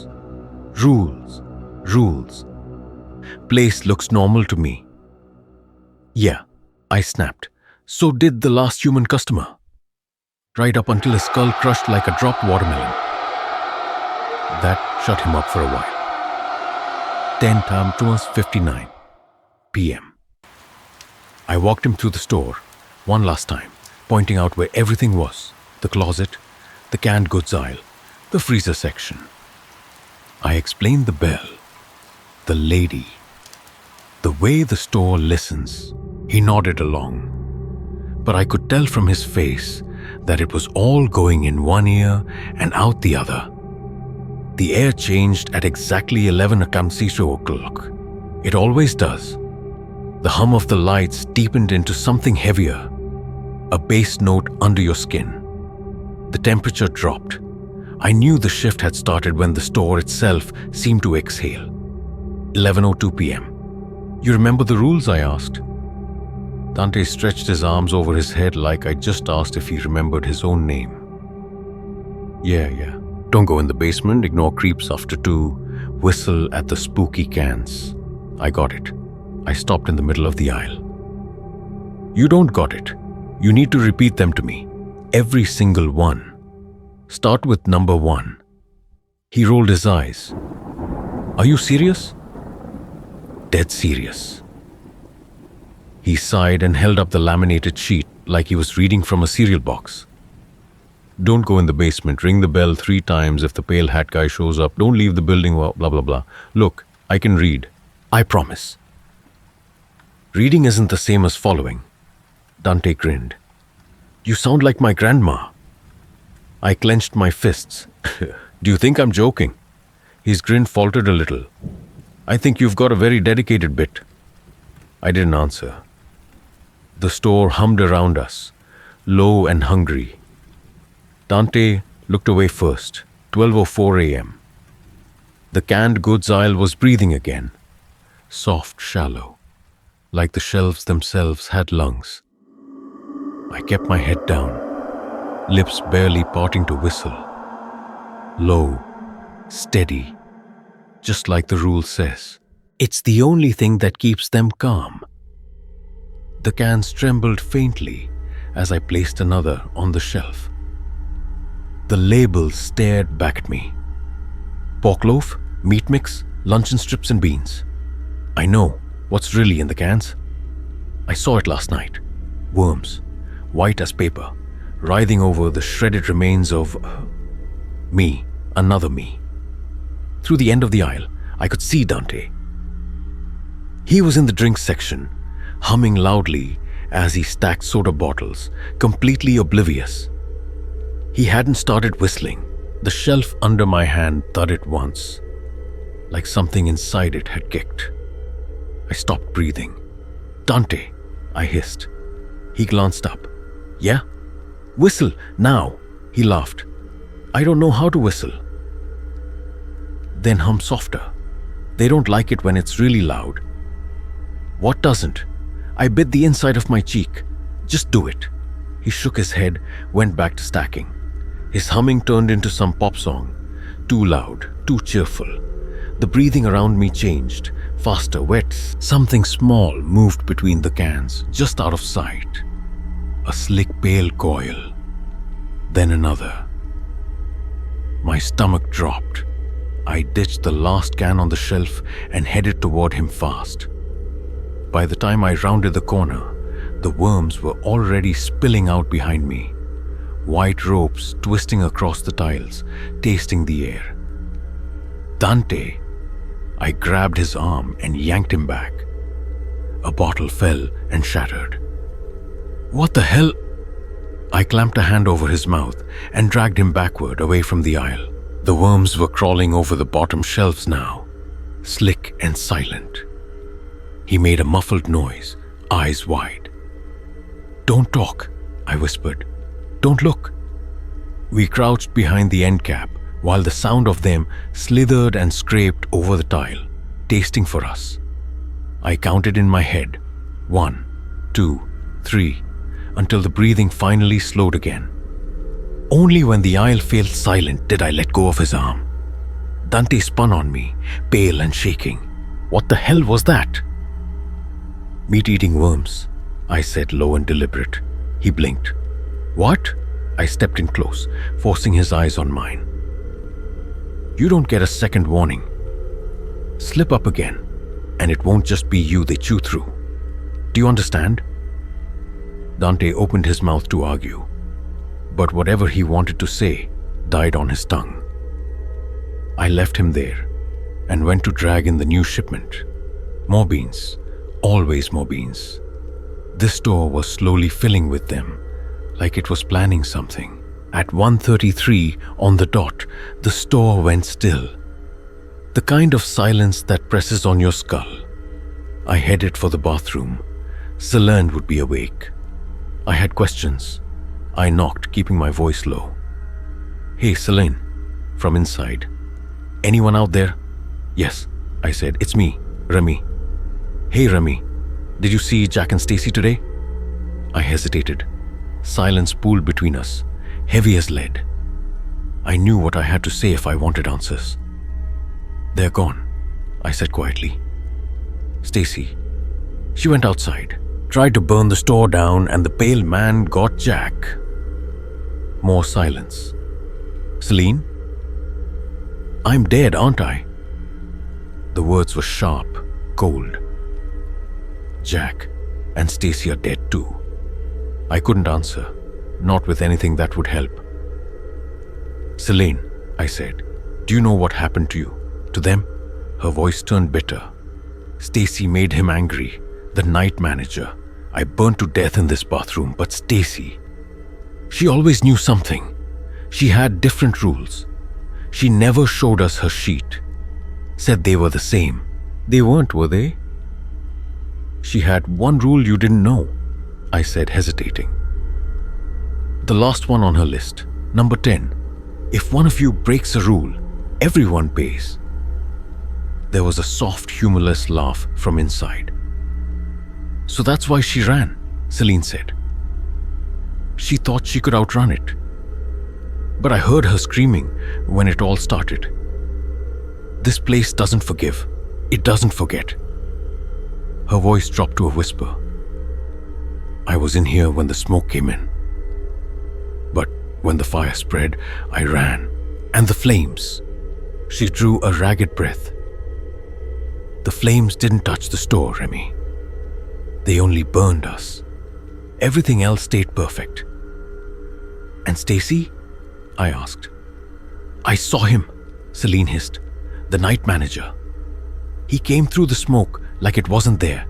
[SPEAKER 2] rules, rules. Place looks normal to me." "Yeah," I snapped. "So did the last human customer. Right up until his skull crushed like a dropped watermelon." That shut him up for a while. 10:59 p.m. I walked him through the store, one last time, pointing out where everything was: the closet, the canned goods aisle, the freezer section. I explained the bell, the lady, the way the store listens. He nodded along, but I could tell from his face that it was all going in one ear and out the other. The air changed at exactly 11:00. It always does. The hum of the lights deepened into something heavier, a bass note under your skin. The temperature dropped. I knew the shift had started when the store itself seemed to exhale. 11:02 p.m. "You remember the rules?" I asked. Dante stretched his arms over his head like I just asked if he remembered his own name. Yeah. Don't go in the basement, ignore creeps after 2, whistle at the spooky cans. I got it. I stopped in the middle of the aisle. "You don't got it. You need to repeat them to me. Every single one. Start with number 1. He rolled his eyes. "Are you serious?" "Dead serious." He sighed and held up the laminated sheet like he was reading from a cereal box. "Don't go in the basement. Ring the bell 3 times if the pale hat guy shows up. Don't leave the building, blah, blah, blah. Look, I can read. I promise." "Reading isn't the same as following." Dante grinned. "You sound like my grandma." I clenched my fists. "Do you think I'm joking?" His grin faltered a little. "I think you've got a very dedicated bit." I didn't answer. The store hummed around us, low and hungry. Dante looked away first. 12:04 a.m. The canned goods aisle was breathing again. Soft, shallow, like the shelves themselves had lungs. I kept my head down, lips barely parting to whistle. Low, steady, just like the rule says. It's the only thing that keeps them calm. The cans trembled faintly as I placed another on the shelf. The label stared back at me. Pork loaf, meat mix, luncheon strips and beans. I know what's really in the cans. I saw it last night. Worms, white as paper, writhing over the shredded remains of me, another me. Through the end of the aisle, I could see Dante. He was in the drinks section, humming loudly as he stacked soda bottles, completely oblivious. He hadn't started whistling. The shelf under my hand thudded once, like something inside it had kicked. I stopped breathing. "Dante," I hissed. He glanced up. "Yeah? Whistle, now," he laughed. I don't know how to whistle. Then hum softer. They don't like it when it's really loud. What doesn't? I bit the inside of my cheek. Just do it. He shook his head, went back to stacking. His humming turned into some pop song. Too loud, too cheerful. The breathing around me changed. Faster, wet. Something small moved between the cans, just out of sight. A slick pale coil. Then another. My stomach dropped. I ditched the last can on the shelf and headed toward him fast. By the time I rounded the corner, the worms were already spilling out behind me. White ropes twisting across the tiles, tasting the air. Dante! I grabbed his arm and yanked him back. A bottle fell and shattered. What the hell? I clamped a hand over his mouth and dragged him backward away from the aisle. The worms were crawling over the bottom shelves now, slick and silent. He made a muffled noise, eyes wide. "Don't talk," I whispered. "Don't look." We crouched behind the end cap while the sound of them slithered and scraped over the tile, tasting for us. I counted in my head, 1, 2, 3, until the breathing finally slowed again. Only when the aisle fell silent did I let go of his arm. Dante spun on me, pale and shaking. What the hell was that? "Meat-eating worms," I said, low and deliberate. He blinked. "What?" I stepped in close, forcing his eyes on mine. "You don't get a second warning. Slip up again, and it won't just be you they chew through. Do you understand?" Dante opened his mouth to argue, but whatever he wanted to say died on his tongue. I left him there and went to drag in the new shipment. More beans, always more beans. This store was slowly filling with them, like it was planning something. At 1:33 on the dot, the store went still. The kind of silence that presses on your skull. I headed for the bathroom. Celine would be awake. I had questions. I knocked, keeping my voice low. "Hey, Celine," from inside. "Anyone out there?" "Yes," I said. "It's me, Remi." "Hey, Remi, did you see Jack and Stacy today?" I hesitated. Silence pooled between us, heavy as lead. I knew what I had to say if I wanted answers. "They're gone," I said quietly. "Stacy, she went outside, tried to burn the store down, and the pale man got Jack." More silence. "Celine? I'm dead, aren't I?" The words were sharp, cold. "Jack and Stacy are dead too." I couldn't answer, not with anything that would help. "Celine," I said, "do you know what happened to you? To them?" Her voice turned bitter. "Stacy made him angry, the night manager. I burned to death in this bathroom, but Stacy, she always knew something. She had different rules. She never showed us her sheet. Said they were the same. They weren't, were they?" "She had one rule you didn't know," I said, hesitating. "The last one on her list, number 10. If one of you breaks a rule, everyone pays." There was a soft, humorless laugh from inside. "So that's why she ran," Celine said. "She thought she could outrun it. But I heard her screaming when it all started. This place doesn't forgive. It doesn't forget." Her voice dropped to a whisper. "I was in here when the smoke came in. But when the fire spread, I ran. And the flames." She drew a ragged breath. "The flames didn't touch the store, Remi. They only burned us. Everything else stayed perfect." "And Stacy?" I asked. "I saw him," Celine hissed. "The night manager. He came through the smoke like it wasn't there.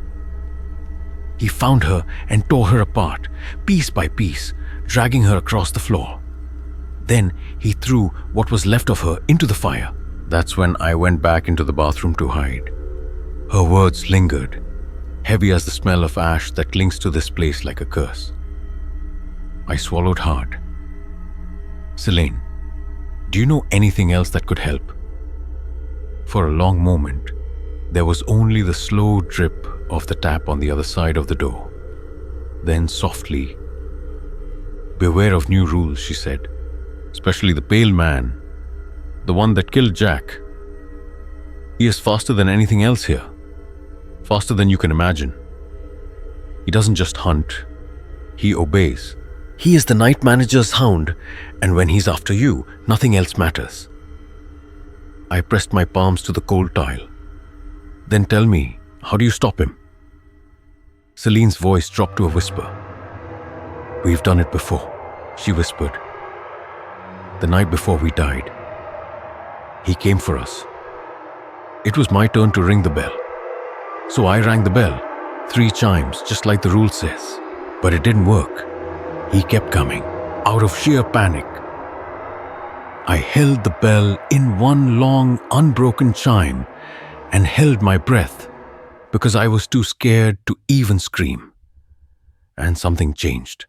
[SPEAKER 2] He found her and tore her apart, piece by piece, dragging her across the floor. Then he threw what was left of her into the fire." That's when I went back into the bathroom to hide. Her words lingered, heavy as the smell of ash that clings to this place like a curse. I swallowed hard. "Celine, Do you know anything else that could help? For a long moment, there was only the slow drip of the tap on the other side of the door. Then softly, "Beware of new rules," she said. "Especially the pale man, the one that killed Jack. He is faster than anything else here. Faster than you can imagine. He doesn't just hunt, he obeys. He is the night manager's hound, and when he's after you, nothing else matters." I pressed my palms to the cold tile. "Then tell me, how do you stop him?" Celine's voice dropped to a whisper. "We've done it before," she whispered. "The night before we died. He came for us. It was my turn to ring the bell. So I rang the bell, 3 chimes, just like the rule says. But it didn't work. He kept coming, out of sheer panic. I held the bell in one long, unbroken chime and held my breath because I was too scared to even scream. And something changed.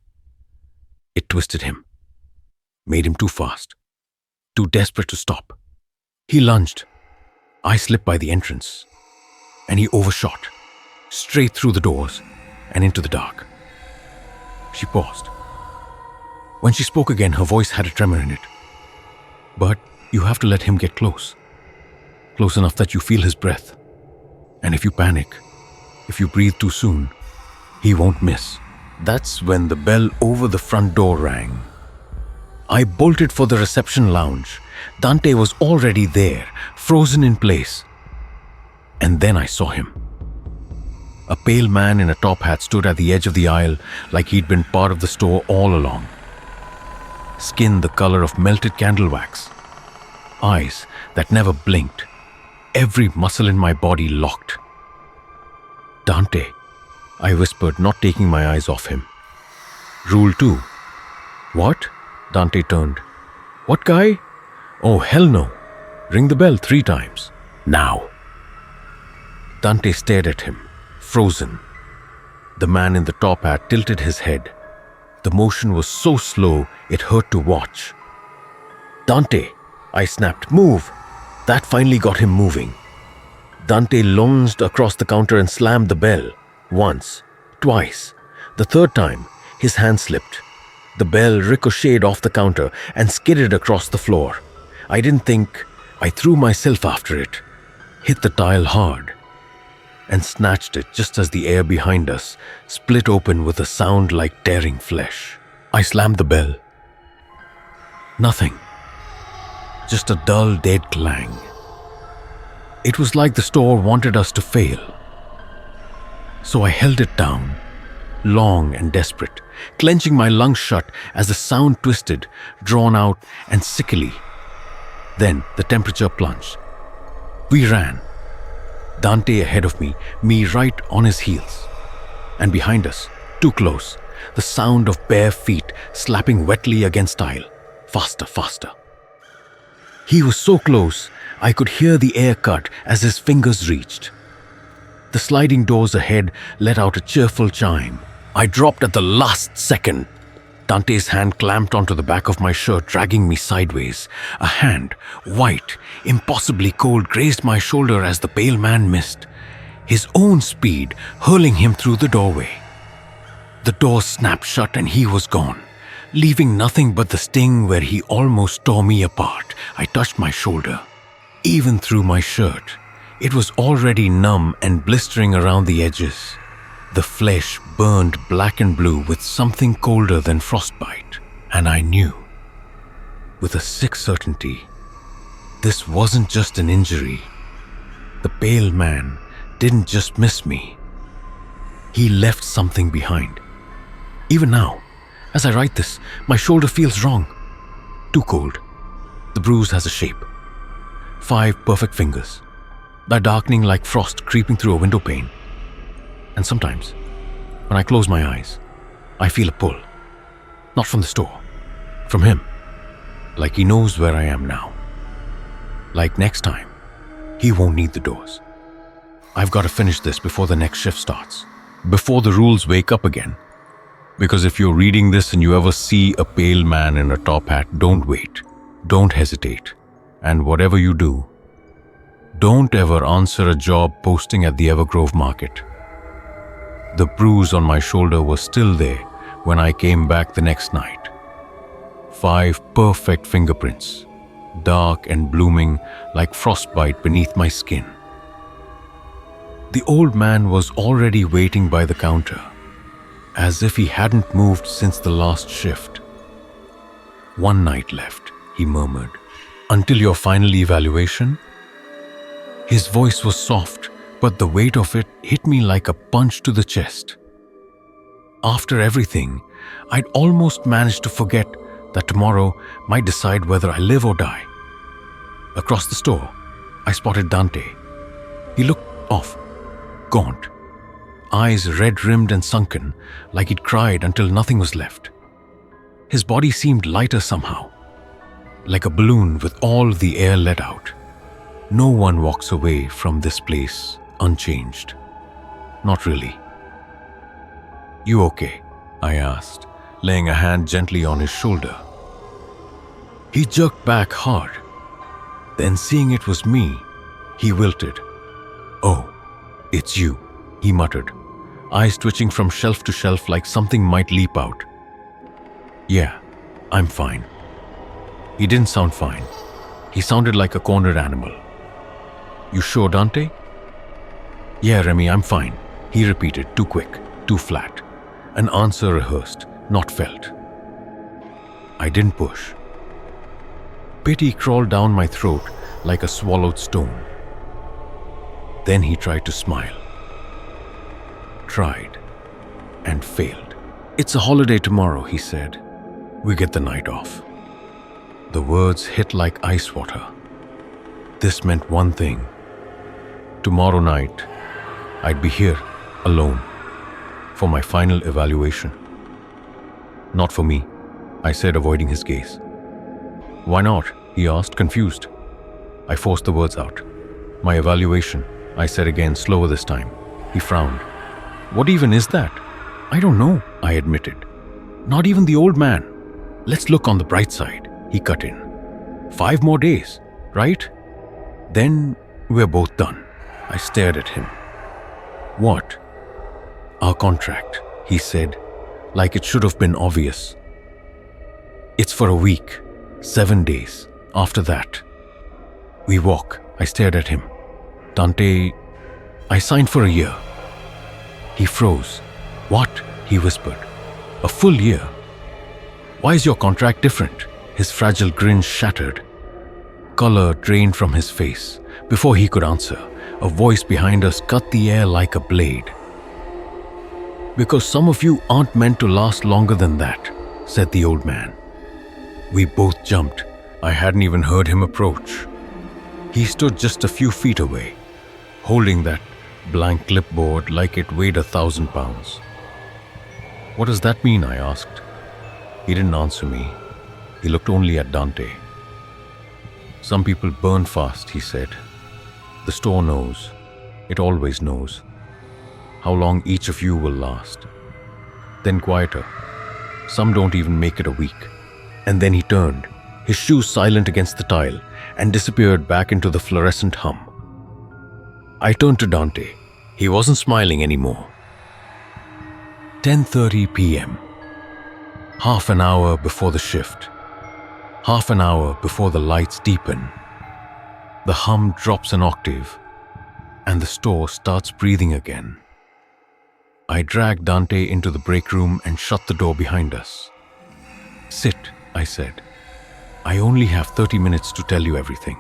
[SPEAKER 2] It twisted him, made him too fast, too desperate to stop. He lunged. I slipped by the entrance, and he overshot, straight through the doors and into the dark. She paused. When she spoke again, her voice had a tremor in it. "But you have to let him get close. Close enough that you feel his breath. And if you panic, if you breathe too soon, he won't miss." That's when the bell over the front door rang. I bolted for the reception lounge. Dante was already there, frozen in place. And then I saw him. A pale man in a top hat stood at the edge of the aisle like he'd been part of the store all along. Skin the color of melted candle wax. Eyes that never blinked. Every muscle in my body locked. "Dante," I whispered, not taking my eyes off him. "Rule 2. "What?" Dante turned. "What guy?" "Oh, hell no. Ring the bell 3 times. Now." Dante stared at him, frozen. The man in the top hat tilted his head. The motion was so slow, it hurt to watch. "Dante," I snapped, "move." That finally got him moving. Dante lunged across the counter and slammed the bell. Once, twice. The third time, his hand slipped. The bell ricocheted off the counter and skidded across the floor. I didn't think. I threw myself after it, hit the tile hard, and snatched it just as the air behind us split open with a sound like tearing flesh. I slammed the bell. Nothing. Just a dull, dead clang. It was like the store wanted us to fail. So I held it down, long and desperate, clenching my lungs shut as the sound twisted, drawn out and sickly. Then the temperature plunged. We ran. Dante ahead of me right on his heels. And behind us, too close, the sound of bare feet slapping wetly against tile. Faster, faster. He was so close, I could hear the air cut as his fingers reached. The sliding doors ahead let out a cheerful chime. I dropped at the last second. Dante's hand clamped onto the back of my shirt, dragging me sideways. A hand, white, impossibly cold, grazed my shoulder as the pale man missed, his own speed hurling him through the doorway. The door snapped shut and he was gone, leaving nothing but the sting where he almost tore me apart. I touched my shoulder, even through my shirt. It was already numb and blistering around the edges. The flesh burned black and blue with something colder than frostbite. And I knew, with a sick certainty, this wasn't just an injury. The pale man didn't just miss me. He left something behind. Even now, as I write this, my shoulder feels wrong. Too cold. The bruise has a shape. 5 perfect fingers. They're darkening like frost creeping through a window pane. And sometimes, when I close my eyes, I feel a pull. Not from the store, from him. Like he knows where I am now. Like next time, he won't need the doors. I've got to finish this before the next shift starts. Before the rules wake up again. Because if you're reading this and you ever see a pale man in a top hat, don't wait. Don't hesitate. And whatever you do, don't ever answer a job posting at the Evergrove Market. The bruise on my shoulder was still there when I came back the next night. 5 perfect fingerprints, dark and blooming like frostbite beneath my skin. The old man was already waiting by the counter, as if he hadn't moved since the last shift. "One night left," he murmured. "Until your final evaluation?" His voice was soft, but the weight of it hit me like a punch to the chest. After everything, I'd almost managed to forget that tomorrow might decide whether I live or die. Across the store, I spotted Dante. He looked off, gaunt, eyes red-rimmed and sunken, like he'd cried until nothing was left. His body seemed lighter somehow, like a balloon with all the air let out. No one walks away from this place unchanged. Not really. "You okay?" I asked, laying a hand gently on his shoulder. He jerked back hard. Then, seeing it was me, he wilted. "Oh, it's you," he muttered, eyes twitching from shelf to shelf like something might leap out. "Yeah, I'm fine." He didn't sound fine. He sounded like a cornered animal. "You sure, Dante?" "Yeah, Remi, I'm fine," he repeated, too quick, too flat. An answer rehearsed, not felt. I didn't push. Pity crawled down my throat like a swallowed stone. Then he tried to smile. Tried and failed. "It's a holiday tomorrow," he said. "We get the night off." The words hit like ice water. This meant one thing. Tomorrow night, I'd be here, alone, for my final evaluation. "Not for me," I said, avoiding his gaze. "Why not?" he asked, confused. I forced the words out. "My evaluation," I said again, slower this time. He frowned. "What even is that?" "I don't know," I admitted. "Not even the old man." "Let's look on the bright side," he cut in. 5 more days, right? Then we're both done." I stared at him. "What?" "Our contract," he said, like it should have been obvious. "It's for a week, 7 days. After that, we walk." I stared at him. "Dante, I signed for a year." He froze. "What?" he whispered. "A full year? Why is your contract different?" His fragile grin shattered. Color drained from his face. Before he could answer, a voice behind us cut the air like a blade. "Because some of you aren't meant to last longer than that," said the old man. We both jumped. I hadn't even heard him approach. He stood just a few feet away, holding that blank clipboard like it weighed 1,000 pounds. "What does that mean?" I asked. He didn't answer me. He looked only at Dante. "Some people burn fast," he said. "The store knows. It always knows how long each of you will last." Then quieter. "Some don't even make it a week." And then he turned, his shoes silent against the tile, and disappeared back into the fluorescent hum. I turned to Dante. He wasn't smiling anymore. 10:30 p.m. Half an hour before the shift. Half an hour before the lights deepen. The hum drops an octave, and the store starts breathing again. I dragged Dante into the break room and shut the door behind us. "Sit," I said. "I only have 30 minutes to tell you everything."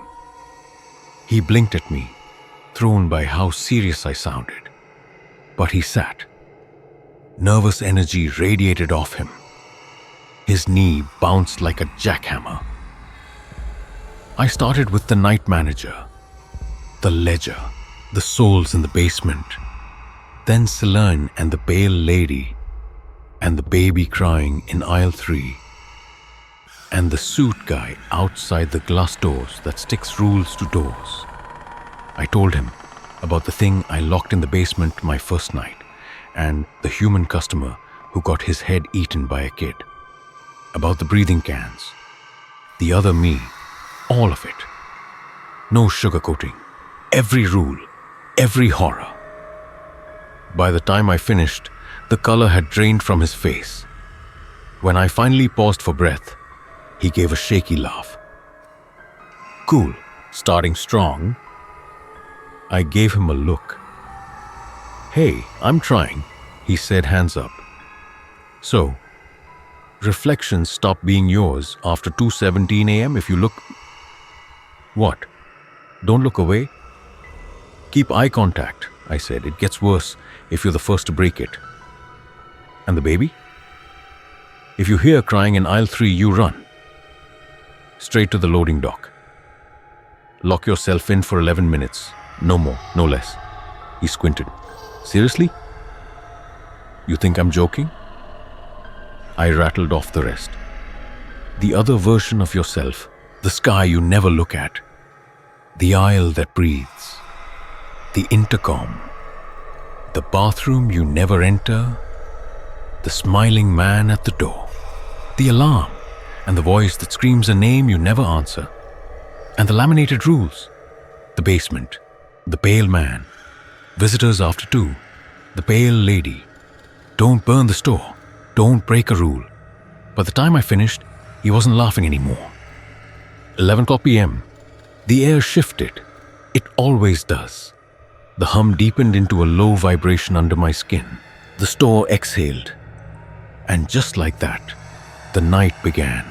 [SPEAKER 2] He blinked at me, thrown by how serious I sounded. But he sat. Nervous energy radiated off him. His knee bounced like a jackhammer. I started with the night manager, the ledger, the souls in the basement, then Celine and the pale lady, and the baby crying in aisle 3, and the suit guy outside the glass doors that sticks rules to doors. I told him about the thing I locked in the basement my first night, and the human customer who got his head eaten by a kid. About the breathing cans, the other me All of it. No sugarcoating. Every rule. Every horror. By the time I finished, the color had drained from his face. When I finally paused for breath, he gave a shaky laugh. Cool. Starting strong. I gave him a look. Hey, I'm trying, he said, hands up. So, reflections stop being yours after 2:17 a.m. if you look... What? Don't look away? Keep eye contact, I said. It gets worse if you're the first to break it. And the baby? If you hear crying in aisle 3, you run. Straight to the loading dock. Lock yourself in for 11 minutes. No more, no less. He squinted. Seriously? You think I'm joking? I rattled off the rest. The other version of yourself, the sky you never look at, the aisle that breathes, the intercom, the bathroom you never enter, the smiling man at the door, the alarm, and the voice that screams a name you never answer, and the laminated rules, the basement, the pale man, visitors after 2, the pale lady, don't burn the store, don't break a rule. By the time I finished, he wasn't laughing anymore. 11:00 p.m. The air shifted. It always does. The hum deepened into a low vibration under my skin. The store exhaled. And just like that, the night began.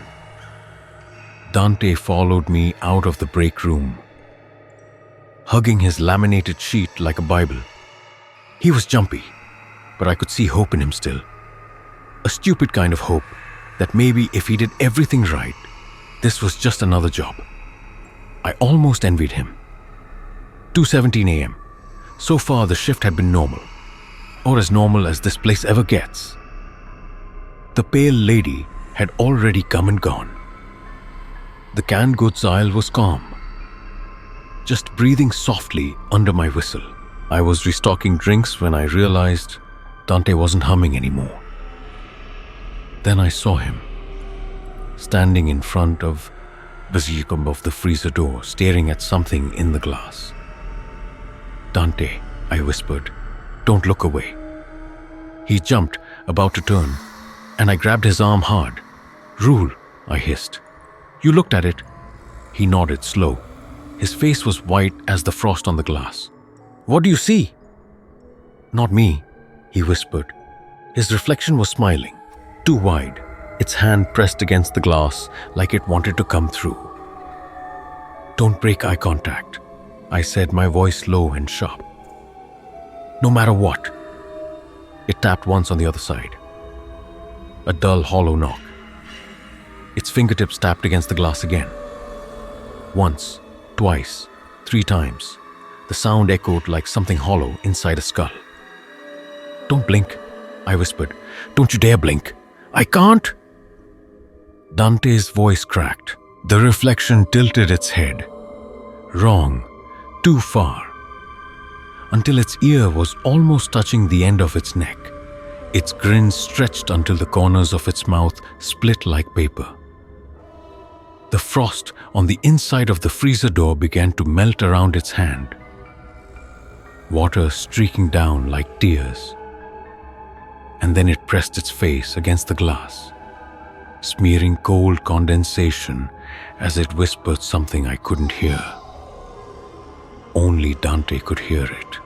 [SPEAKER 2] Dante followed me out of the break room, hugging his laminated sheet like a Bible. He was jumpy, but I could see hope in him still. A stupid kind of hope that maybe if he did everything right, this was just another job. I almost envied him. 2:17 a.m. So far the shift had been normal, or as normal as this place ever gets. The pale lady had already come and gone. The canned goods aisle was calm, just breathing softly under my whistle. I was restocking drinks when I realized Dante wasn't humming anymore. Then I saw him, standing in front of the freezer door, staring at something in the glass. Dante, I whispered, don't look away. He jumped, about to turn, and I grabbed his arm hard. Rule, I hissed. You looked at it. He nodded, slow. His face was white as the frost on the glass. What do you see? Not me, he whispered. His reflection was smiling, too wide, its hand pressed against the glass like it wanted to come through. Don't break eye contact, I said, my voice low and sharp. No matter what. It tapped once on the other side. A dull, hollow knock. Its fingertips tapped against the glass again. Once, twice, 3 times. The sound echoed like something hollow inside a skull. Don't blink, I whispered. Don't you dare blink. I can't. Dante's voice cracked. The reflection tilted its head. Wrong. Too far. Until its ear was almost touching the end of its neck. Its grin stretched until the corners of its mouth split like paper. The frost on the inside of the freezer door began to melt around its hand. Water streaking down like tears. And then it pressed its face against the glass, smearing cold condensation as it whispered something I couldn't hear. Only Dante could hear it.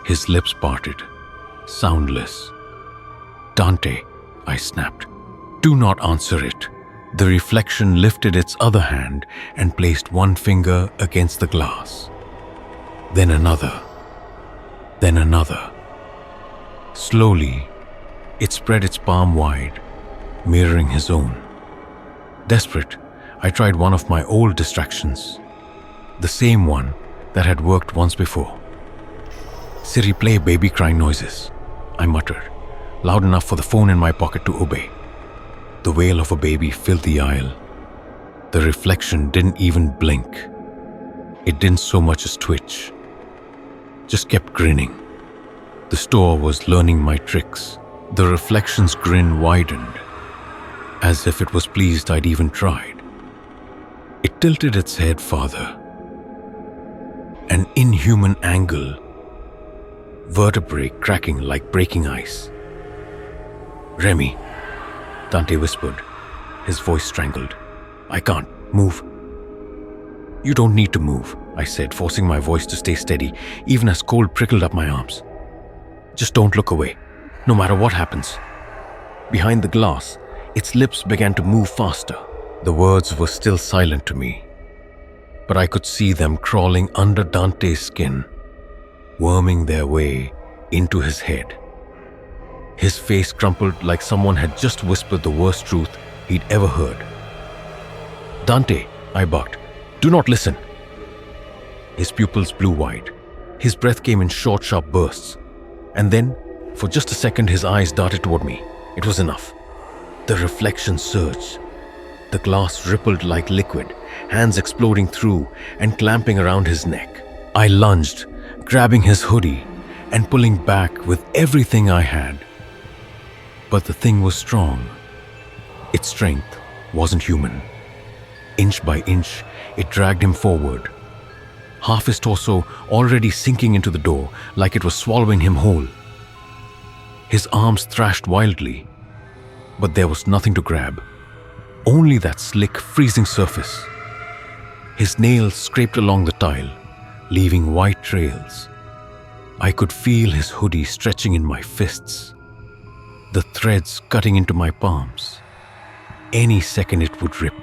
[SPEAKER 2] His lips parted, soundless. Dante, I snapped. Do not answer it. The reflection lifted its other hand and placed one finger against the glass. Then another. Then another. Slowly, it spread its palm wide, mirroring his own. Desperate, I tried one of my old distractions. The same one that had worked once before. Siri, play baby crying noises, I muttered, loud enough for the phone in my pocket to obey. The wail of a baby filled the aisle. The reflection didn't even blink. It didn't so much as twitch. Just kept grinning. The store was learning my tricks. The reflection's grin widened, as if it was pleased I'd even tried. It tilted its head farther. An inhuman angle, vertebrae cracking like breaking ice. "Remi," Dante whispered, his voice strangled. "I can't move." "You don't need to move," I said, forcing my voice to stay steady, even as cold prickled up my arms. "Just don't look away, no matter what happens." Behind the glass, its lips began to move faster. The words were still silent to me, but I could see them crawling under Dante's skin, worming their way into his head. His face crumpled like someone had just whispered the worst truth he'd ever heard. "Dante," I barked, "do not listen." His pupils blew wide. His breath came in short, sharp bursts. And then, for just a second, his eyes darted toward me. It was enough. The reflection surged. The glass rippled like liquid, hands exploding through and clamping around his neck. I lunged, grabbing his hoodie and pulling back with everything I had. But the thing was strong. Its strength wasn't human. Inch by inch, it dragged him forward. Half his torso already sinking into the door like it was swallowing him whole. His arms thrashed wildly, but there was nothing to grab. Only that slick, freezing surface. His nails scraped along the tile, leaving white trails. I could feel his hoodie stretching in my fists, the threads cutting into my palms. Any second it would rip.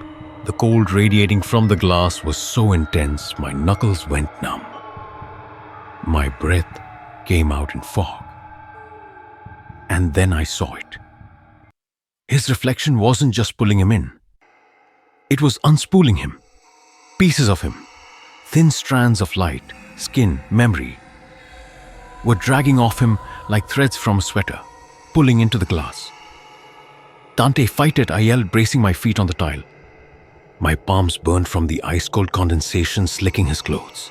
[SPEAKER 2] The cold radiating from the glass was so intense, my knuckles went numb. My breath came out in fog. And then I saw it. His reflection wasn't just pulling him in. It was unspooling him. Pieces of him, thin strands of light, skin, memory, were dragging off him like threads from a sweater, pulling into the glass. "Dante, fight it," I yelled, bracing my feet on the tile. My palms burned from the ice-cold condensation slicking his clothes.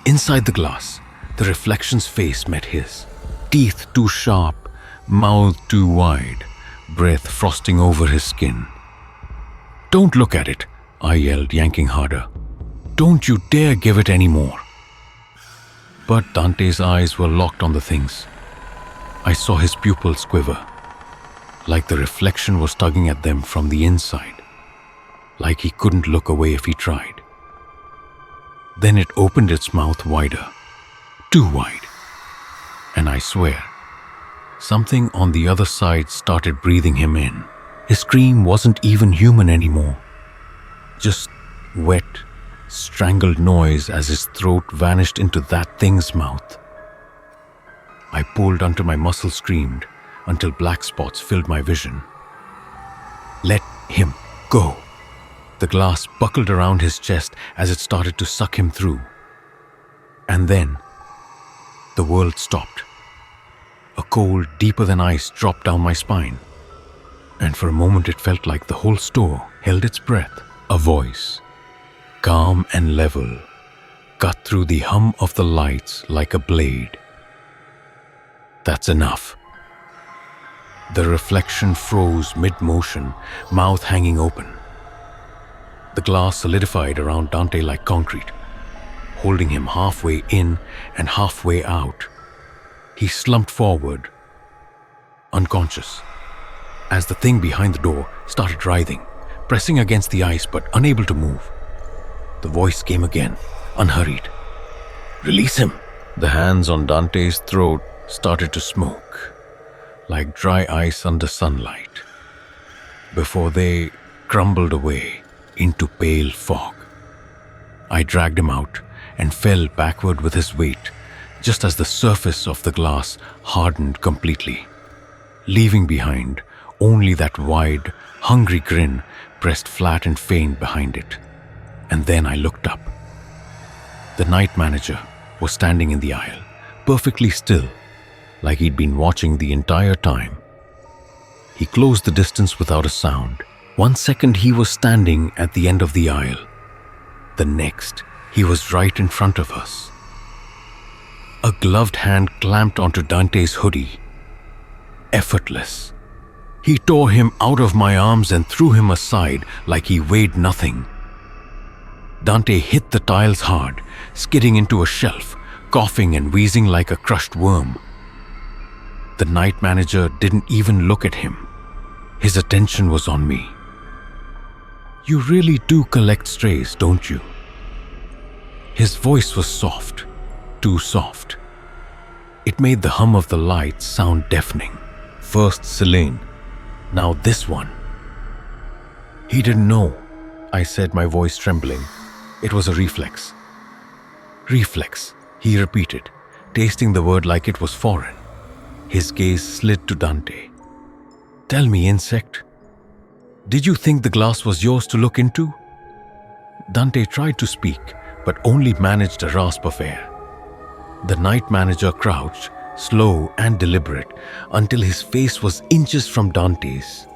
[SPEAKER 2] Inside the glass, the reflection's face met his. Teeth too sharp, mouth too wide, breath frosting over his skin. "Don't look at it," I yelled, yanking harder. "Don't you dare give it any more." But Dante's eyes were locked on the things. I saw his pupils quiver, like the reflection was tugging at them from the inside. Like he couldn't look away if he tried. Then it opened its mouth wider, too wide. And I swear, something on the other side started breathing him in. His scream wasn't even human anymore. Just wet, strangled noise as his throat vanished into that thing's mouth. I pulled until my muscles screamed, until black spots filled my vision. Let him go. The glass buckled around his chest as it started to suck him through. And then, the world stopped. A cold deeper than ice dropped down my spine. And for a moment it felt like the whole store held its breath. A voice, calm and level, cut through the hum of the lights like a blade. "That's enough." The reflection froze mid-motion, mouth hanging open. The glass solidified around Dante like concrete, holding him halfway in and halfway out. He slumped forward, unconscious, as the thing behind the door started writhing, pressing against the ice but unable to move. The voice came again, unhurried. "Release him." The hands on Dante's throat started to smoke, like dry ice under sunlight, before they crumbled away into pale fog. I dragged him out and fell backward with his weight, just as the surface of the glass hardened completely, leaving behind only that wide, hungry grin pressed flat and faint behind it. And then I looked up. The night manager was standing in the aisle, perfectly still, like he'd been watching the entire time. He closed the distance without a sound. One second he was standing at the end of the aisle. The next, he was right in front of us. A gloved hand clamped onto Dante's hoodie. Effortless. He tore him out of my arms and threw him aside like he weighed nothing. Dante hit the tiles hard, skidding into a shelf, coughing and wheezing like a crushed worm. The night manager didn't even look at him. His attention was on me. "You really do collect strays, don't you?" His voice was soft, too soft. It made the hum of the lights sound deafening. First Celine, now this one. "He didn't know," I said, my voice trembling. It was a reflex. "Reflex," he repeated, tasting the word like it was foreign. His gaze slid to Dante. "Tell me, insect, did you think the glass was yours to look into?" Dante tried to speak, but only managed a rasp of air. The night manager crouched, slow and deliberate, until his face was inches from Dante's.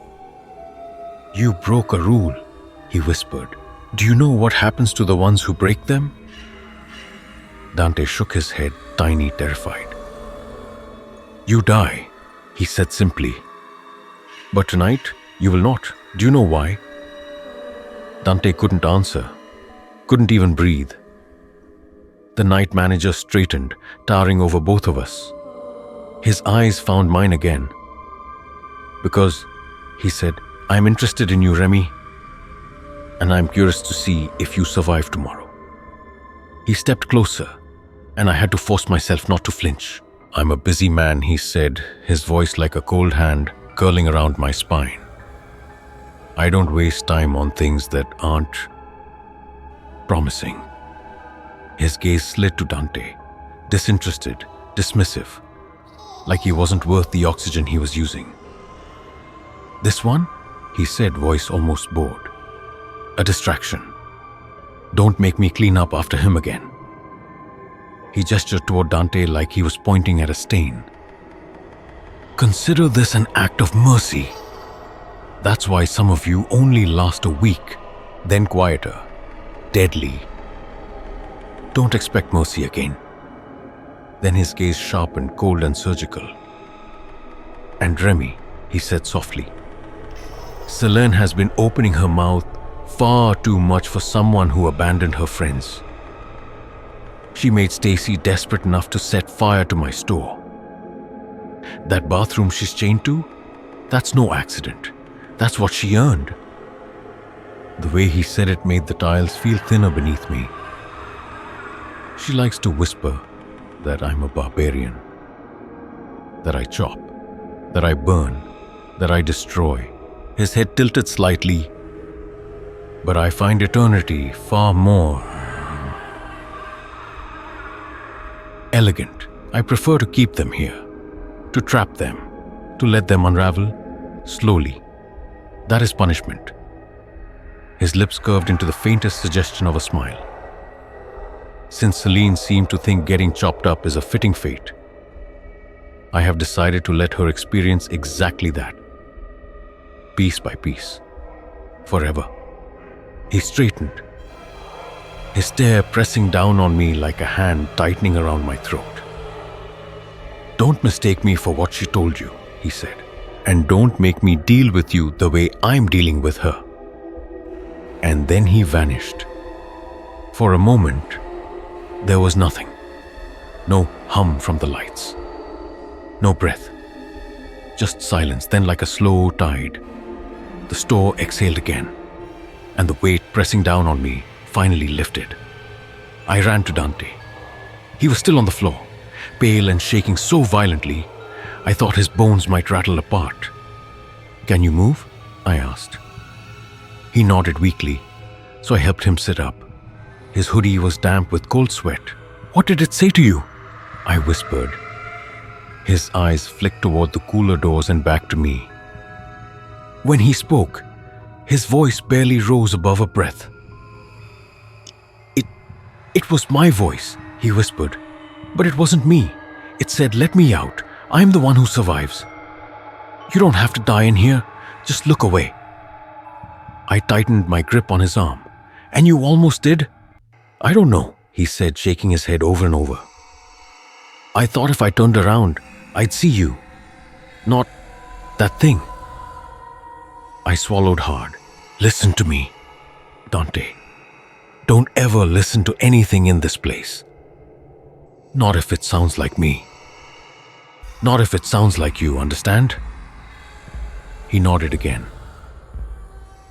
[SPEAKER 2] "You broke a rule," he whispered. "Do you know what happens to the ones who break them?" Dante shook his head, tiny, terrified. "You die," he said simply. "But tonight, you will not. Do you know why?" Dante couldn't answer, couldn't even breathe. The night manager straightened, towering over both of us. His eyes found mine again. "Because," he said, "I'm interested in you, Remi. And I'm curious to see if you survive tomorrow." He stepped closer, and I had to force myself not to flinch. "I'm a busy man," he said, his voice like a cold hand curling around my spine. "I don't waste time on things that aren't promising." His gaze slid to Dante, disinterested, dismissive, like he wasn't worth the oxygen he was using. "This one?" he said, voice almost bored. "A distraction. Don't make me clean up after him again." He gestured toward Dante like he was pointing at a stain. "Consider this an act of mercy. That's why some of you only last a week, then quieter, deadly. Don't expect mercy again." Then his gaze sharpened, cold and surgical. "And Remi," he said softly, "Selene has been opening her mouth far too much for someone who abandoned her friends. She made Stacy desperate enough to set fire to my store. That bathroom she's chained to, that's no accident. That's what she earned." The way he said it made the tiles feel thinner beneath me. "She likes to whisper that I'm a barbarian, that I chop, that I burn, that I destroy." His head tilted slightly. "But I find eternity far more elegant. I prefer to keep them here, to trap them, to let them unravel slowly. That is punishment." His lips curved into the faintest suggestion of a smile. "Since Celine seemed to think getting chopped up is a fitting fate, I have decided to let her experience exactly that. Piece by piece. Forever." He straightened, his stare pressing down on me like a hand tightening around my throat. "Don't mistake me for what she told you," he said. "And don't make me deal with you the way I'm dealing with her." And then he vanished. For a moment, there was nothing. No hum from the lights. No breath. Just silence. Then, like a slow tide, the store exhaled again, and the weight pressing down on me finally lifted. I ran to Dante. He was still on the floor, pale and shaking so violently, I thought his bones might rattle apart. "Can you move?" I asked. He nodded weakly, so I helped him sit up. His hoodie was damp with cold sweat. "What did it say to you?" I whispered. His eyes flicked toward the cooler doors and back to me. When he spoke, his voice barely rose above a breath. It was my voice," he whispered. "But it wasn't me. It said, 'Let me out. I'm the one who survives. You don't have to die in here. Just look away.'" I tightened my grip on his arm. "And you almost did?" "I don't know," he said, shaking his head over and over. "I thought if I turned around, I'd see you. Not that thing." I swallowed hard. "Listen to me, Dante. Don't ever listen to anything in this place. Not if it sounds like me. Not if it sounds like you, understand? He nodded again.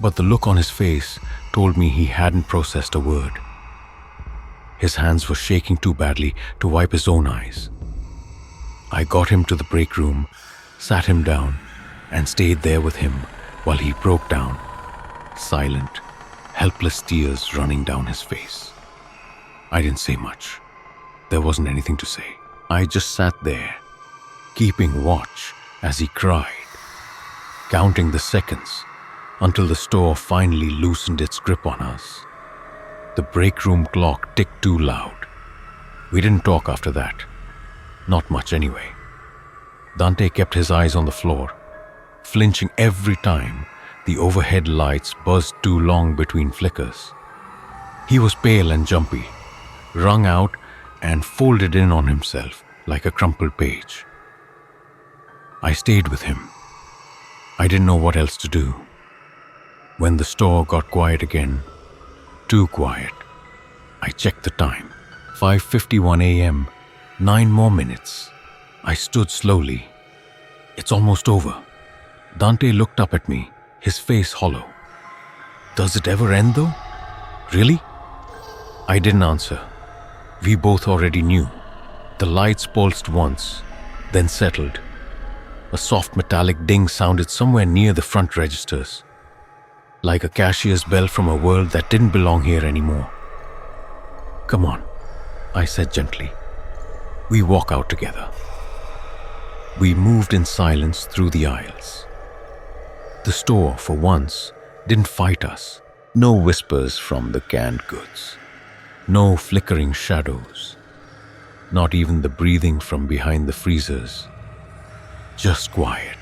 [SPEAKER 2] But the look on his face told me he hadn't processed a word. His hands were shaking too badly to wipe his own eyes. I got him to the break room, sat him down, and stayed there with him while he broke down, silent, helpless tears running down his face. I didn't say much. There wasn't anything to say. I just sat there, keeping watch as he cried, counting the seconds until the store finally loosened its grip on us. The break room clock ticked too loud. We didn't talk after that. Not much anyway. Dante kept his eyes on the floor, flinching every time the overhead lights buzzed too long between flickers. He was pale and jumpy, wrung out and folded in on himself like a crumpled page. I stayed with him. I didn't know what else to do. When the store got quiet again, too quiet, I checked the time. 5:51 a.m., 9 more minutes. I stood slowly. It's almost over. Dante looked up at me, his face hollow. Does it ever end though? Really? I didn't answer. We both already knew. The lights pulsed once, then settled. A soft metallic ding sounded somewhere near the front registers, like a cashier's bell from a world that didn't belong here anymore. Come on, I said gently. We walk out together. We moved in silence through the aisles. The store, for once, didn't fight us. No whispers from the canned goods. No flickering shadows. Not even the breathing from behind the freezers. Just quiet.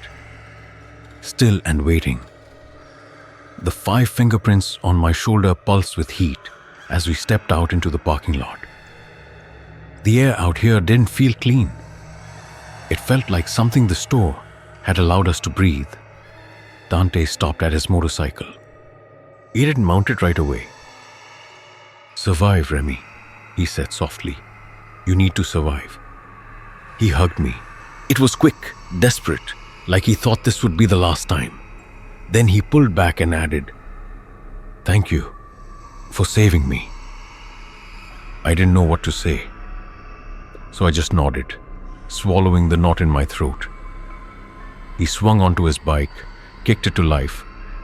[SPEAKER 2] Still and waiting. The 5 fingerprints on my shoulder pulsed with heat as we stepped out into the parking lot. The air out here didn't feel clean. It felt like something the store had allowed us to breathe. Dante stopped at his motorcycle. He didn't mount it right away. Survive, Remi, he said softly. You need to survive. He hugged me. It was quick, desperate, like he thought this would be the last time. Then he pulled back and added, "Thank you for saving me." I didn't know what to say, so I just nodded, swallowing the knot in my throat. He swung onto his bike, kicked it to life,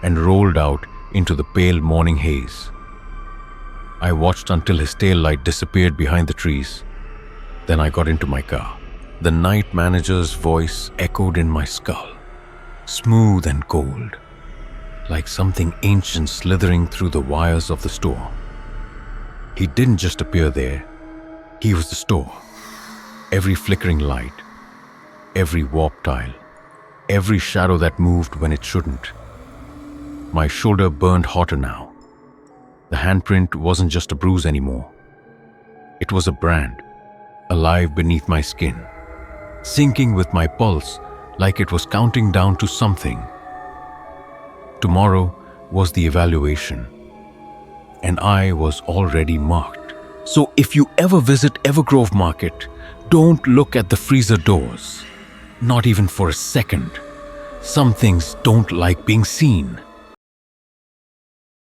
[SPEAKER 2] and rolled out into the pale morning haze. I watched until his taillight disappeared behind the trees. Then I got into my car. The night manager's voice echoed in my skull, smooth and cold, like something ancient slithering through the wires of the store. He didn't just appear there. He was the store. Every flickering light, every warp tile, every shadow that moved when it shouldn't. My shoulder burned hotter now. The handprint wasn't just a bruise anymore. It was a brand, alive beneath my skin, sinking with my pulse like it was counting down to something. Tomorrow was the evaluation, and I was already marked. So if you ever visit Evergrove Market, don't look at the freezer doors, not even for a second. Some things don't like being seen.